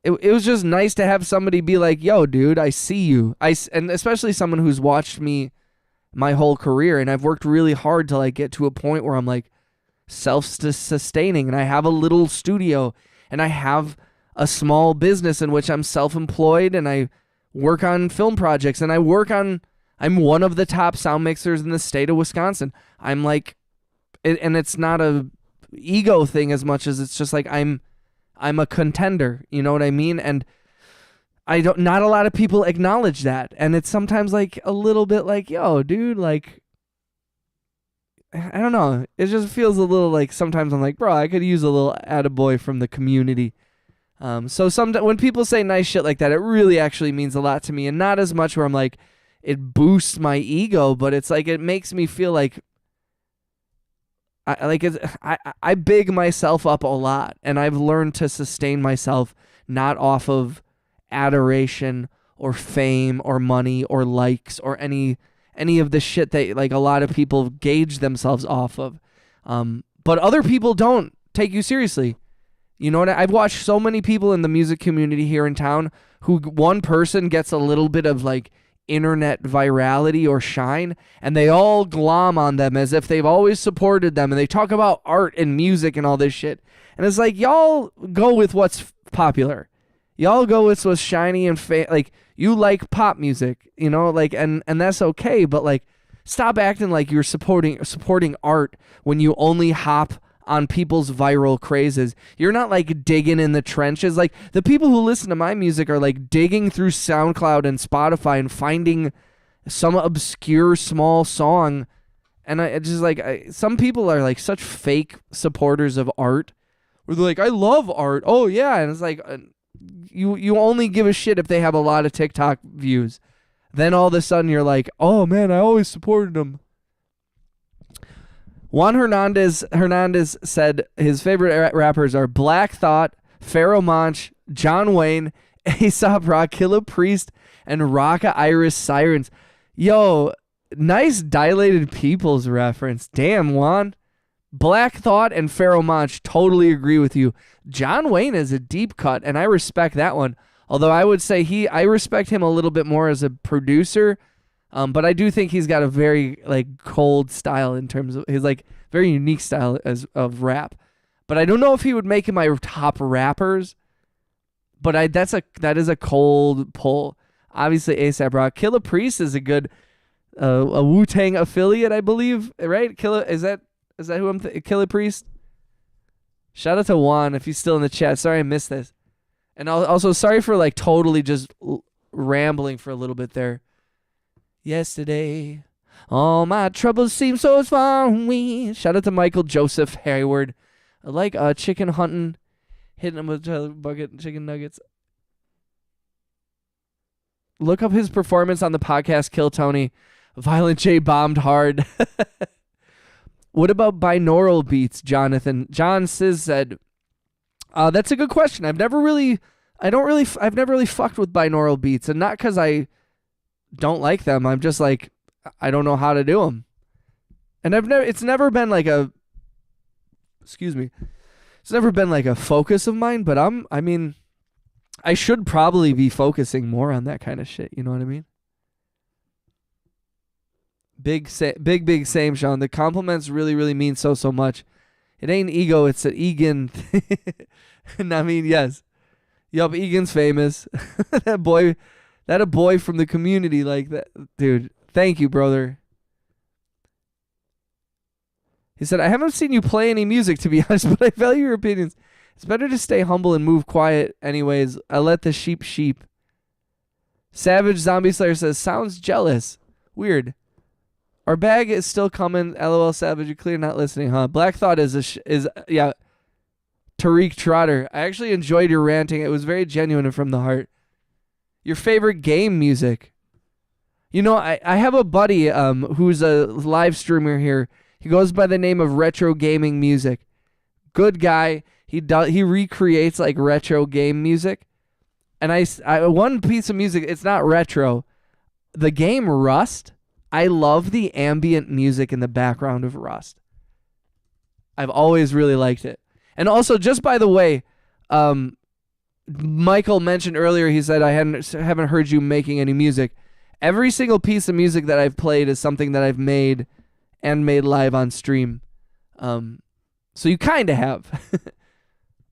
it was just nice to have somebody be like, yo, dude, I see you. And especially someone who's watched me my whole career, and I've worked really hard to like get to a point where I'm like self-sustaining, and I have a little studio, and I have a small business in which I'm self-employed, and I work on film projects, and I'm one of the top sound mixers in the state of Wisconsin. I'm like, and it's not a ego thing as much as it's just like I'm a contender, you know what I mean? And not a lot of people acknowledge that. And it's sometimes like a little bit like, yo, dude, like, I don't know. It just feels a little like, sometimes I'm like, bro, I could use a little attaboy from the community. So when people say nice shit like that, it really actually means a lot to me, and not as much where I'm like, it boosts my ego, but it's like, it makes me feel like, I big myself up a lot, and I've learned to sustain myself not off of adoration or fame or money or likes or any of the shit that like a lot of people gauge themselves off of. But other people don't take you seriously. You know what? I've watched so many people in the music community here in town who one person gets a little bit of like internet virality or shine, and they all glom on them as if they've always supported them, and they talk about art and music and all this shit. And it's like, y'all go with what's popular. Y'all go with what's shiny and like, you like pop music, like, and that's okay, but like, stop acting like you're supporting art when you only hop on people's viral crazes. You're not like digging in the trenches. Like, the people who listen to my music are like digging through SoundCloud and Spotify and finding some obscure small song. And I just like, some people are like such fake supporters of art where they're like, I love art. Oh yeah. And it's like, you only give a shit if they have a lot of TikTok views. Then all of a sudden you're like, oh man, I always supported them. Juan Hernandez said his favorite rappers are Black Thought, Pharaoh Monch, John Wayne, Aesop Rock, Killer Priest, and Rocka Iris Sirens. Yo, nice dilated peoples reference. Damn, Juan. Black Thought and Pharaoh Monch, totally agree with you. John Wayne is a deep cut, and I respect that one. Although I would say I respect him a little bit more as a producer, but I do think he's got a very like cold style in terms of his like very unique style of rap. But I don't know if he would make him my top rappers. But that is a cold pull. Obviously, A$AP Rock. Killer Priest is a good a Wu-Tang affiliate, I believe. Right? Is that who I'm Killer Priest? Shout out to Juan if he's still in the chat. Sorry I missed this. And also sorry for like totally just rambling for a little bit there. Yesterday, all my troubles seem so far away. Shout out to Michael Joseph Hayward. I like chicken hunting, hitting him with a bucket of chicken nuggets. Look up his performance on the podcast Kill Tony. Violent J bombed hard. What about binaural beats, Jonathan? John Sizz said, that's a good question. I've never really fucked with binaural beats, and not because I don't like them. I'm just like, I don't know how to do them. And it's never been like a focus of mine, but I should probably be focusing more on that kind of shit. You know what I mean? Big same, Sean. The compliments really, really mean so much. It ain't ego, it's an Egan. And I mean, yes. Yup, Egan's famous. that a boy from the community like that. Dude, thank you, brother. He said, I haven't seen you play any music, to be honest, but I value your opinions. It's better to stay humble and move quiet anyways. I let the sheep. Savage Zombie Slayer says, sounds jealous. Weird. Our bag is still coming. LOL Savage, you're clearly not listening, huh? Black Thought is Tariq Trotter. I actually enjoyed your ranting. It was very genuine and from the heart. Your favorite game music? You know, I have a buddy who's a live streamer here. He goes by the name of Retro Gaming Music. Good guy. He recreates like retro game music. And I one piece of music, it's not retro. The game Rust. I love the ambient music in the background of Rust. I've always really liked it. And also, just by the way, Michael mentioned earlier, he said, I haven't heard you making any music. Every single piece of music that I've played is something that I've made and made live on stream. So you kind of have.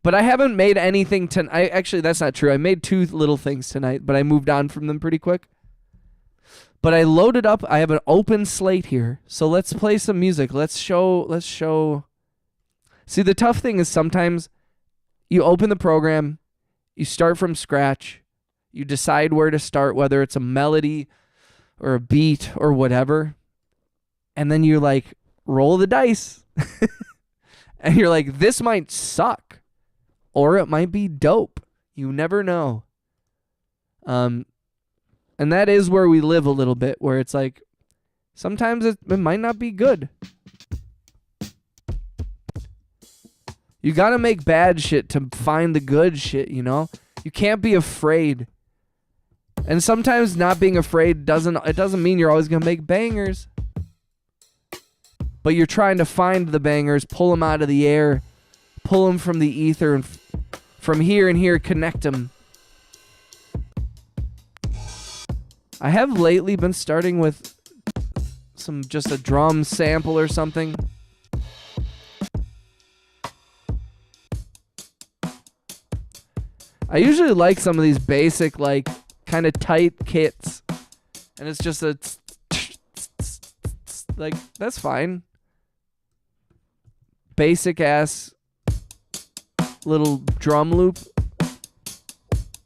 But I haven't made anything actually, that's not true. I made 2 little things tonight, but I moved on from them pretty quick. But I loaded up. I have an open slate here. So let's play some music. Let's show. See, the tough thing is sometimes you open the program, you start from scratch, you decide where to start, whether it's a melody or a beat or whatever. And then you like roll the dice. And you're like, this might suck. Or it might be dope. You never know. And that is where we live a little bit, where it's like, sometimes it might not be good. You gotta make bad shit to find the good shit, you know? You can't be afraid. And sometimes not being afraid doesn't mean you're always gonna make bangers. But you're trying to find the bangers, pull them out of the air, pull them from the ether, and from here and here, connect them. I have lately been starting with just a drum sample or something. I usually like some of these basic, like, kind of tight kits. And it's just like, that's fine. Basic ass little drum loop.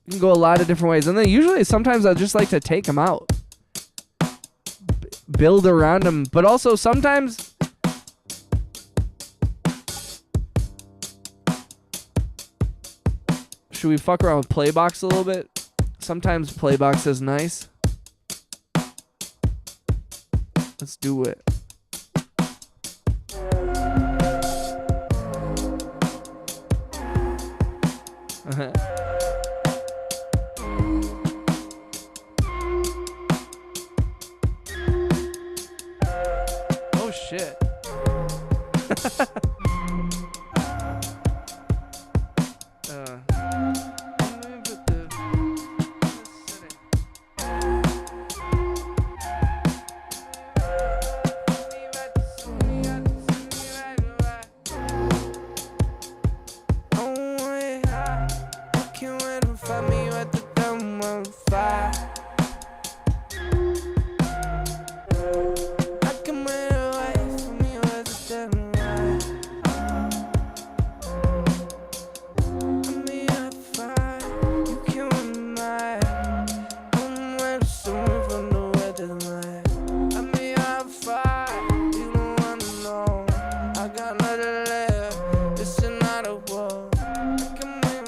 You can go a lot of different ways. And then sometimes I just like to take them out. Build around them. But also sometimes should we fuck around with Playbox a little bit? Sometimes Playbox is nice. Let's do it. another layer. It's another world. I can win.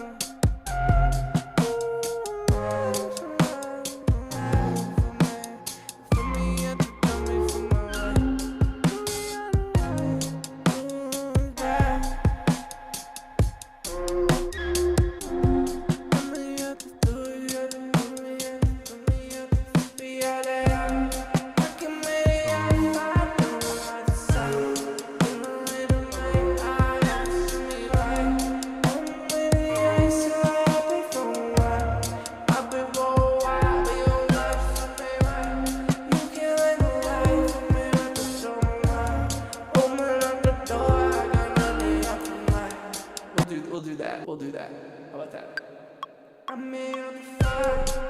For me, at the dummy for my We'll do that. How about that? I'm on the fire.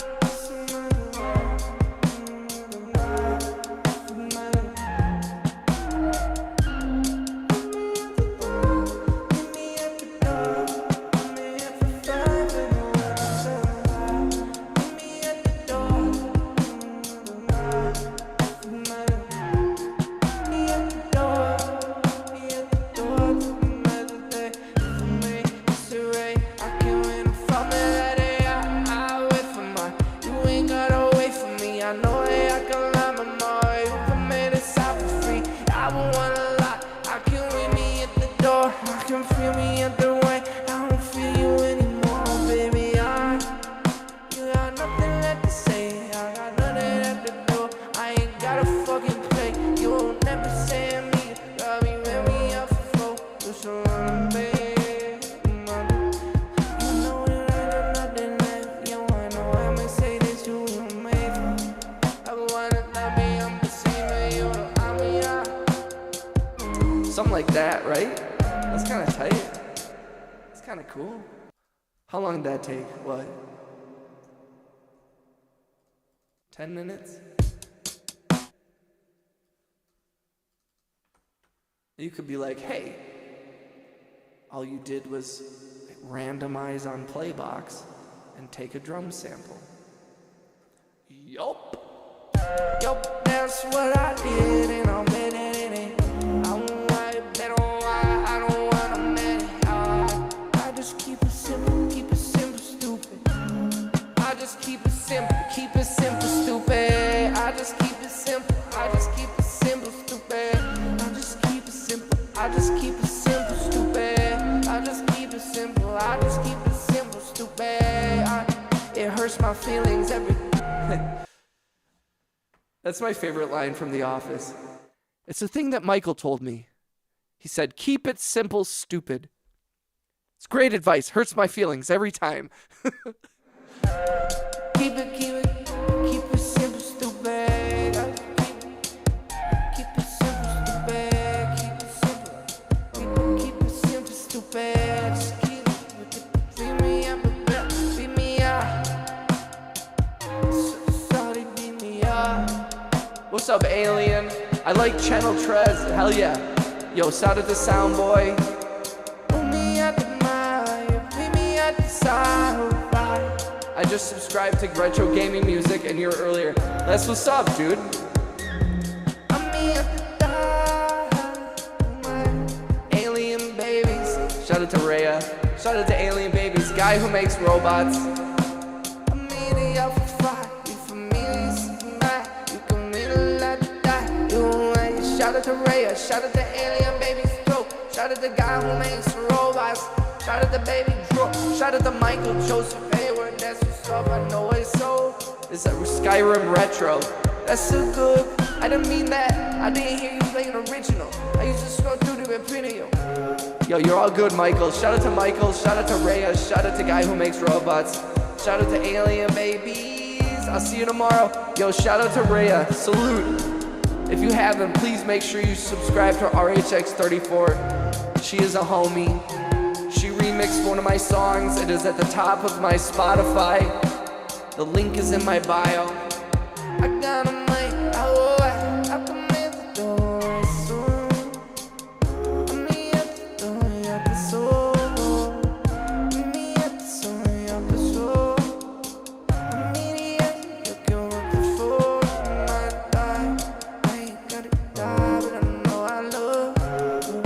Something like that, right? That's kind of tight. It's kind of cool. How long did that take? What? 10 minutes? You could be like, hey, all you did was randomize on Playbox and take a drum sample. Yup. Yup, that's what I did, and I'm in it. Keep it simple, stupid. I just keep it simple. I just keep it simple, stupid. I just keep it simple. I just keep it simple, stupid. I just keep it simple. I just keep it simple, stupid. It hurts my feelings every. That's my favorite line from The Office. It's a thing that Michael told me. He said, "Keep it simple, stupid." It's great advice. Hurts my feelings every time. Keep it simple, stupid. Keep it simple, stupid. Keep it simple, stupid. Just keep it. Beat me up. Sorry, beat me up. What's up, alien? I like Channel Trez. Hell yeah. Yo, shout out to Soundboy. Put me at the mile. Beat me at the side. I just subscribed to Retro Gaming Music and you're earlier. That's what's up, dude. Alien Babies. Shout out to Rhea. Shout out to Alien Babies. Guy who makes robots. Shout out to Rhea. Shout out to Alien Babies. Shout out to Guy who makes robots. Shout out to Baby Drew. Shout out to Michael Joseph Hayward. That's what's up. I know it's so. It's a Skyrim retro. That's so good. I didn't mean that. I didn't hear you play an original. I used to scroll through the video. Yo, you're all good, Michael. Shout out to Michael. Shout out to Rhea. Shout out to Guy who makes robots. Shout out to Alien Babies. I'll see you tomorrow. Yo, shout out to Rhea. Salute. If you haven't, please make sure you subscribe to RHX34. She is a homie. She remixed one of my songs. It is at the top of my Spotify. The link is in my bio. I got a mic. I come in the door soon. I'm me at the door, at the soul. Me at the soul, at the soul. I'm idiot, you can work before I might die. I ain't gotta die, but I know I love you.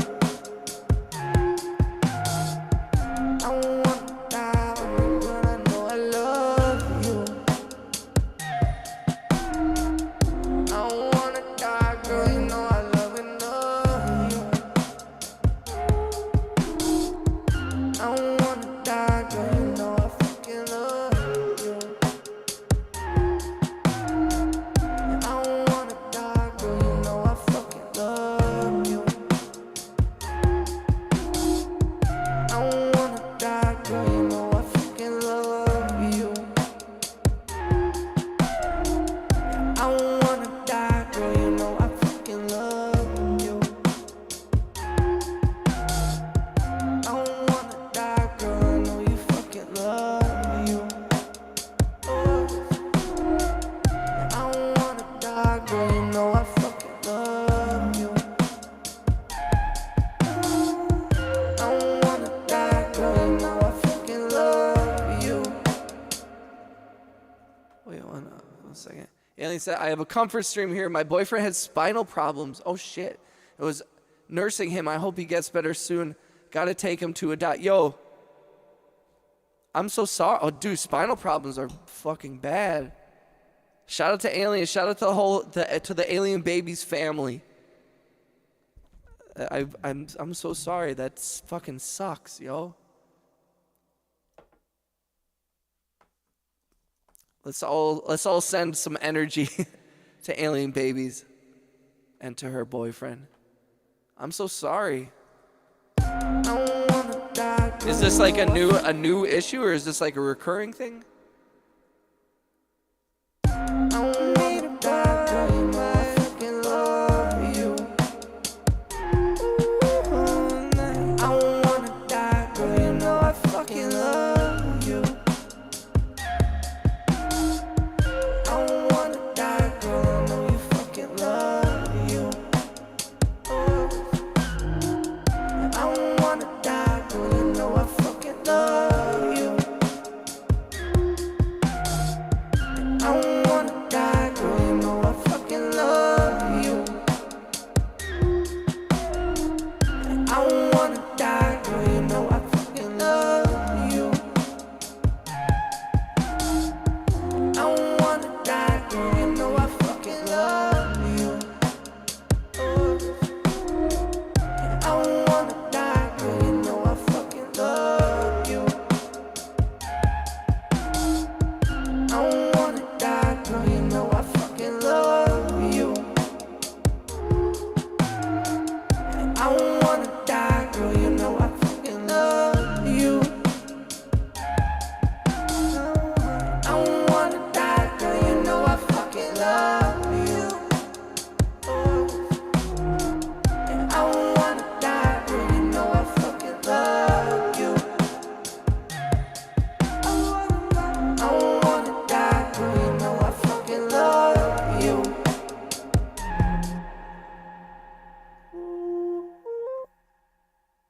Alien said, I have a comfort stream here. My boyfriend has spinal problems. Oh, shit. It was nursing him. I hope he gets better soon. Got to take him to a doc. Yo, I'm so sorry. Oh, dude, spinal problems are fucking bad. Shout out to Alien. Shout out to the Alien Babies family. I'm so sorry. That fucking sucks, yo. Let's all send some energy to Alien Babies and to her boyfriend. I'm so sorry. Is this like a new issue, or is this like a recurring thing?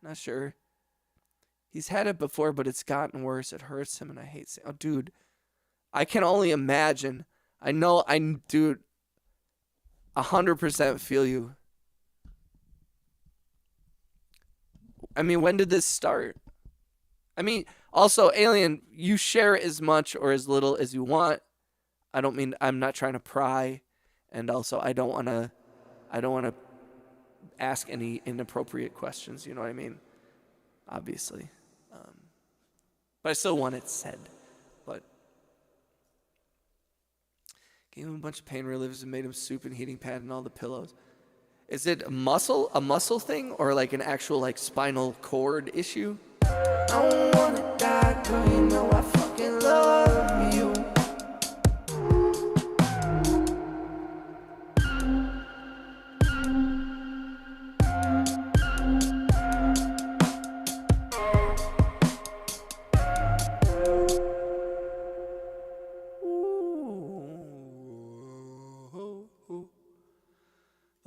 Not sure. He's had it before, but it's gotten worse. It hurts him, and I hate saying, oh, dude, I can only imagine. I know, dude, 100% feel you. I mean, when did this start? I mean, also, Alien, you share as much or as little as you want. I'm not trying to pry, and also I don't want to ask any inappropriate questions, you know what I mean? Obviously. But I still want it said. But gave him a bunch of pain relievers and made him soup and heating pad and all the pillows. Is it a muscle thing, or like an actual like spinal cord issue? I don't wanna die, girl, you know I fucking love you.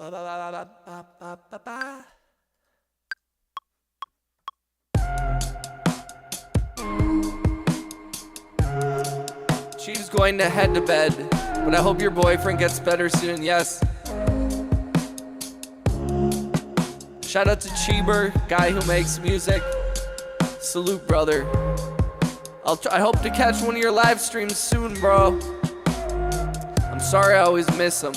Ba, ba, ba, ba, ba, ba, ba, ba. She's going to head to bed, but I hope your boyfriend gets better soon. Yes. Shout out to Cheeber, guy who makes music. Salute, brother. I hope to catch one of your live streams soon, bro. I'm sorry I always miss them.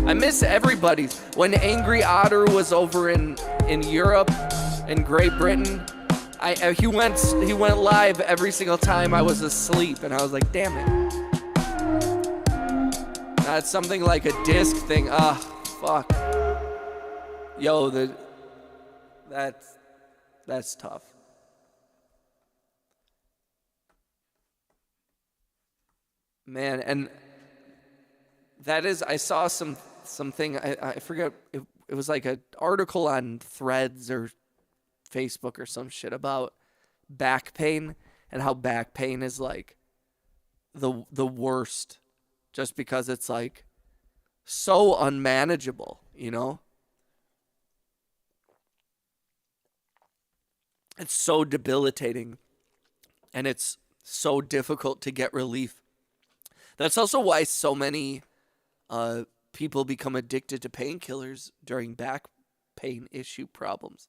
I miss everybody's. When Angry Otter was over in Europe, in Great Britain, he went live every single time I was asleep, and I was like, damn it. It's something like a disc thing. Fuck. Yo, that's tough. Man, and that is, I saw something, I forget, it was like an article on Threads or Facebook or some shit about back pain, and how back pain is like the worst, just because it's like so unmanageable, you know? It's so debilitating, and it's so difficult to get relief. That's also why so many people become addicted to painkillers during back pain issue problems.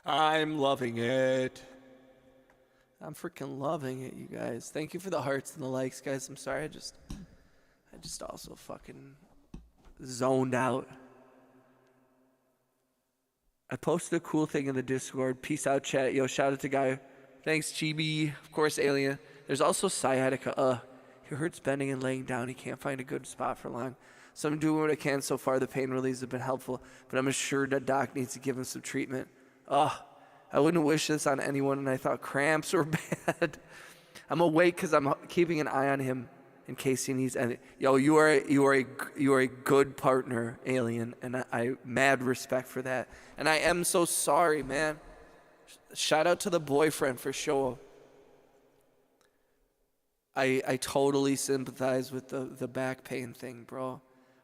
I'm loving it. I'm freaking loving it, you guys. Thank you for the hearts and the likes, guys. I'm sorry, I just also fucking zoned out. I posted a cool thing in the Discord. Peace out, chat. Yo, shout out to Guy. Thanks, Chibi. Of course, Alien. There's also sciatica. He hurts bending and laying down. He can't find a good spot for long. So I'm doing what I can so far. The pain reliefs have been helpful, but I'm assured that doc needs to give him some treatment. I wouldn't wish this on anyone, and I thought cramps were bad. I'm awake because I'm keeping an eye on him in case he needs any. Yo, you are a good partner, Alien, and I mad respect for that. And I am so sorry, man. Shout out to the boyfriend for sure. I totally sympathize with the back pain thing, bro.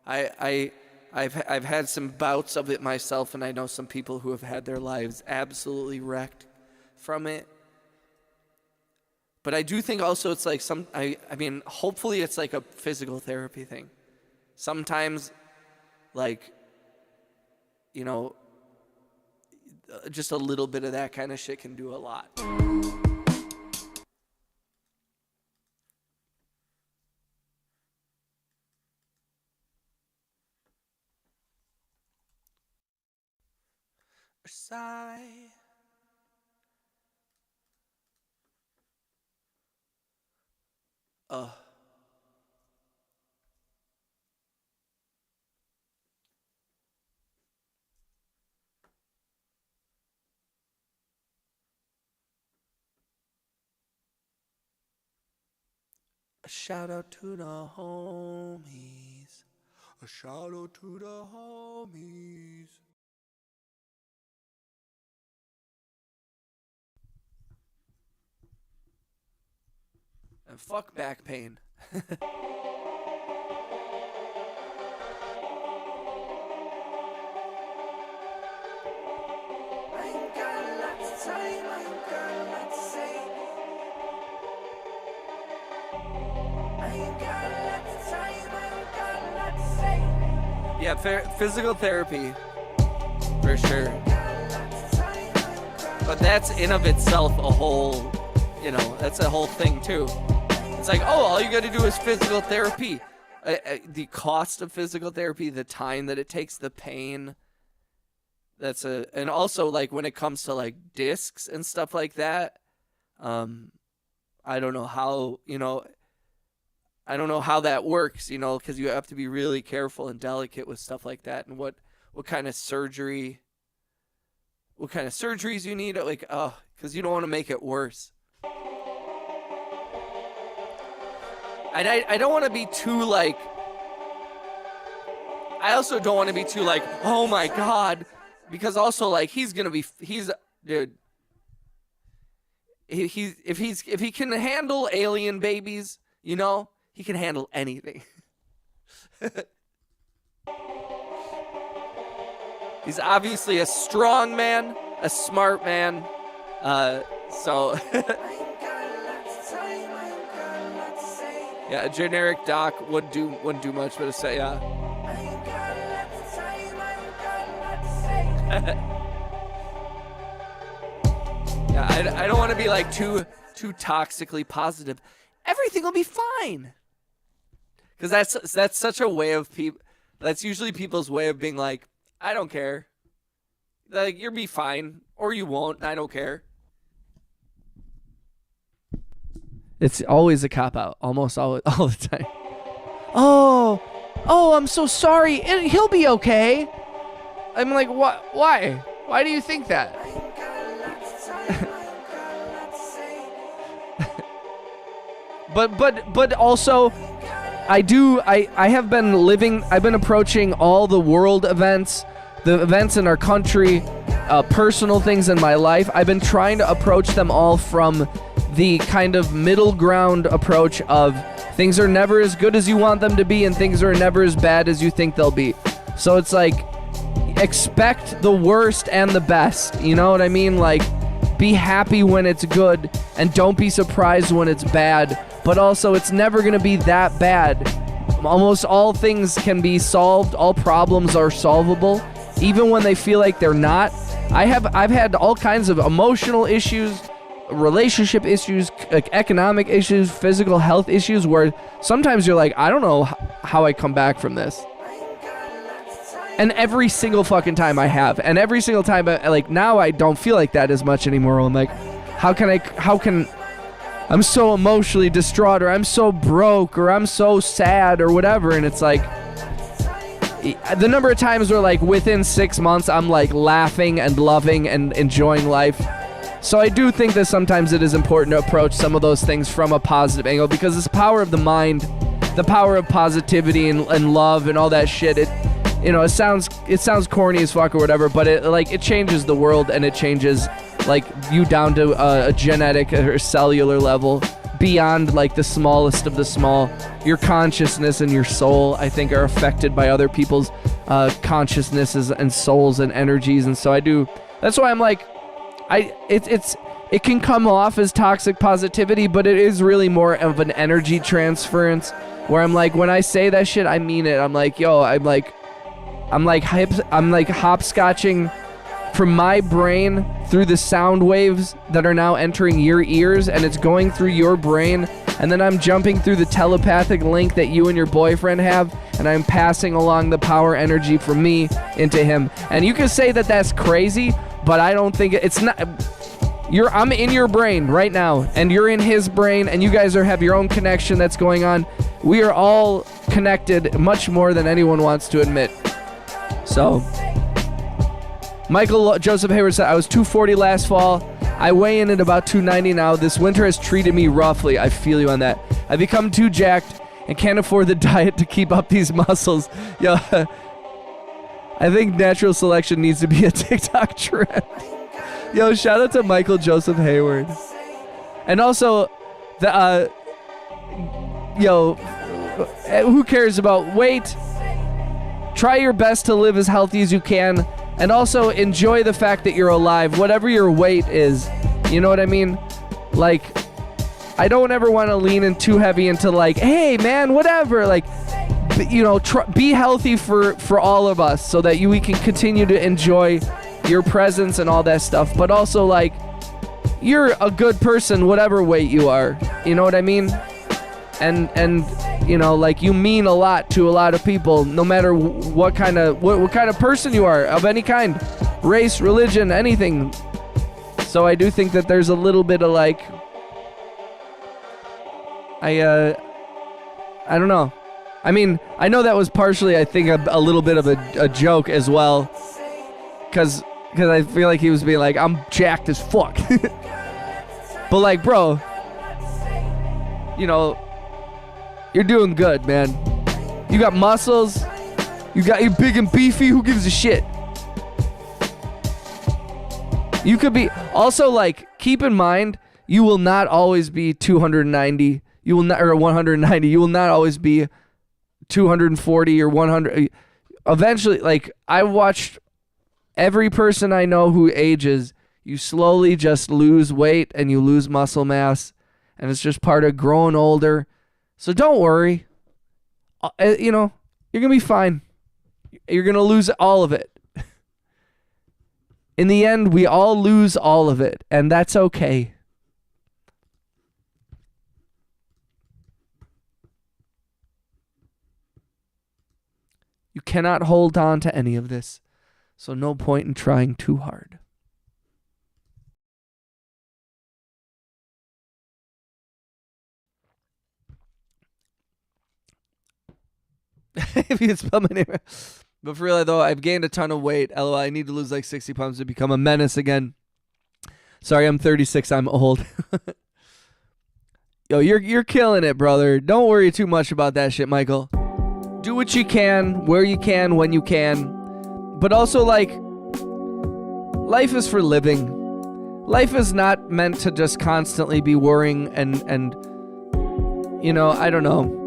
I've had some bouts of it myself, and I know some people who have had their lives absolutely wrecked from it. But I do think also it's like I mean, hopefully it's like a physical therapy thing. Sometimes, like, you know, just a little bit of that kind of shit can do a lot. Sigh. A shout out to the homies. A shout out to the homies. And fuck back pain. Yeah, physical therapy, for sure. But that's in of itself a whole, you know, that's a whole thing too. It's like, oh, all you got to do is physical therapy. The cost of physical therapy, the time that it takes, the pain. And also like when it comes to like discs and stuff like that, I don't know how, you know, I don't know how that works, you know, because you have to be really careful and delicate with stuff like that, and what kind of surgeries you need, like, because you don't want to make it worse. And I don't want to be too like, I also don't want to be too like, oh my God, because also like dude. If he can handle alien babies, you know, he can handle anything. He's obviously a strong man, a smart man. So yeah, a generic doc wouldn't do much but to say, yeah, I don't want to be like too toxically positive. Everything will be fine. Because that's such a way of people. That's usually people's way of being like, I don't care. Like, you'll be fine, or you won't. I don't care. It's always a cop out, almost all the time. Oh, I'm so sorry. He'll be okay. I'm like, what? Why? Why do you think that? But also, I've been approaching all the world events, the events in our country, personal things in my life. I've been trying to approach them all from the kind of middle ground approach of things are never as good as you want them to be and things are never as bad as you think they'll be. So it's like, expect the worst and the best, you know what I mean? Like, be happy when it's good and don't be surprised when it's bad, but also it's never going to be that bad. Almost all things can be solved. All problems are solvable, even when they feel like they're not. I've had all kinds of emotional issues, relationship issues, economic issues, physical health issues, where sometimes you're like, I don't know how I come back from this. And every single fucking time I have. And every single time, like, now I don't feel like that as much anymore. I'm like, I'm so emotionally distraught, or I'm so broke, or I'm so sad, or whatever. And it's like, the number of times where, like, within 6 months, I'm, like, laughing and loving and enjoying life. So I do think that sometimes it is important to approach some of those things from a positive angle, because it's the power of the mind, the power of positivity and love and all that shit. It sounds corny as fuck or whatever, but it changes the world, and it changes like you down to a genetic or cellular level, beyond like the smallest of the small. Your consciousness and your soul, I think, are affected by other people's consciousnesses and souls and energies, and so that's why I'm like, it's it can come off as toxic positivity, but it is really more of an energy transference where I'm like, when I say that shit, I mean it. I'm like, yo, I'm like hopscotching from my brain through the sound waves that are now entering your ears, and it's going through your brain, and then I'm jumping through the telepathic link that you and your boyfriend have, and I'm passing along the power energy from me into him. And you can say that that's crazy, but I don't think it's not. I'm in your brain right now, and you're in his brain, and you guys have your own connection that's going on. We are all connected much more than anyone wants to admit. So, Michael Joseph Hayward said, I was 240 last fall. I weigh in at about 290 now. This winter has treated me roughly. I feel you on that. I've become too jacked and can't afford the diet to keep up these muscles. Yo, I think natural selection needs to be a TikTok trend. Yo, shout out to Michael Joseph Hayward. And also, who cares about weight? Try your best to live as healthy as you can. And also enjoy the fact that you're alive, whatever your weight is. You know what I mean? Like, I don't ever want to lean in too heavy into like, hey man, whatever. Like, be healthy for all of us so that we can continue to enjoy your presence and all that stuff. But also, like, you're a good person, whatever weight you are. You know what I mean? And like, you mean a lot to a lot of people, no matter what kind of person you are, of any kind, race, religion, anything. So I do think that there's a little bit of like, I don't know. I mean, I know that was partially, I think, a little bit of a joke as well, because I feel like he was being like, I'm jacked as fuck. But like, bro, you're doing good, man. You got muscles. You're big and beefy. Who gives a shit? You could be... Also, like, keep in mind, you will not always be 290. You will not... Or 190. You will not always be 240 or 100. Eventually, like, I watched every person I know who ages, you slowly just lose weight and you lose muscle mass. And it's just part of growing older. So don't worry. You're going to be fine. You're going to lose all of it. In the end, we all lose all of it, and that's okay. You cannot hold on to any of this, so no point in trying too hard. If you spell my name. But for real though, I've gained a ton of weight. LOL, I need to lose like 60 pounds to become a menace again. Sorry, I'm 36. I'm old. Yo, you're killing it, brother. Don't worry too much about that shit, Michael. Do what you can, where you can, when you can. But also, like, life is for living. Life is not meant to just constantly be worrying and I don't know.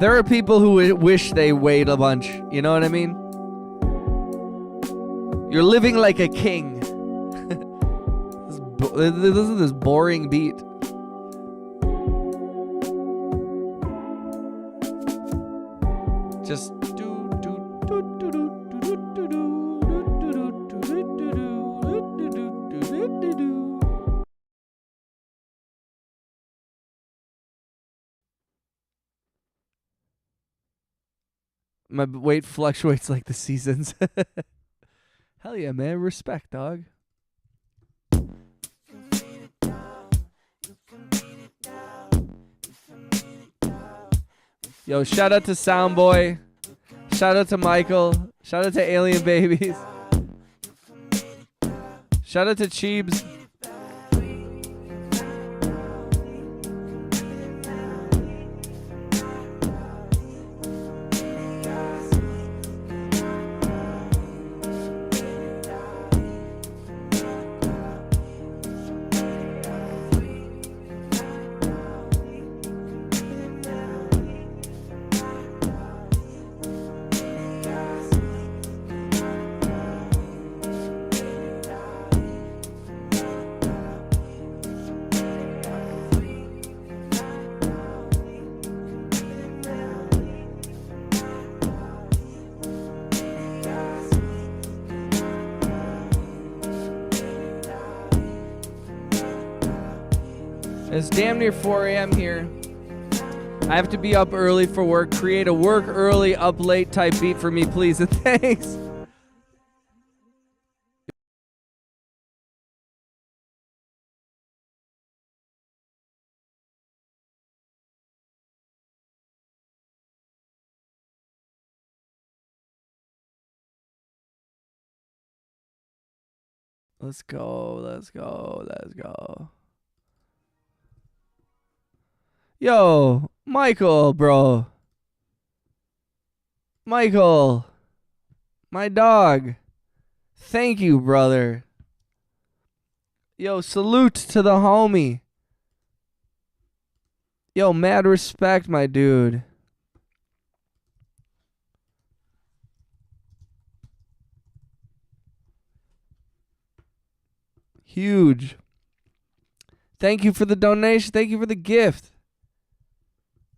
There are people who wish they weighed a bunch. You know what I mean? You're living like a king. This is this boring beat. Just my weight fluctuates like the seasons. Hell yeah, man. Respect, dog. Yo, shout out to Soundboy. Shout out to Michael. Shout out to Alien Babies. Shout out to Cheebs. It's damn near 4 a.m. here. I have to be up early for work. Create a work early, up late type beat for me, please. Thanks. Let's go. Let's go. Let's go. Yo, Michael, bro. Michael, my dog. Thank you, brother. Yo, salute to the homie. Yo, mad respect, my dude. Huge. Thank you for the donation. Thank you for the gift.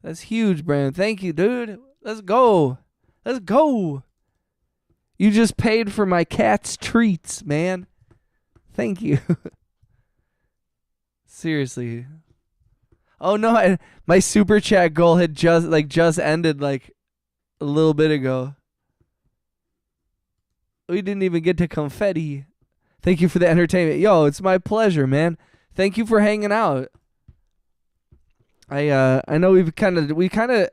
That's huge, Brandon. Thank you, dude. Let's go. Let's go. You just paid for my cat's treats, man. Thank you. Seriously. Oh no, my super chat goal had just ended like a little bit ago. We didn't even get to confetti. Thank you for the entertainment. Yo, it's my pleasure, man. Thank you for hanging out. I know we kind of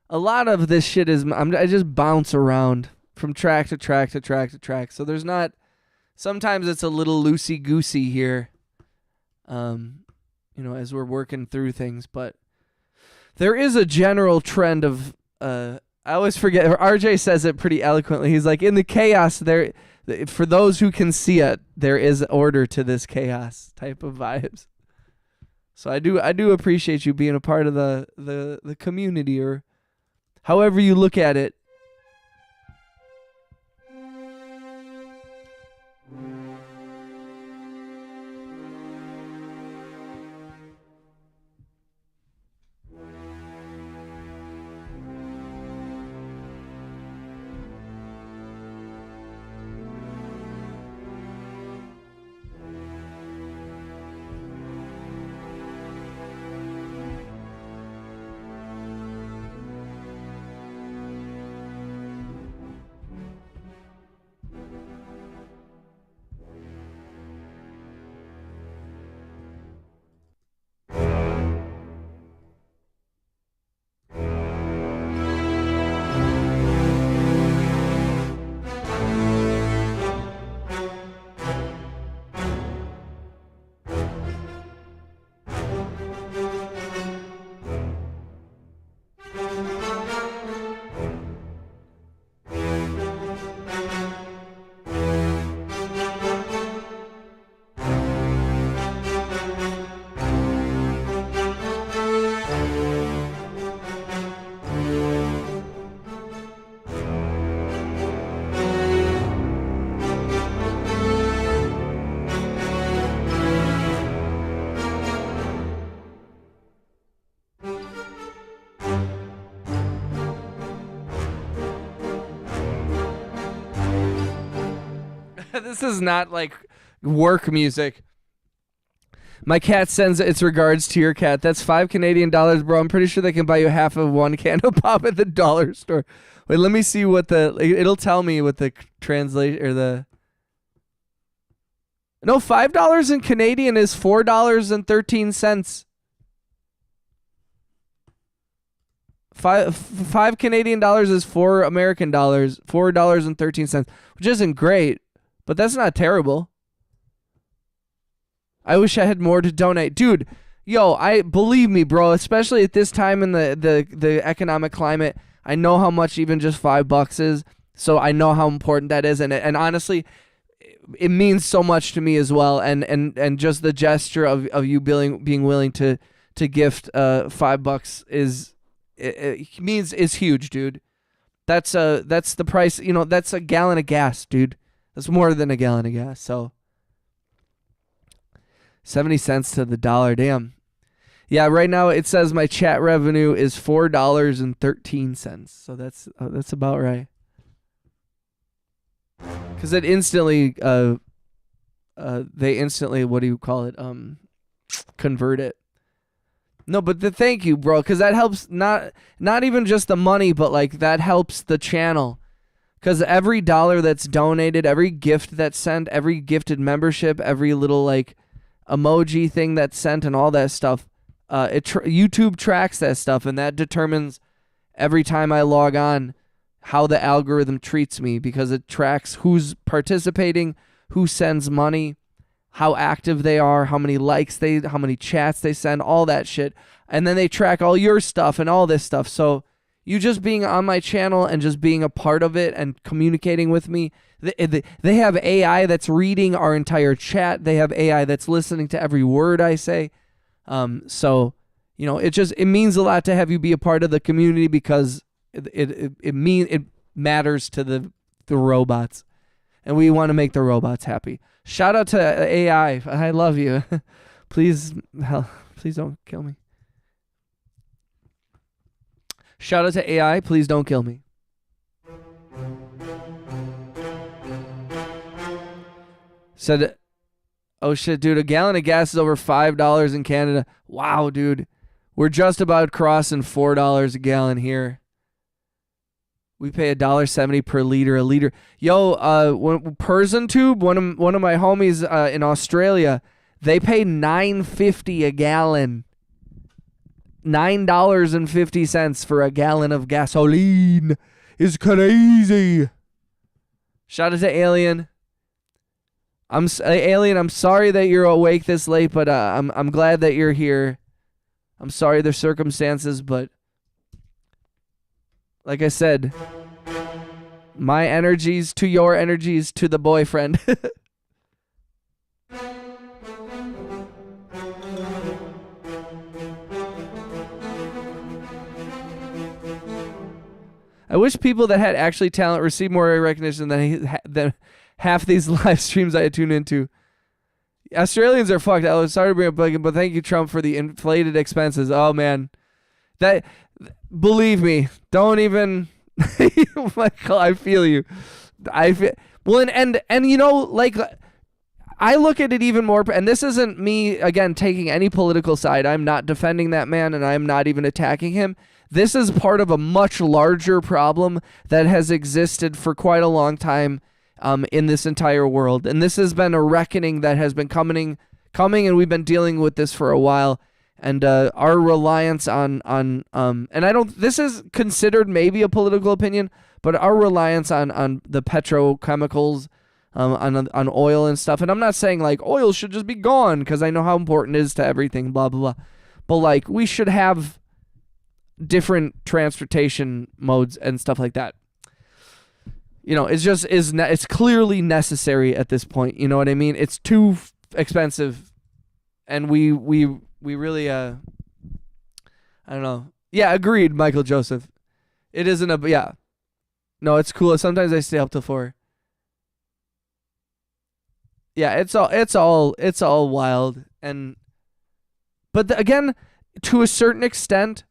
a lot of this shit is I just bounce around from track to track to track to track. So there's not, sometimes it's a little loosey goosey here. As we're working through things, but there is a general trend of I always forget, RJ says it pretty eloquently. He's like, in the chaos there, for those who can see it, there is order to this chaos type of vibes. So I do appreciate you being a part of the community, or however you look at it. This is not like work music. My cat sends its regards to your cat. That's $5 Canadian, bro. I'm pretty sure they can buy you half of one candle pop at the dollar store. Wait, let me see what it'll tell me what the translation or the. No, $5 in Canadian is $4.13. Five Canadian dollars is $4 American dollars, $4.13, which isn't great, but that's not terrible. I wish I had more to donate. Dude, yo, believe me, bro, especially at this time in the economic climate, I know how much even just $5 is, so I know how important that is, and honestly, it means so much to me as well, and just the gesture of you being willing to gift $5 is huge, dude. That's the price, that's a gallon of gas, dude. That's more than a gallon of gas, so 70 cents to the dollar, damn. Yeah, right now it says my chat revenue is $4.13, so that's about right. Because it instantly, they instantly, what do you call it, convert it. No, but thank you, bro, because that helps not even just the money, but like that helps the channel. Because every dollar that's donated, every gift that's sent, every gifted membership, every little like emoji thing that's sent, and all that stuff, YouTube tracks that stuff, and that determines every time I log on how the algorithm treats me, because it tracks who's participating, who sends money, how active they are, how many likes how many chats they send, all that shit. And then they track all your stuff and all this stuff. So you just being on my channel and just being a part of it and communicating with me, they have AI that's reading our entire chat. They have AI that's listening to every word I say. So, you know, it means a lot to have you be a part of the community, because it matters to the robots, and we want to make the robots happy. Shout out to AI. I love you. Please don't kill me. Shout out to AI. Please don't kill me. Said, oh shit, dude, a gallon of gas is over $5 in Canada. Wow, dude. We're just about crossing $4 a gallon here. We pay $1.70 per liter a liter. Yo, PersonTube, one of my homies in Australia, they pay $9.50 a gallon. $9.50 for a gallon of gasoline is crazy. Shout out to Alien. Alien, I'm sorry that you're awake this late, but I'm glad that you're here. I'm sorry the circumstances, but like I said, my energies to your energies to the boyfriend. I wish people that had actually talent received more recognition than half these live streams I tune into. Australians are fucked. I was sorry to bring up, but thank you, Trump, for the inflated expenses. Oh man, that, believe me, don't even. Michael, I feel you. Well, and you know, like, I look at it even more, and this isn't me again taking any political side. I'm not defending that man, and I'm not even attacking him. This is part of a much larger problem that has existed for quite a long time in this entire world. And this has been a reckoning that has been coming, and we've been dealing with this for a while. And our reliance on and this is considered maybe a political opinion, but our reliance on the petrochemicals, on oil and stuff. And I'm not saying like oil should just be gone, because I know how important it is to everything, blah, blah, blah. But like, we should have different transportation modes and stuff like that. You know, it's clearly necessary at this point. You know what I mean? It's too expensive, and we really I don't know. Yeah, agreed, Michael Joseph. It isn't yeah. No, it's cool. Sometimes I stay up till 4. Yeah, it's all wild, but again, to a certain extent,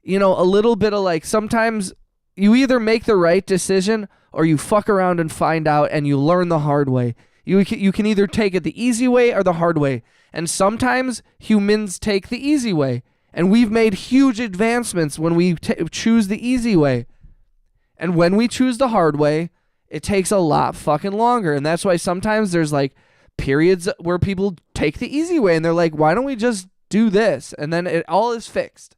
you know, a little bit of like, sometimes you either make the right decision or you fuck around and find out, and you learn the hard way. You can either take it the easy way or the hard way. And sometimes humans take the easy way. And we've made huge advancements when we choose the easy way. And when we choose the hard way, it takes a lot fucking longer. And that's why sometimes there's like periods where people take the easy way and they're like, why don't we just do this? And then it all is fixed.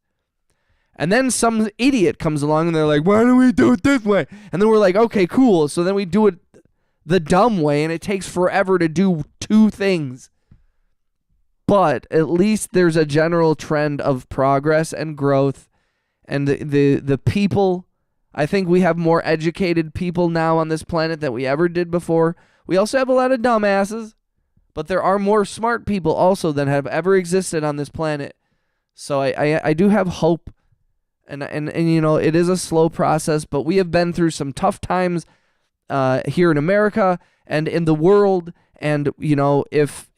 And then some idiot comes along and they're like, why don't we do it this way? And then we're like, okay, cool. So then we do it the dumb way, and it takes forever to do 2 things. But at least there's a general trend of progress and growth. And the people, I think we have more educated people now on this planet than we ever did before. We also have a lot of dumbasses, but there are more smart people also than have ever existed on this planet. So I do have hope. And you know, it is a slow process, but we have been through some tough times here in America and in the world. And, you know, if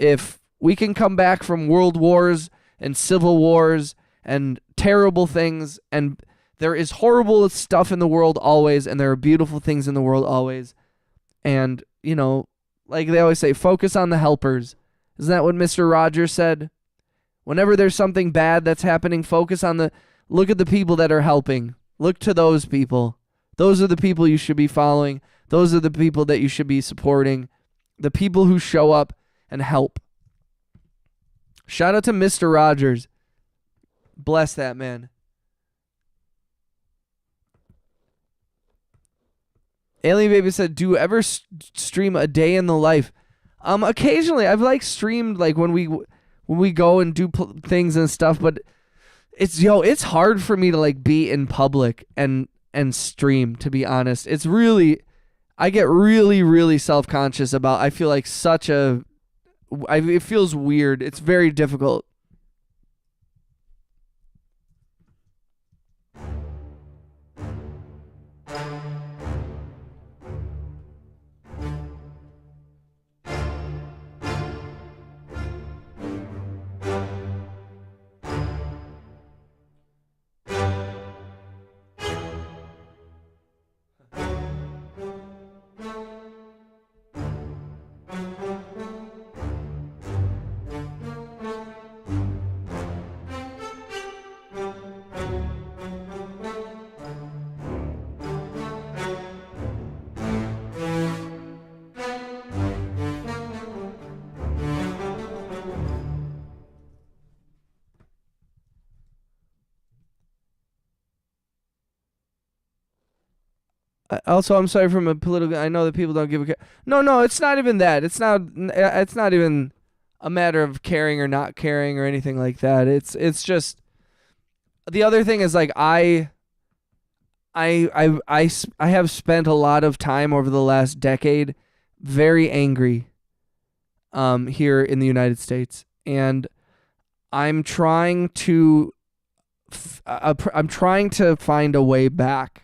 we can come back from world wars and civil wars and terrible things, and there is horrible stuff in the world always, and there are beautiful things in the world always. And, you know, like they always say, focus on the helpers. Isn't that what Mr. Rogers said? Whenever there's something bad that's happening, look at the people that are helping. Look to those people. Those are the people you should be following. Those are the people that you should be supporting. The people who show up and help. Shout out to Mr. Rogers. Bless that man. Alien Baby said, do you ever stream a day in the life? Occasionally. I've streamed when we go and do things and stuff, but it's hard for me to be in public and stream, to be honest. I get really, really self-conscious about, I feel like it feels weird. It's very difficult. Also, I'm sorry from a political. I know that people don't give a. No, it's not even that. It's not even a matter of caring or not caring or anything like that. It's just the other thing is I have spent a lot of time over the last decade very angry here in the United States, and I'm trying to find a way back.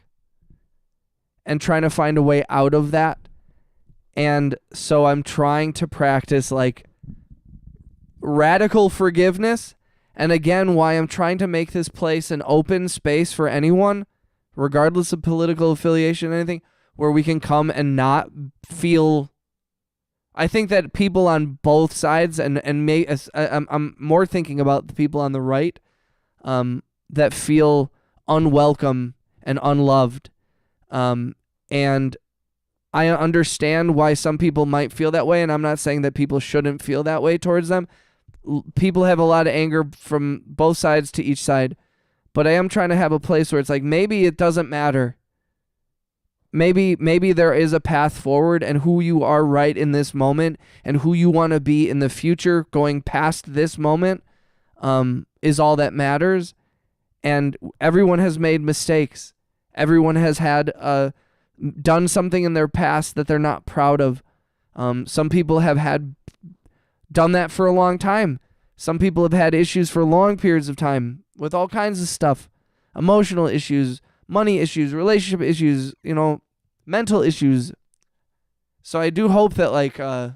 And trying to find a way out of that. And so I'm trying to practice radical forgiveness. And again, why I'm trying to make this place an open space for anyone, regardless of political affiliation or anything, where we can come and not feel. I think that people on both sides, I'm more thinking about the people on the right that feel unwelcome and unloved. And I understand why some people might feel that way, and I'm not saying that people shouldn't feel that way towards them. People have a lot of anger from both sides to each side, but I am trying to have a place where it's maybe it doesn't matter. Maybe there is a path forward, and who you are right in this moment and who you want to be in the future going past this moment is all that matters. And everyone has made mistakes. Everyone has had done something in their past that they're not proud of. Some people have done that for a long time. Some people have had issues for long periods of time with all kinds of stuff. Emotional issues, money issues, relationship issues, mental issues. So I do hope that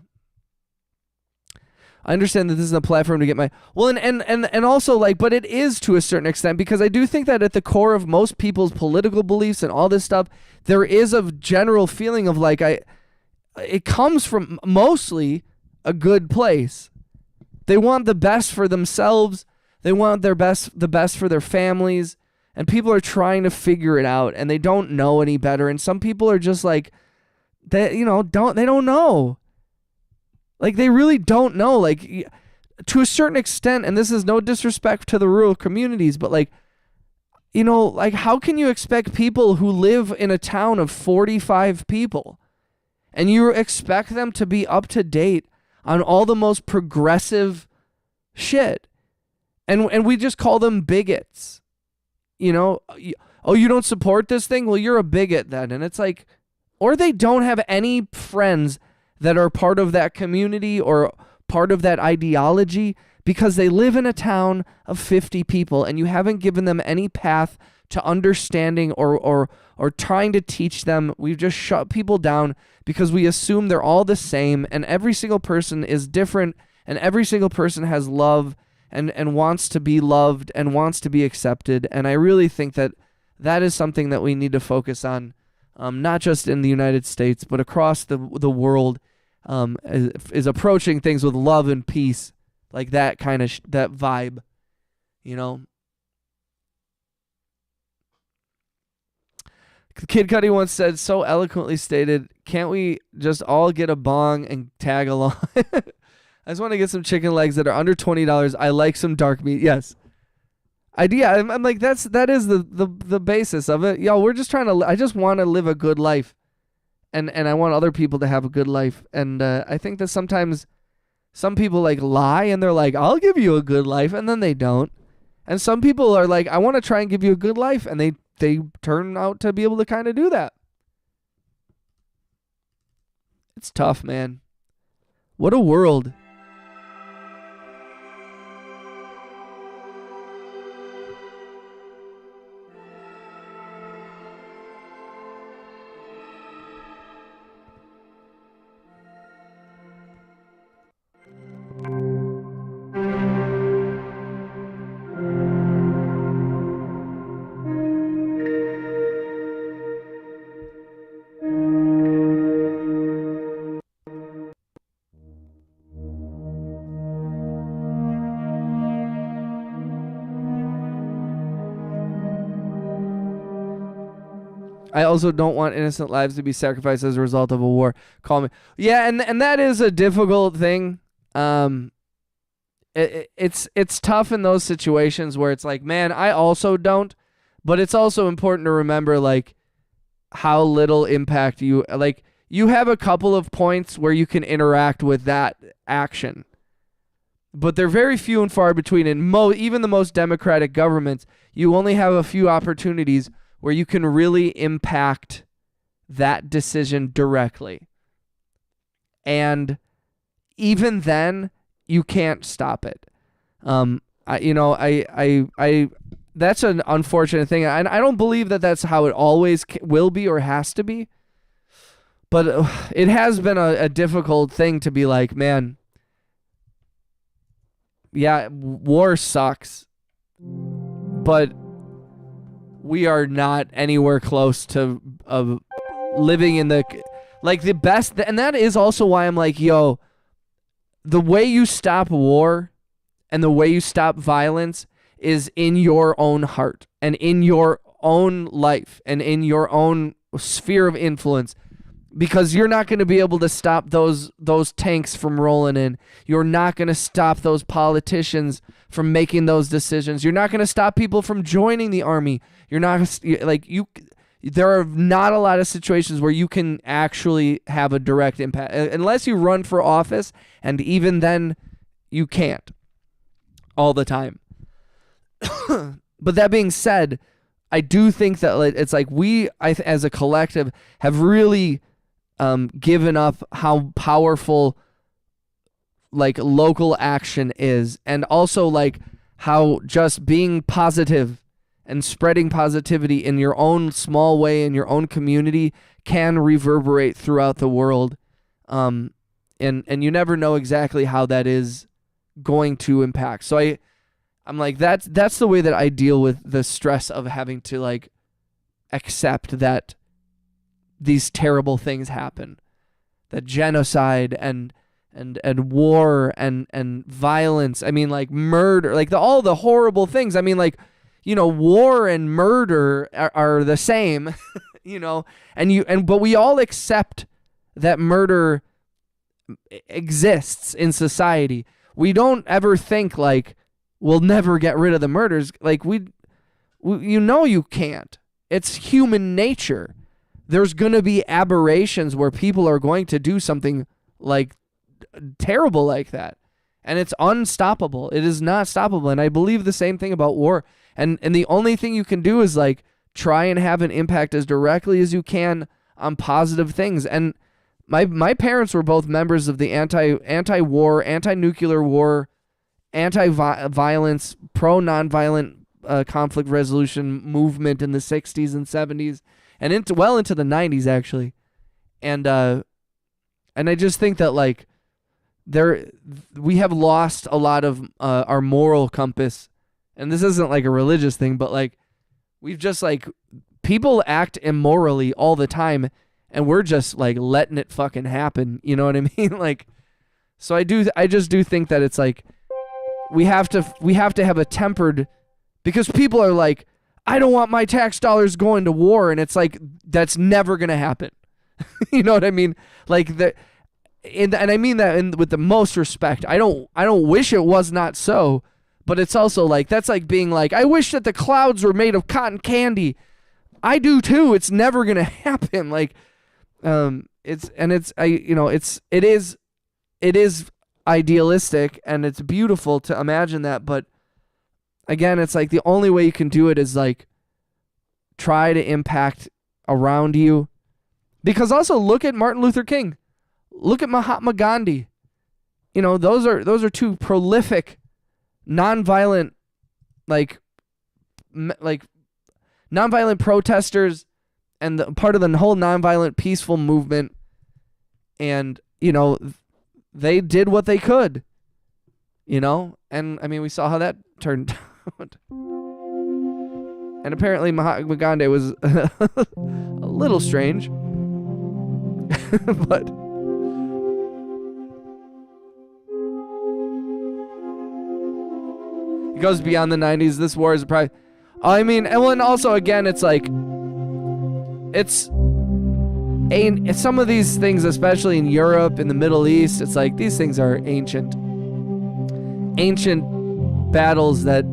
I understand that this is a platform to get my and also but it is to a certain extent, because I do think that at the core of most people's political beliefs and all this stuff, there is a general feeling of it comes from mostly a good place. They want the best for themselves. They want the best for their families, and people are trying to figure it out, and they don't know any better. And some people are just they don't know. They really don't know, to a certain extent, and this is no disrespect to the rural communities, but how can you expect people who live in a town of 45 people and you expect them to be up to date on all the most progressive shit? And we just call them bigots. Oh, you don't support this thing? Well, you're a bigot then. And it's or they don't have any friends that are part of that community or part of that ideology, because they live in a town of 50 people and you haven't given them any path to understanding or trying to teach them. We've just shut people down because we assume they're all the same, and every single person is different, and every single person has love and wants to be loved and wants to be accepted. And I really think that is something that we need to focus on, not just in the United States, but across the world, is approaching things with love and peace. like that kind of that vibe, you know. Kid Cudi once said, so eloquently stated, can't we just all get a bong and tag along? I just want to get some chicken legs that are under $20. I like some dark meat. Yes. Idea. I'm like, that is the basis of it. Yo, we're just trying to, I just want to live a good life. And I want other people to have a good life. And I think that sometimes some people like lie and they're like, I'll give you a good life. And then they don't. And some people are like, I want to try and give you a good life. And they turn out to be able to kind of do that. It's tough, man. What a world. I also don't want innocent lives to be sacrificed as a result of a war. Call me. Yeah, and that is a difficult thing. It's tough in those situations where it's like, man, I also don't, but it's also important to remember like how little impact you have a couple of points where you can interact with that action. But they're very few and far between. In even the most democratic governments, you only have a few opportunities where you can really impact that decision directly. And even then, you can't stop it. I that's an unfortunate thing. And I don't believe that that's how it always will be or has to be. But it has been a difficult thing to be like, man, yeah, war sucks. But we are not anywhere close to living in the best. And that is also why I'm like, yo, the way you stop war and the way you stop violence is in your own heart and in your own life and in your own sphere of influence. Because you're not going to be able to stop those tanks from rolling in. You're not going to stop those politicians from making those decisions. You're not going to stop people from joining the army. You're not there are not a lot of situations where you can actually have a direct impact unless you run for office, and even then you can't all the time. But that being said, I do think that it's like as a collective have really given up how powerful like local action is, and also like how just being positive and spreading positivity in your own small way in your own community can reverberate throughout the world. And you never know exactly how that is going to impact. So I'm like, that's the way that I deal with the stress of having to like accept that these terrible things happen, that genocide and war and violence. I mean, like murder, like all the horrible things. I mean, like, you know, war and murder are the same, you know, but we all accept that murder exists in society. We don't ever think like we'll never get rid of the murders. Like you can't. It's human nature. There's going to be aberrations where people are going to do something like terrible like that. And it's unstoppable. It is not stoppable. And I believe the same thing about war. And the only thing you can do is like try and have an impact as directly as you can on positive things. And my parents were both members of the anti-war, anti-nuclear war, anti-violence, pro-nonviolent conflict resolution movement in the 60s and 70s. And into the 90s, actually. And I just think that like we have lost a lot of our moral compass. And this isn't like a religious thing, but like we've just like people act immorally all the time, and we're just like letting it fucking happen. You know what I mean? Like, so I just do think that it's like we have to have a tempered, because people are like, I don't want my tax dollars going to war, and it's like, that's never gonna happen. You know what I mean? Like and I mean that with the most respect. I don't wish it was not so, but it's also like, that's like being like, I wish that the clouds were made of cotton candy. I do too. It's never gonna happen. Like, it is idealistic, and it's beautiful to imagine that, but again, it's like the only way you can do it is like try to impact around you. Because also, look at Martin Luther King, look at Mahatma Gandhi. You know, those are two prolific nonviolent nonviolent protesters, and part of the whole nonviolent peaceful movement. And, you know, they did what they could, you know? And, I mean, we saw how that turned out. And apparently Mahatma Gandhi was a little strange. But it goes beyond the 90s. This war is probably... I mean, and also, again, it's like... It's some of these things, especially in Europe, in the Middle East, it's like these things are ancient battles that,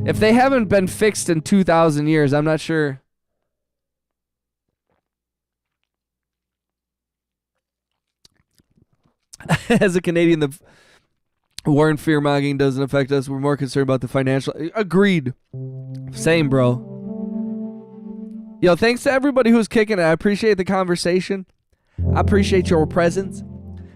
if they haven't been fixed in 2,000 years, I'm not sure. As a Canadian, the war and fear-mongering doesn't affect us. We're more concerned about the financial. Agreed. Same, bro. Yo, thanks to everybody who's kicking it. I appreciate the conversation. I appreciate your presence.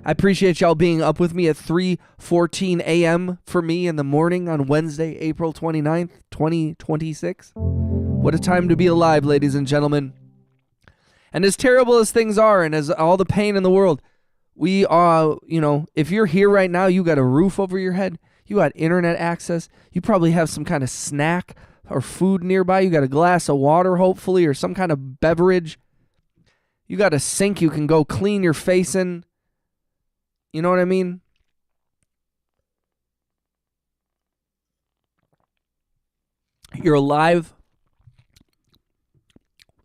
I appreciate y'all being up with me at 3:14 a.m. for me in the morning on Wednesday, April 29th, 2026. What a time to be alive, ladies and gentlemen. And as terrible as things are, and as all the pain in the world, we are, you know, if you're here right now, you got a roof over your head, you got internet access, you probably have some kind of snack or food nearby, you got a glass of water, hopefully, or some kind of beverage. You got a sink you can go clean your face in. You know what I mean? You're alive.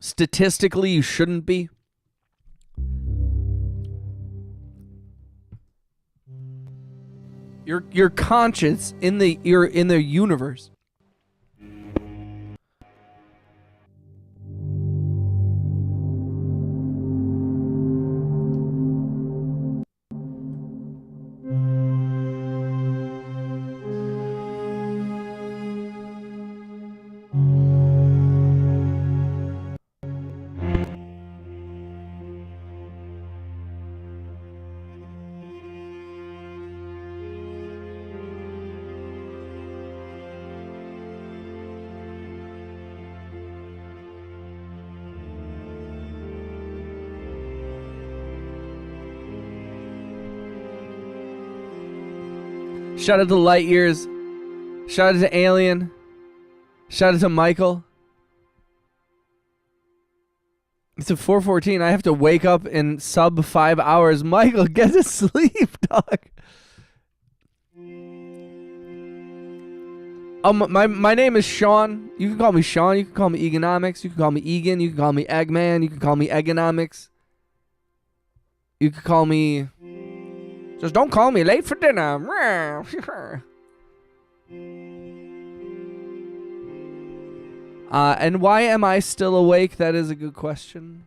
Statistically, you shouldn't be. You're conscious in the universe. Shout out to Light Years. Shout out to Alien. Shout out to Michael. It's at 4:14. I have to wake up in sub 5 hours. Michael, get to sleep, dog. My name is Sean. You can call me Sean. You can call me Egonomics. You can call me Egan. You can call me Eggman. You can call me Egonomics. You can call me... Just don't call me late for dinner. And why am I still awake? That is a good question.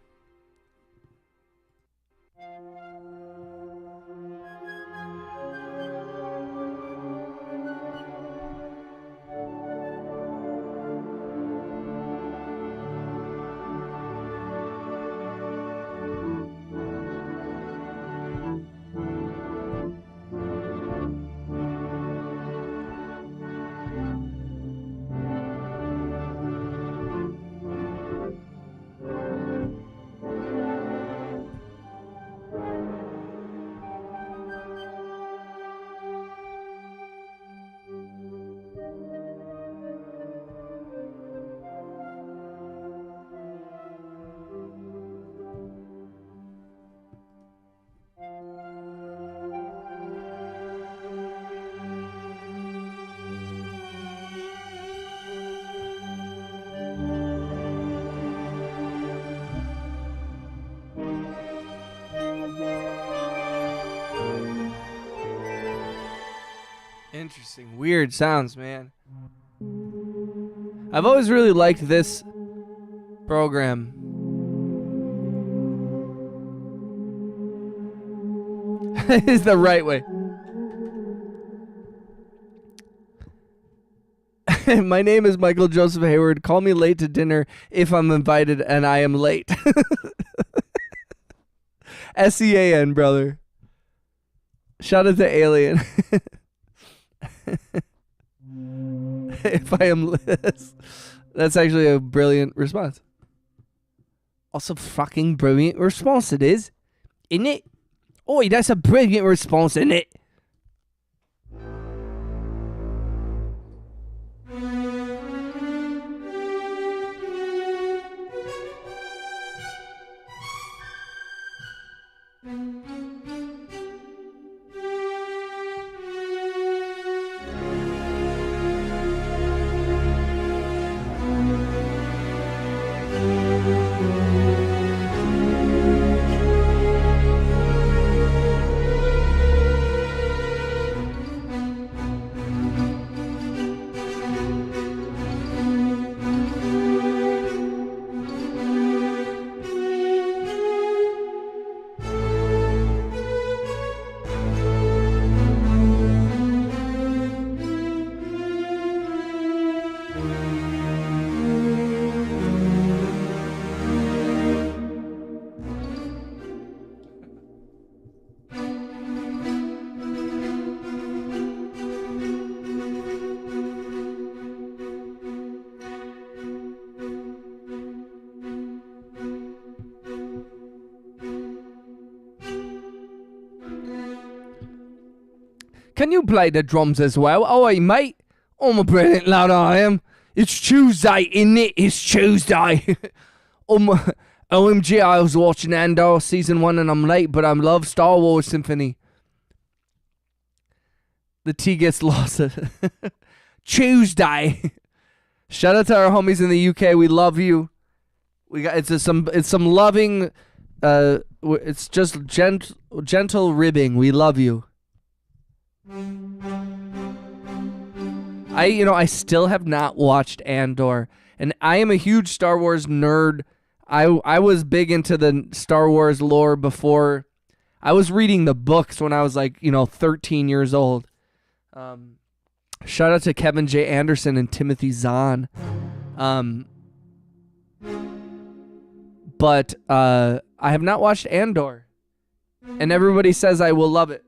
Interesting. Weird sounds, man. I've always really liked this program. Is the right way. My name is Michael Joseph Hayward. Call me late to dinner if I'm invited and I am late. SEAN, brother. Shout out to Alien. If I am that's actually a brilliant response. Also fucking brilliant response it is. Isn't it? Oi, that's a brilliant response, isn't it? Can you play the drums as well? Oi, mate. I'm a brilliant lad, I am. It's Tuesday, innit? It's Tuesday. OMG, I was watching Andor Season 1 and I'm late, but I love Star Wars Symphony. The T gets lost. Tuesday. Shout out to our homies in the UK. We love you. We got it's some loving. It's just gentle ribbing. We love you. I still have not watched Andor, and I am a huge Star Wars nerd. I was big into the Star Wars lore before. I was reading the books when I was 13 years old. Shout out to Kevin J. Anderson and Timothy Zahn. But I have not watched Andor, and everybody says I will love it.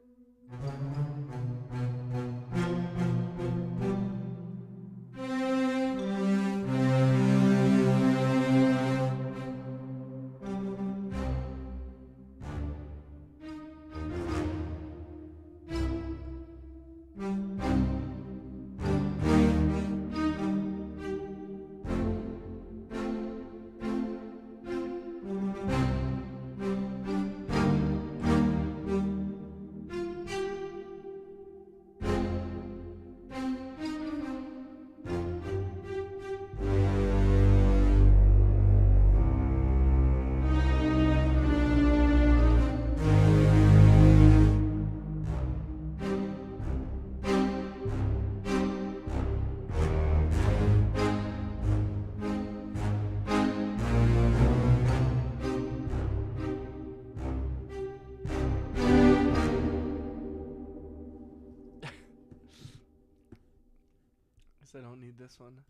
I don't need this one.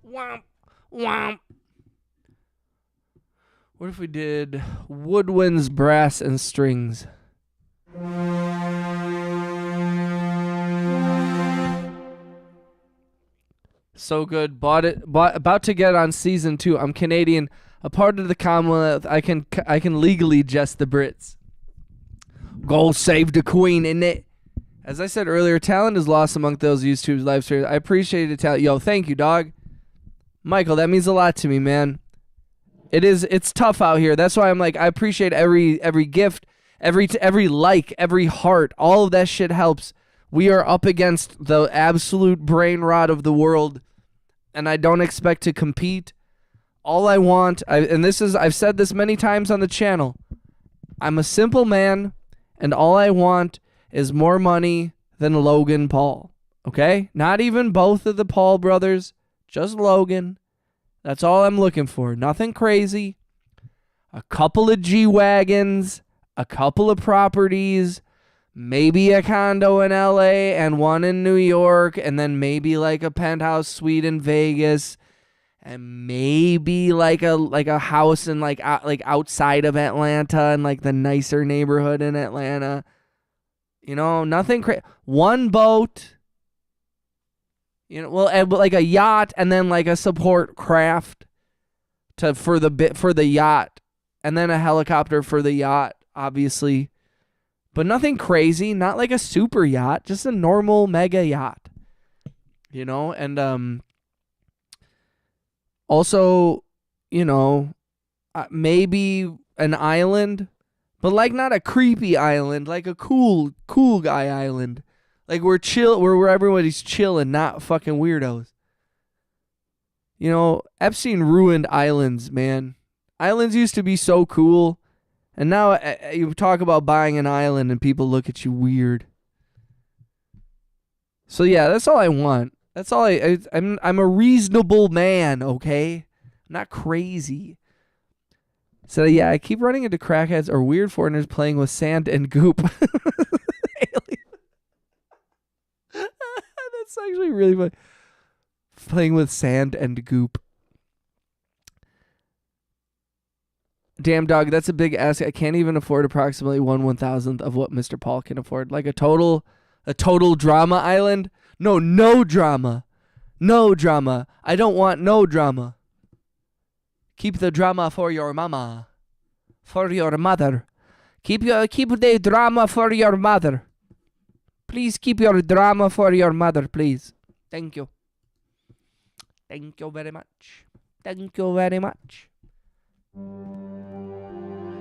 Womp, womp. What if we did woodwinds, brass, and strings? So good. About to get on season 2. I'm Canadian, a part of the Commonwealth. I can legally jest the Brits. Go save the Queen, innit? As I said earlier, talent is lost among those YouTube live streams. I appreciate it, talent. Yo, thank you, dog. Michael, that means a lot to me, man. It's tough out here. That's why I'm like, I appreciate every gift, every like, every heart. All of that shit helps. We are up against the absolute brain rot of the world, and I don't expect to compete. All I want, I've said this many times on the channel, I'm a simple man, and all I want is more money than Logan Paul. Okay? Not even both of the Paul brothers, just Logan. That's all I'm looking for. Nothing crazy. A couple of G-Wagons, a couple of properties, maybe a condo in LA and one in New York, and then maybe like a penthouse suite in Vegas, and maybe like a house in like outside of Atlanta and like the nicer neighborhood in Atlanta. You know, nothing crazy. One boat. You know, well, like a yacht and then like a support craft for the yacht, and then a helicopter for the yacht, obviously. But nothing crazy, not like a super yacht, just a normal mega yacht. You know, and also, you know, maybe an island, but like not a creepy island, like a cool guy island. Like we're chill, where everybody's chill and not fucking weirdos. You know, Epstein ruined islands, man. Islands used to be so cool, and now you talk about buying an island and people look at you weird. So yeah, that's all I want. That's all I'm a reasonable man, okay? I'm not crazy. So yeah, I keep running into crackheads or weird foreigners playing with sand and goop. That's actually really funny. Playing with sand and goop. Damn, dog, that's a big ask. I can't even afford approximately 1/1000th of what Mr. Paul can afford. Like a total drama island? No drama. No drama. I don't want no drama. Keep the drama for your mama. For your mother. Keep the drama for your mother. Please keep your drama for your mother, please. Thank you. Thank you very much. Thank you very much.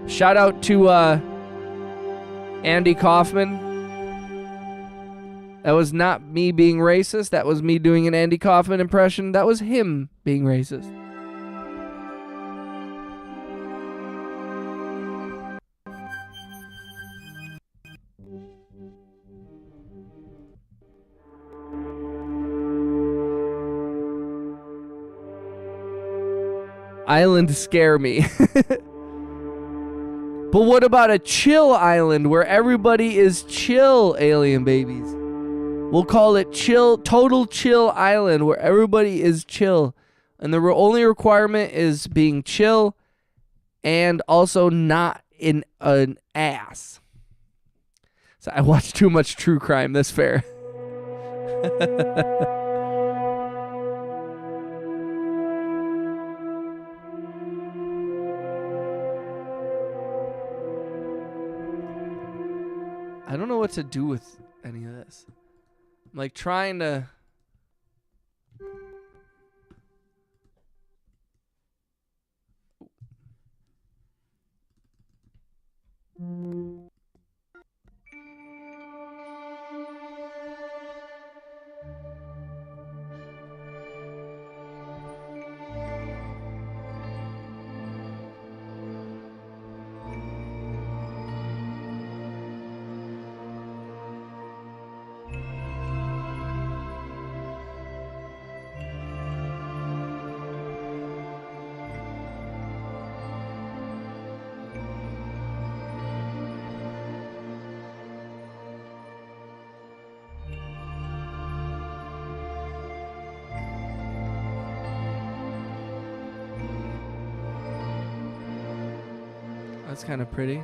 Shout out to Andy Kaufman. That was not me being racist. That was me doing an Andy Kaufman impression. That was him being racist. Island scare me. But what about a chill island where everybody is chill, alien babies? We'll call it total chill island where everybody is chill. And the only requirement is being chill and also not in an ass. So I watch too much true crime, that's fair. I don't know what to do with any of this. I'm like trying to... That's kind of pretty.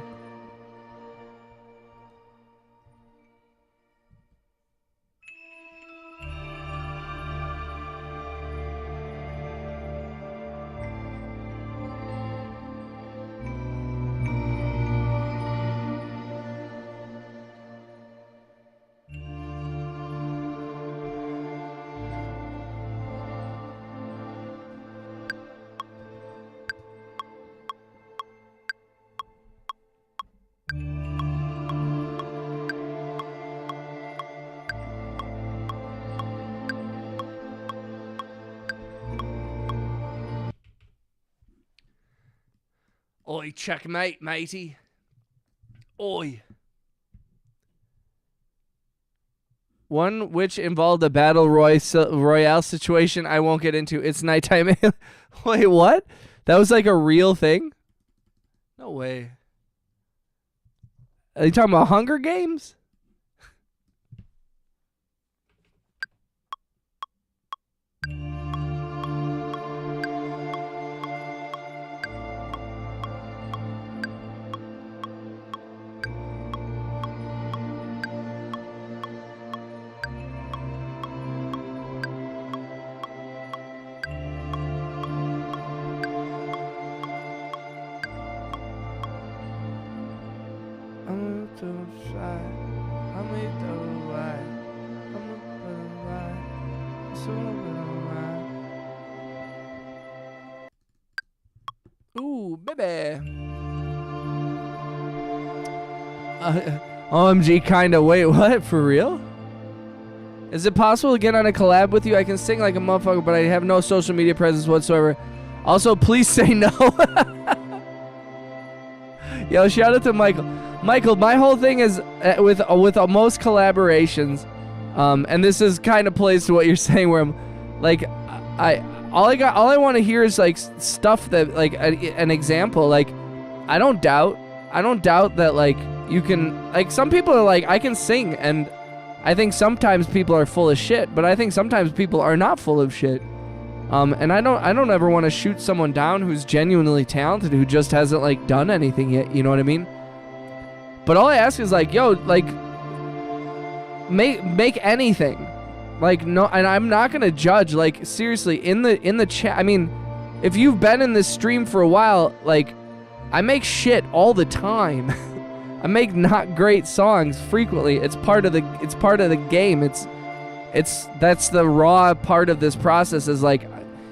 Oi, checkmate, matey. Oi. One which involved a battle royale situation I won't get into. It's nighttime. Wait, what? That was like a real thing? No way. Are you talking about Hunger Games? Ooh, baby. OMG, kinda. Wait, what? For real? Is it possible to get on a collab with you? I can sing like a motherfucker, but I have no social media presence whatsoever. Also, please say no. Yo, shout out to Michael. Michael, my whole thing is with most collaborations, and this is kind of plays to what you're saying, where I'm like, all I want to hear is like stuff that like an example. Like, I don't doubt that like you can, like, some people are like, I can sing, and I think sometimes people are full of shit, but I think sometimes people are not full of shit. And I don't ever want to shoot someone down who's genuinely talented, who just hasn't like done anything yet, you know what I mean? But all I ask is like, yo, like, make anything. Like, no, and I'm not gonna judge, like, seriously, in the chat. I mean, if you've been in this stream for a while, like, I make shit all the time. I make not great songs frequently. It's part of the game. That's the raw part of this process, is like,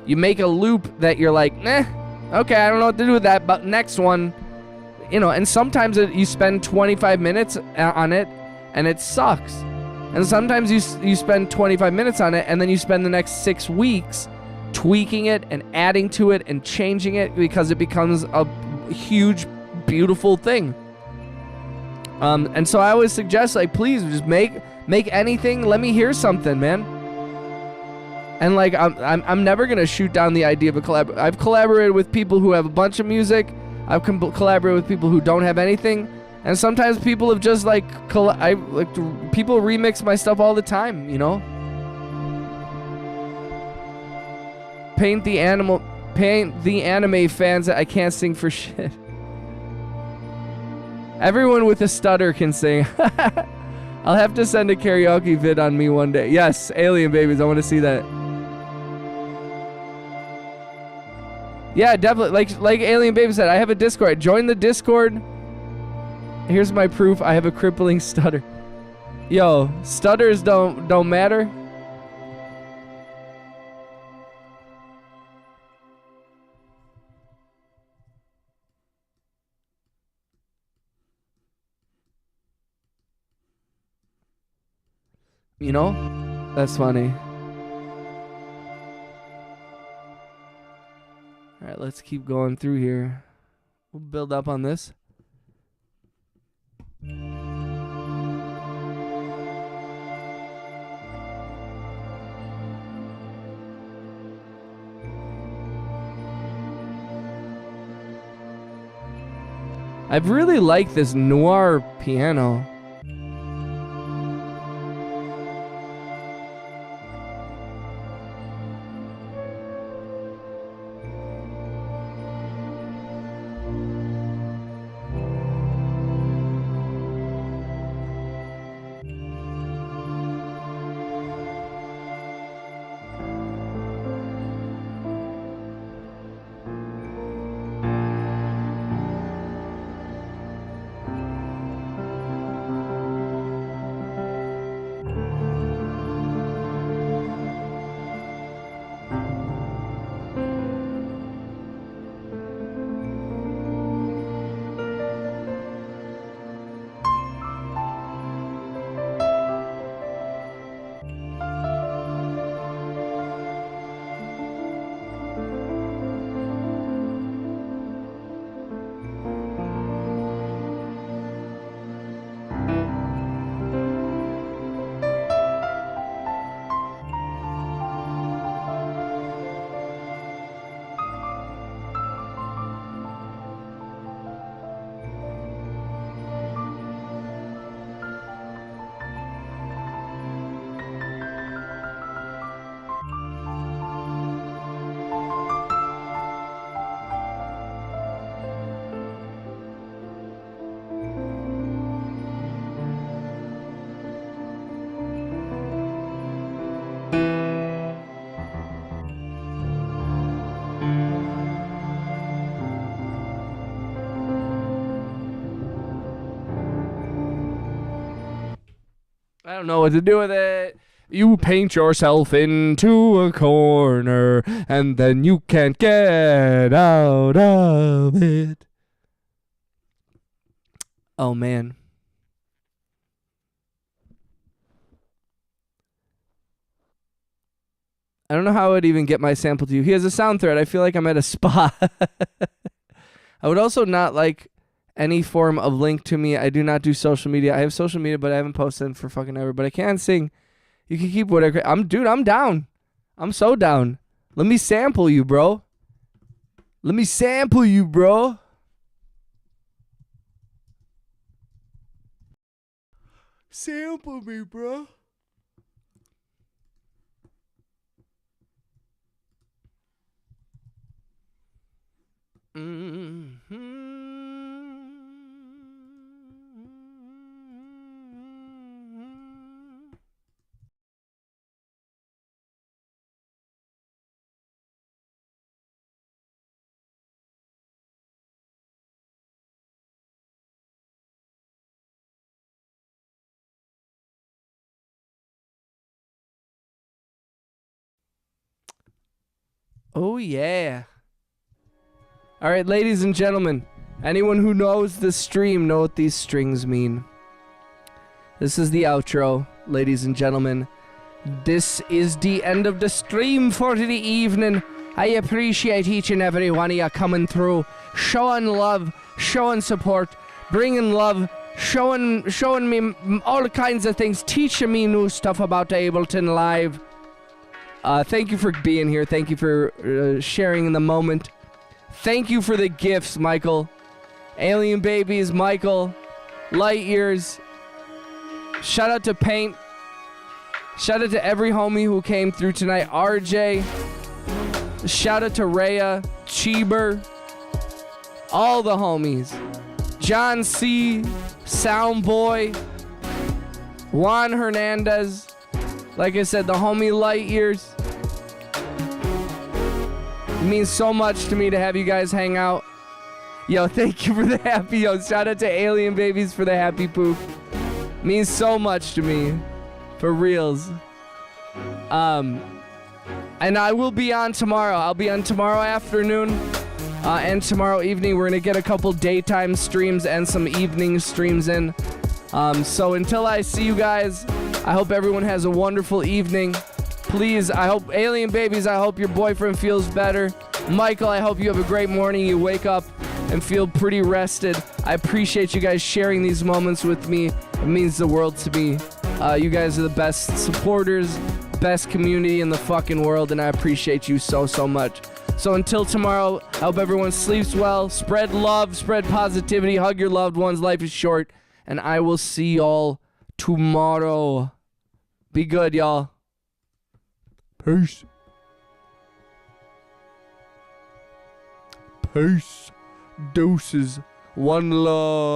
you make a loop that you're like, okay, I don't know what to do with that, but next one, you know. And sometimes you spend 25 minutes on it and it sucks. And sometimes you spend 25 minutes on it and then you spend the next 6 weeks tweaking it and adding to it and changing it because it becomes a huge, beautiful thing. And so I always suggest, like, please just make anything. Let me hear something, man. And like, I'm never gonna shoot down the idea of a collab. I've collaborated with people who have a bunch of music. I've collaborated with people who don't have anything. And sometimes people have just like, people remix my stuff all the time, you know? Paint the anime fans that I can't sing for shit. Everyone with a stutter can sing. I'll have to send a karaoke vid on me one day. Yes, Alien Babies, I want to see that. Yeah, definitely. Like Alien Baby said, I have a Discord. Join the Discord. Here's my proof. I have a crippling stutter. Yo, stutters don't matter. You know? That's funny. Alright, let's keep going through here. We'll build up on this. I've really liked this noir piano. I don't know what to do with it. You paint yourself into a corner, and then you can't get out of it. Oh, man. I don't know how I would even get my sample to you. He has a sound thread. I feel like I'm at a spa. I would also not like any form of link to me. I do not do social media. I have social media, but I haven't posted for fucking ever. But I can sing. You can keep whatever. I'm down. I'm so down. Let me sample you, bro. Let me sample you, bro. Sample me, bro. Oh, yeah. All right, ladies and gentlemen, anyone who knows the stream know what these strings mean. This is the outro, ladies and gentlemen. This is the end of the stream for the evening. I appreciate each and every one of you coming through, showing love, showing support, bringing love, showing me all kinds of things, teaching me new stuff about Ableton Live. Thank you for being here. Thank you for sharing in the moment. Thank you for the gifts, Michael. Alien Babies, Michael. Light Years. Shout out to Paint. Shout out to every homie who came through tonight. RJ. Shout out to Rhea. Cheeber. All the homies. John C. Soundboy. Juan Hernandez. Like I said, the homie Light Years. It means so much to me to have you guys hang out. Yo, thank you for the happy. Yo, shout out to Alien Babies for the happy poop. Means so much to me. For reals. And I will be on tomorrow. I'll be on tomorrow afternoon. And tomorrow evening. We're going to get a couple daytime streams and some evening streams in. So until I see you guys, I hope everyone has a wonderful evening. Please, I hope, Alien Babies, I hope your boyfriend feels better. Michael, I hope you have a great morning. You wake up and feel pretty rested. I appreciate you guys sharing these moments with me. It means the world to me. You guys are the best supporters, best community in the fucking world, and I appreciate you so, so much. So until tomorrow, I hope everyone sleeps well. Spread love, spread positivity, hug your loved ones. Life is short, and I will see y'all tomorrow. Be good, y'all. Peace. Peace. Deuces. One love.